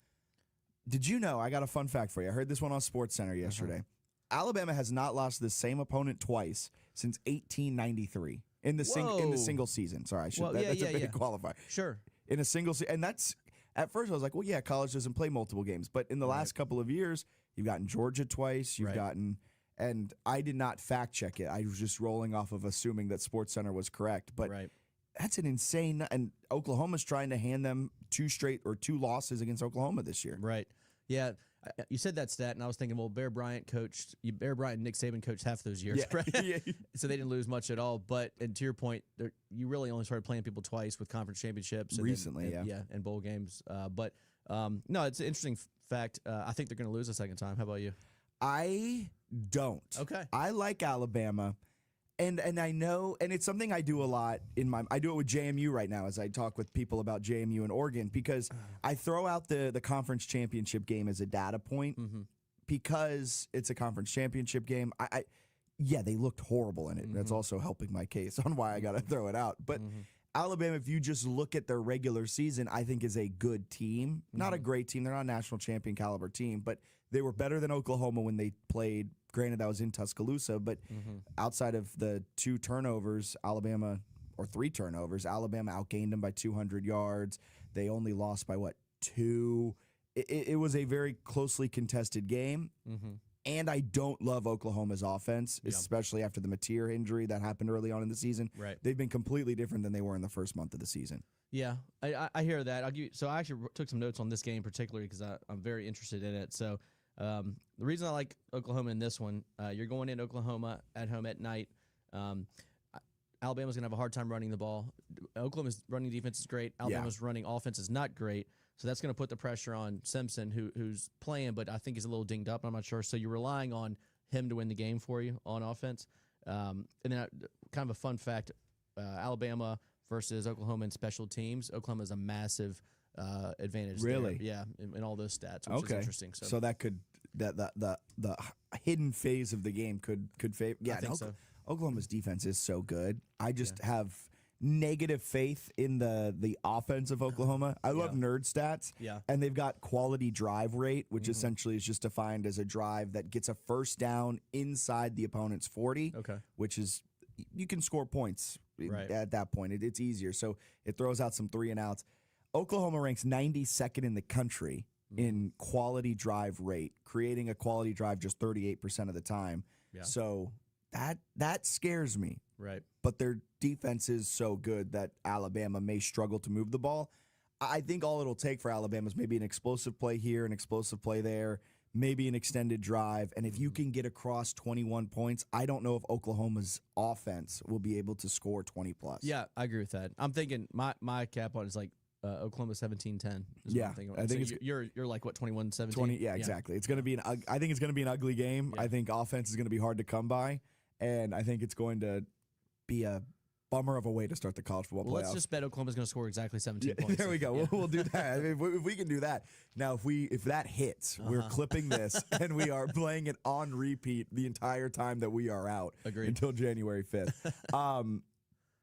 Did you know, I got a fun fact for you. I heard this one on SportsCenter yesterday. Alabama has not lost the same opponent twice since 1893 in the single season. Sorry, that's a big qualifier. Sure. In a single season. And that's, at first I was like, well, yeah, college doesn't play multiple games. But in the last couple of years, you've gotten Georgia twice. You've gotten, and I did not fact check it. I was just rolling off of assuming that SportsCenter was correct. But that's an insane, and Oklahoma's trying to hand them two losses against Oklahoma this year. Right. Yeah. You said that stat, and I was thinking, well, Bear Bryant and Nick Saban coached half those years, right? So they didn't lose much at all. But and to your point, you really only started playing people twice with conference championships recently, and bowl games. No, it's an interesting fact. I think they're going to lose a second time. How about you? I don't. Okay. I like Alabama. And I know, and it's something I do a lot I do it with JMU right now as I talk with people about JMU and Oregon, because I throw out the conference championship game as a data point because it's a conference championship game. They looked horrible in it. That's also helping my case on why I got to throw it out. But Alabama, if you just look at their regular season, I think is a good team. Not a great team. They're not a national champion caliber team, but they were better than Oklahoma when they played. Granted, that was in Tuscaloosa, but outside of the 2 turnovers, Alabama outgained them by 200 yards. They only lost by, 2? It was a very closely contested game. And I don't love Oklahoma's offense, especially after the Mateer injury that happened early on in the season. Right. They've been completely different than they were in the first month of the season. Yeah, I hear that. So I actually took some notes on this game particularly because I'm very interested in it. So the reason I like Oklahoma in this one, you're going in Oklahoma at home at night. Alabama's going to have a hard time running the ball. Oklahoma's running defense is great. Alabama's running offense is not great. So that's going to put the pressure on Simpson, who's playing, but I think he's a little dinged up. I'm not sure. So you're relying on him to win the game for you on offense. And then kind of a fun fact, Alabama versus Oklahoma in special teams. Oklahoma has a massive advantage. Really? There. Yeah, in all those stats, which is interesting. So that could the hidden phase of the game could favor. Yeah, I think so. Oklahoma's defense is so good. I just have negative faith in the offense of Oklahoma. I love nerd stats. Yeah. And they've got quality drive rate, which essentially is just defined as a drive that gets a first down inside the opponent's 40. Okay. Which is, you can score points at that point. It's easier. So it throws out some 3 and outs. Oklahoma ranks 92nd in the country in quality drive rate, creating a quality drive just 38% of the time. Yeah. So that scares me. Right. But their defense is so good that Alabama may struggle to move the ball. I think all it'll take for Alabama is maybe an explosive play here, an explosive play there, maybe an extended drive. And if you can get across 21 points, I don't know if Oklahoma's offense will be able to score 20+. Yeah, I agree with that. I'm thinking my cap on is Oklahoma 17-10. Yeah, I think you're like what 21-17. 20. Yeah, exactly. It's going to be I think it's going to be an ugly game. Yeah. I think offense is going to be hard to come by, and I think it's going to be a bummer of a way to start the college football playoffs. Let's just bet Oklahoma's going to score exactly 17 points. There we go. Yeah. We'll do that. I mean, if we can do that. Now, if that hits, we're clipping this and we are playing it on repeat the entire time that we are out. Agreed. Until January 5th.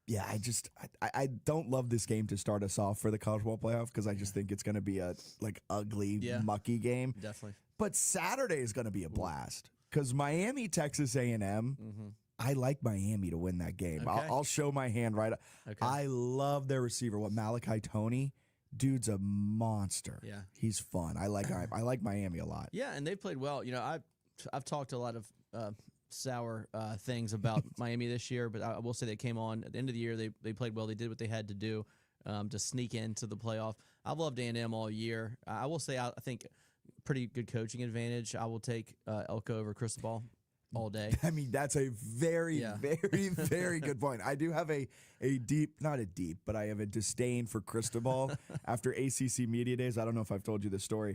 Yeah, I don't love this game to start us off for the college football playoff because I just think it's going to be a ugly, mucky game. Definitely. But Saturday is going to be a blast because Miami, Texas A&M. I like Miami to win that game. Okay. I'll show my hand right. Okay. I love their receiver. Malachi Toney, dude's a monster. Yeah, he's fun. I like Miami a lot. Yeah, and they've played well. I've talked a lot of sour things about Miami this year, but I will say they came on at the end of the year. They played well. They did what they had to do to sneak into the playoff. I've loved A&M all year. I will say I think pretty good coaching advantage. I will take Elko over Cristobal. all day. I mean, that's a very, very, very good point. I do have a deep, not a deep, but I have a disdain for Cristobal after ACC Media Days. I don't know if I've told you this story.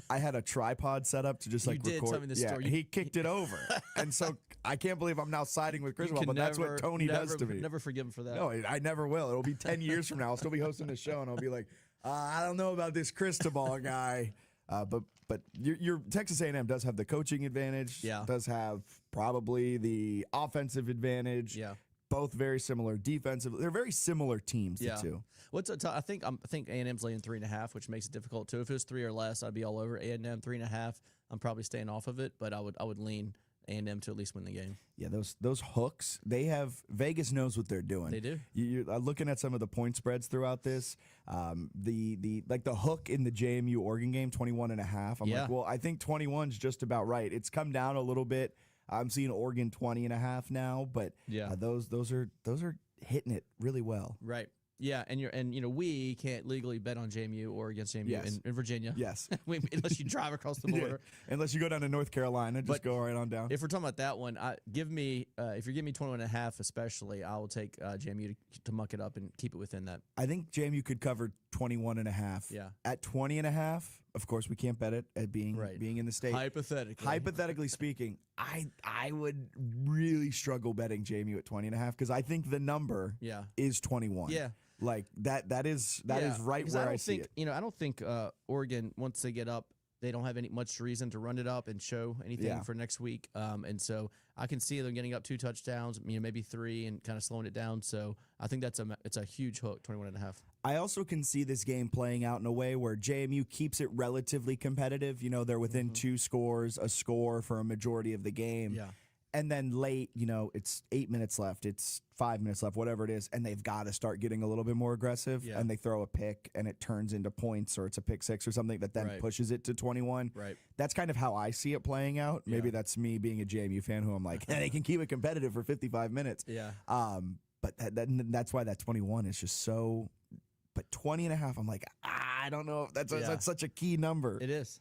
I had a tripod set up to just like You did record. tell me this yeah, story. he kicked it over. And so I can't believe I'm now siding with Cristobal, but that's what Tony does to me. Never forgive him for that. No, I never will. It'll be 10 years from now. I'll still be hosting the show, and I'll be like, I don't know about this Cristobal guy. But your Texas A&M does have the coaching advantage. Yeah. Does have probably the offensive advantage. Yeah. Both very similar defensive. They're very similar teams, the two. What's I think A&M's laying 3.5, which makes it difficult too. If it was 3 or less, I'd be all over A&M. 3.5, I'm probably staying off of it, but I would lean A&M to at least win the game. Yeah, those hooks, they have Vegas knows what they're doing. They do. You're looking at some of the point spreads throughout this. The hook in the JMU Oregon game, 21.5. I'm like, well, I think 21's just about right. It's come down a little bit. I'm seeing Oregon 20.5 now, but those are hitting it really well. Right. Yeah, and we can't legally bet on JMU or against JMU in Virginia. Yes. Unless you drive across the border. Yeah. Unless you go down to North Carolina, just go right on down. If we're talking about that one, if you're giving me 21.5 especially, I will take JMU to muck it up and keep it within that. I think JMU could cover 21.5. Yeah. At 20.5, of course, we can't bet it at being in the state. Hypothetically speaking, I would really struggle betting JMU at 20.5 because I think the number is 21. Yeah. Like that is right where I see it. I don't think Oregon, once they get up, they don't have much reason to run it up and show anything for next week. And so I can see them getting up 2 touchdowns, maybe 3, and kind of slowing it down. So I think it's a huge hook, 21.5. I also can see this game playing out in a way where JMU keeps it relatively competitive. They're within 2 scores, a score for a majority of the game. Yeah. And then late, it's 8 minutes left, it's 5 minutes left, whatever it is, and they've got to start getting a little bit more aggressive, and they throw a pick, and it turns into points, or it's a pick 6 or something that then pushes it to 21. Right. That's kind of how I see it playing out. Maybe that's me being a JMU fan who I'm like, they can keep it competitive for 55 minutes. Yeah. But that's why that 21 is just so... But 20.5, I'm like, I don't know if that's such a key number. It is,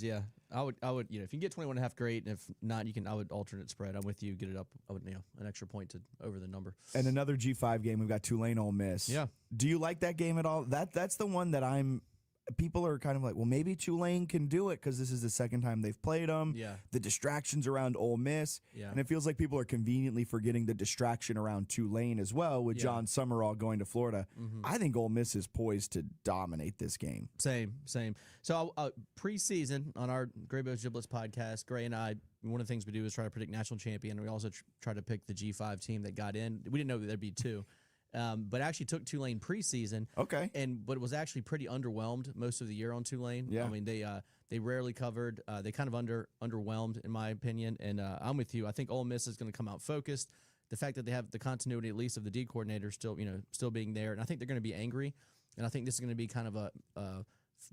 yeah. I would, if you can get 21.5, great. And if not, I would alternate spread. I'm with you. Get it up. I would, an extra point to over the number. And another G5 game. We've got Tulane Ole Miss. Yeah. Do you like that game at all? That's the one that people are kind of like, well, maybe Tulane can do it because this is the second time they've played them. Yeah. The distractions around Ole Miss. Yeah. And it feels like people are conveniently forgetting the distraction around Tulane as well with John Summerall going to Florida. Mm-hmm. I think Ole Miss is poised to dominate this game. Same. So preseason on our Graybos Giblets podcast, Gray and I, one of the things we do is try to predict national champion. We also try to pick the G5 team that got in. We didn't know that there'd be 2. But actually took Tulane preseason. Okay. But it was actually pretty underwhelmed most of the year on Tulane. Yeah. I mean, they rarely covered. They kind of underwhelmed, in my opinion. And I'm with you. I think Ole Miss is going to come out focused. The fact that they have the continuity, at least, of the D coordinator still being there. And I think they're going to be angry. And I think this is going to be kind of a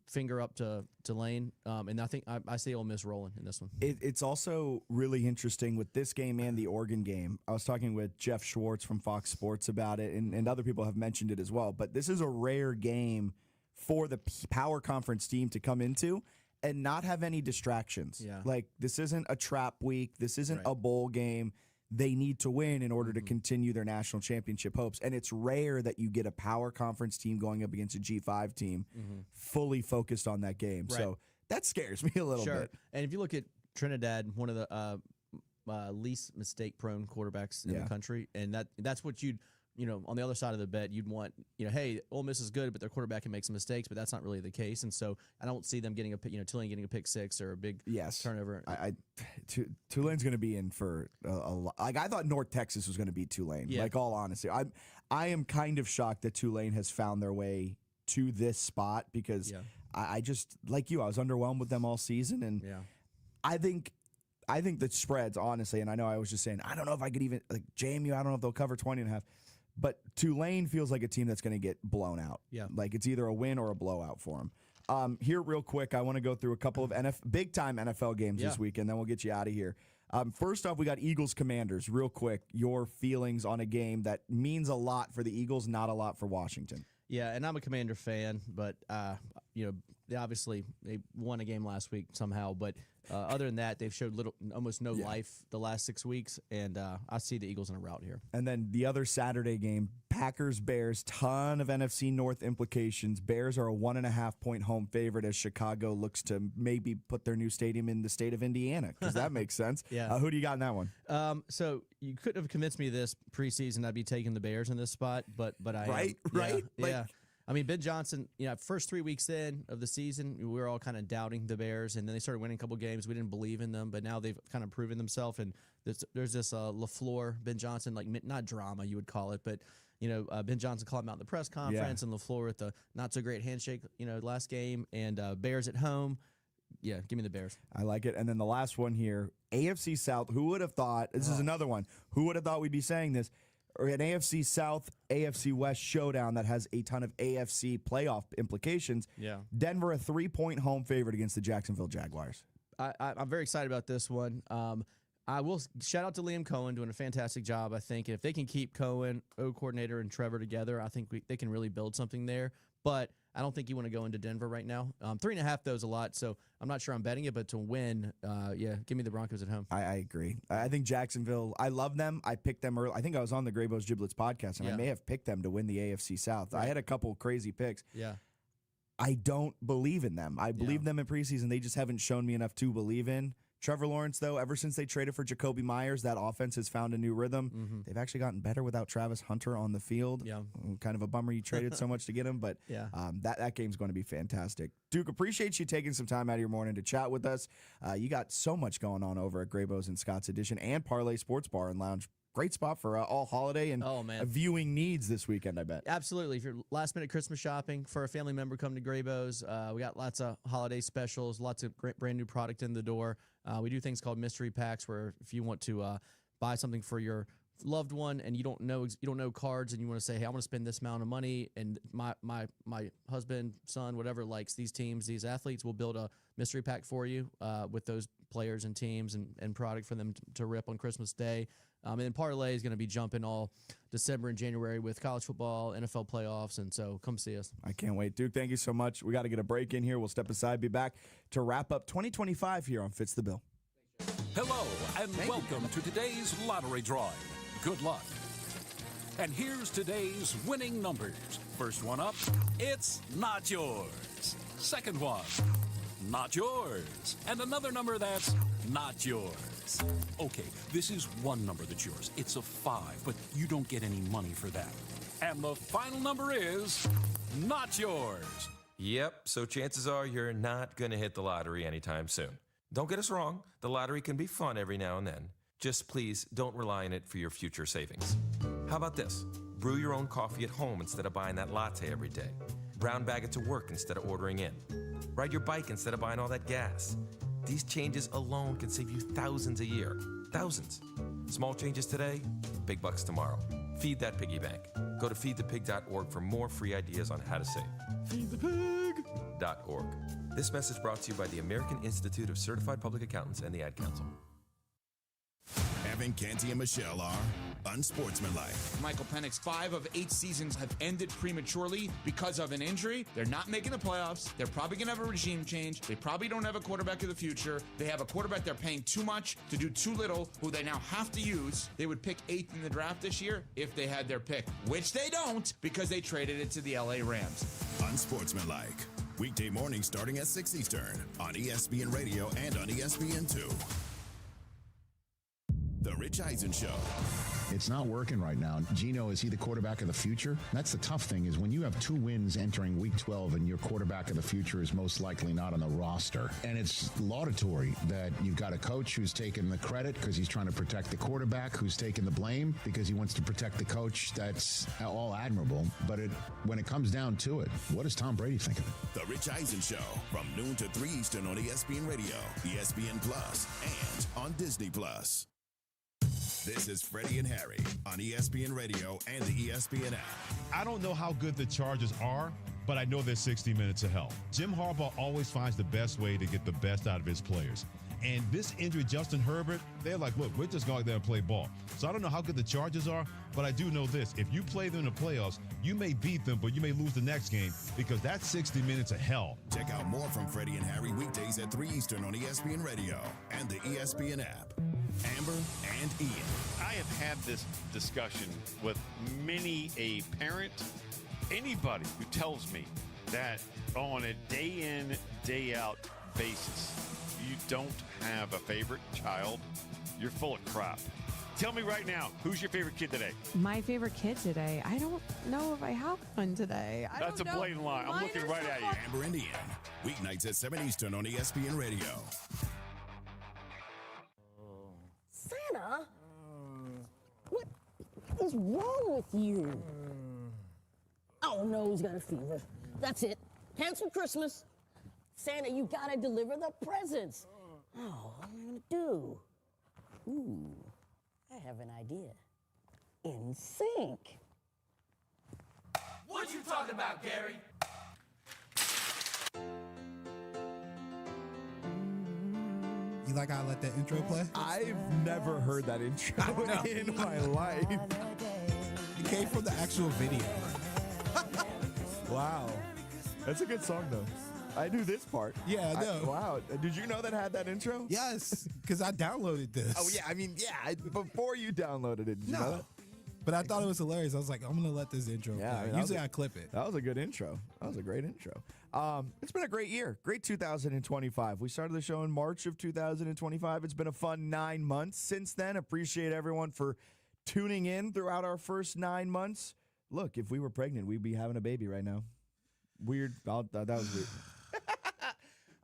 finger up to Tulane. And I think I see Ole Miss rolling in this one. It's also really interesting with this game and the Oregon game. I was talking with Jeff Schwartz from Fox Sports about it, and other people have mentioned it as well. But this is a rare game for the Power Conference team to come into and not have any distractions. Yeah. Like, this isn't a trap week. This isn't a bowl game. They need to win in order to continue their national championship hopes. And it's rare that you get a Power Conference team going up against a G5 team fully focused on that game. Right. So that scares me a little bit. And if you look at Trinidad, one of the least mistake-prone quarterbacks in the country, and that's what you'd on the other side of the bet, you'd want, hey, Ole Miss is good, but their quarterback can make some mistakes, but that's not really the case. And so I don't see them getting Tulane getting a pick 6 or a big turnover. Tulane's going to be in for a lot. Like, I thought North Texas was going to beat Tulane. Yeah. Like, all honesty, I am kind of shocked that Tulane has found their way to this spot because I just, like you, I was underwhelmed with them all season, and I think the spreads, honestly, and I know I was just saying, I don't know if I could even, like, JMU, I don't know if they'll cover 20.5. But Tulane feels like a team that's going to get blown out. Yeah. Like, it's either a win or a blowout for them. Here, real quick, I want to go through a couple of big-time NFL games this week, and then we'll get you out of here. First off, we got Eagles-Commanders. Real quick, your feelings on a game that means a lot for the Eagles, not a lot for Washington. Yeah, and I'm a Commander fan, but they won a game last week somehow, but other than that, they've showed almost no life the last 6 weeks, and I see the Eagles in a rout here. And then the other Saturday game, Packers-Bears, ton of NFC North implications. Bears are a 1.5-point home favorite as Chicago looks to maybe put their new stadium in the state of Indiana, because that makes sense. Yeah. Who do you got in that one? So you couldn't have convinced me this preseason I'd be taking the Bears in this spot, but I Right? Yeah. I mean, Ben Johnson, first 3 weeks in of the season, we were all kind of doubting the Bears, and then they started winning a couple games. We didn't believe in them, but now they've kind of proven themselves. And there's this LaFleur, Ben Johnson, like not drama you would call it, but Ben Johnson called him out in the press conference, and LaFleur with the not so great handshake, last game, and Bears at home. Yeah, give me the Bears. I like it. And then the last one here, AFC South. Who would have thought? This is another one. Who would have thought we'd be saying this? Or an AFC South, AFC West showdown that has a ton of AFC playoff implications. Yeah. Denver, a 3-point home favorite against the Jacksonville Jaguars. I'm very excited about this one. I will shout out to Liam Cohen doing a fantastic job, I think. And if they can keep Cohen, coordinator, and Trevor together, I think they can really build something there. But I don't think you want to go into Denver right now. 3.5, though, is a lot, so I'm not sure I'm betting it. But to win, give me the Broncos at home. I agree. I think Jacksonville, I love them. I picked them early. I think I was on the Graybos Giblets podcast, and I may have picked them to win the AFC South. Right. I had a couple crazy picks. Yeah. I don't believe in them. I believe them in preseason. They just haven't shown me enough to believe in. Trevor Lawrence, though, ever since they traded for Jacoby Myers, that offense has found a new rhythm. Mm-hmm. They've actually gotten better without Travis Hunter on the field. Yeah. Kind of a bummer you traded so much to get him, but that game's going to be fantastic. Duke, appreciate you taking some time out of your morning to chat with us. You got so much going on over at Graybos and Scott's Edition and Parlay Sports Bar and Lounge. Great spot for all holiday and viewing needs this weekend, I bet. Absolutely. If you're last-minute Christmas shopping for a family member, come to Graybos. We got lots of holiday specials, lots of great brand-new product in the door. We do things called mystery packs where if you want to buy something for your loved one and you don't know cards and you want to say, hey, I want to spend this amount of money, and my husband, son, whatever likes these teams, these athletes, will build a mystery pack for you with those players and teams and product for them to rip on Christmas Day. And then Parlay is going to be jumping all December and January with college football, NFL playoffs, and so come see us. I can't wait. Duke, thank you so much. We got to get a break in here. We'll step aside, be back to wrap up 2025 here on Fitz the Bill. Hello, and welcome to today's lottery drawing. Good luck. And here's today's winning numbers. First one up, it's not yours. Second one, not yours. And another number that's not yours. Okay, this is one number that's yours. It's a 5, but you don't get any money for that. And the final number is not yours. Yep, so chances are you're not going to hit the lottery anytime soon. Don't get us wrong, the lottery can be fun every now and then. Just please don't rely on it for your future savings. How about this? Brew your own coffee at home instead of buying that latte every day. Brown bag it to work instead of ordering in. Ride your bike instead of buying all that gas. These changes alone can save you thousands a year. Thousands. Small changes today, big bucks tomorrow. Feed that piggy bank. Go to feedthepig.org for more free ideas on how to save. Feedthepig.org. This message brought to you by the American Institute of Certified Public Accountants and the Ad Council. Evan Canty and Michelle are unsportsmanlike. Michael Penix, 5 of 8 seasons have ended prematurely because of an injury. They're not making the playoffs. They're probably going to have a regime change. They probably don't have a quarterback of the future. They have a quarterback they're paying too much to do too little, who they now have to use. They would pick 8th in the draft this year if they had their pick, which they don't because they traded it to the LA Rams. Unsportsmanlike. Weekday mornings starting at 6 Eastern on ESPN Radio and on ESPN2. The Rich Eisen Show. It's not working right now. Geno, is he the quarterback of the future? That's the tough thing, is when you have 2 wins entering week 12 and your quarterback of the future is most likely not on the roster. And it's laudatory that you've got a coach who's taking the credit because he's trying to protect the quarterback, who's taking the blame because he wants to protect the coach. That's all admirable. But when it comes down to it, what does Tom Brady think of it? The Rich Eisen Show from noon to 3 Eastern on ESPN Radio, ESPN Plus, and on Disney Plus. This is Freddie and Harry on ESPN Radio and the ESPN app. I don't know how good the Chargers are, but I know they're 60 minutes of hell. Jim Harbaugh always finds the best way to get the best out of his players. And this injury, Justin Herbert, they're like, look, we're just going out there and play ball. So I don't know how good the Chargers are, but I do know this. If you play them in the playoffs, you may beat them, but you may lose the next game because that's 60 minutes of hell. Check out more from Freddie and Harry weekdays at 3 Eastern on ESPN Radio and the ESPN app. Amber and Ian. I have had this discussion with many a parent, anybody who tells me that on a day in, day out basis, you don't have a favorite child, you're full of crap. Tell me right now, who's your favorite kid today? My favorite kid today? I don't know if I have one today. That's a blatant lie. I'm looking right at you. Amber and Ian. Weeknights at 7 Eastern on ESPN Radio. Santa? What is wrong with you? Oh no, he's got a fever. That's it. Cancel Christmas. Santa, you gotta deliver the presents. Oh, what am I gonna do? Ooh, I have an idea. In sync. What you talking about, Gary? You like how I let that intro play? I've never heard that intro in my life. It came from the actual video. Wow. That's a good song, though. I knew this part. Yeah, I know. Wow. Did you know that had that intro? Yes, because I downloaded this. Oh, yeah. I mean, yeah. Before you downloaded it, did you know that? But I thought it was hilarious. I was like, I'm going to let this intro play. I mean, Usually I clip it. That was a good intro. That was a great intro. It's been a great year. Great 2025. We started the show in March of 2025. It's been a fun 9 months since then. Appreciate everyone for tuning in throughout our first 9 months. Look, if we were pregnant, we'd be having a baby right now. Weird. That was weird.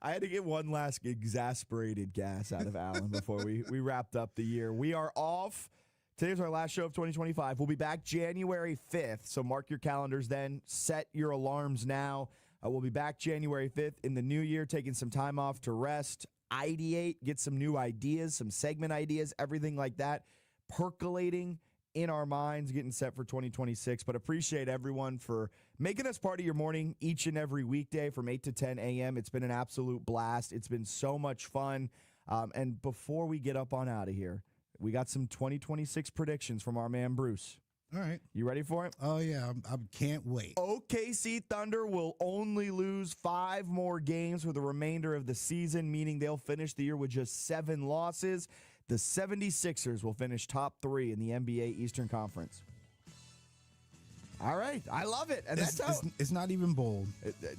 I had to get one last exasperated gas out of Alan before we wrapped up the year. We are off. Today's our last show of 2025. We'll be back January 5th, so mark your calendars then. Set your alarms now. We'll be back January 5th in the new year, taking some time off to rest, ideate, get some new ideas, some segment ideas, everything like that, percolating in our minds, getting set for 2026. But appreciate everyone for making us part of your morning each and every weekday from 8 to 10 a.m. It's been an absolute blast. It's been so much fun. And before we get up on out of here, we got some 2026 predictions from our man Bruce. All right. You ready for it? Oh, yeah. I can't wait. OKC Thunder will only lose 5 more games for the remainder of the season, meaning they'll finish the year with just 7 losses. The 76ers will finish top 3 in the NBA Eastern Conference. All right. I love it. And it's not even bold.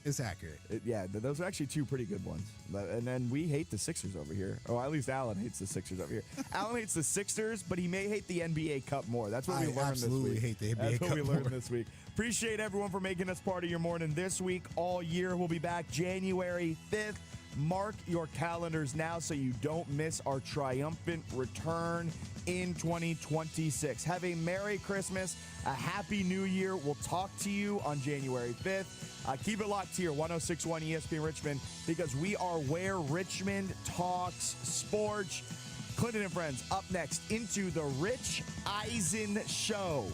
It's accurate. Yeah, those are actually 2 pretty good ones. And then we hate the Sixers over here. Oh, at least Alan hates the Sixers over here. Alan hates the Sixers, but he may hate the NBA Cup more. That's what we learned this week. I absolutely hate the NBA Cup. That's what we learned this week. Appreciate everyone for making us part of your morning this week. All year, we'll be back January 5th. Mark your calendars now so you don't miss our triumphant return in 2026. Have a Merry Christmas, a Happy New Year. We'll talk to you on January 5th. Keep it locked here, 106.1 ESPN Richmond, because we are where Richmond talks sports. Clinton and Friends up next into the Rich Eisen Show.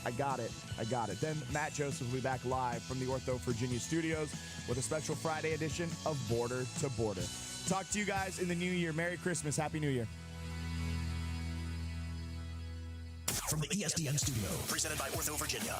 I got it. Then Matt Joseph will be back live from the Ortho Virginia studios with a special Friday edition of Border to Border. Talk to you guys in the new year. Merry Christmas. Happy New Year. From the ESPN studio, presented by Ortho Virginia.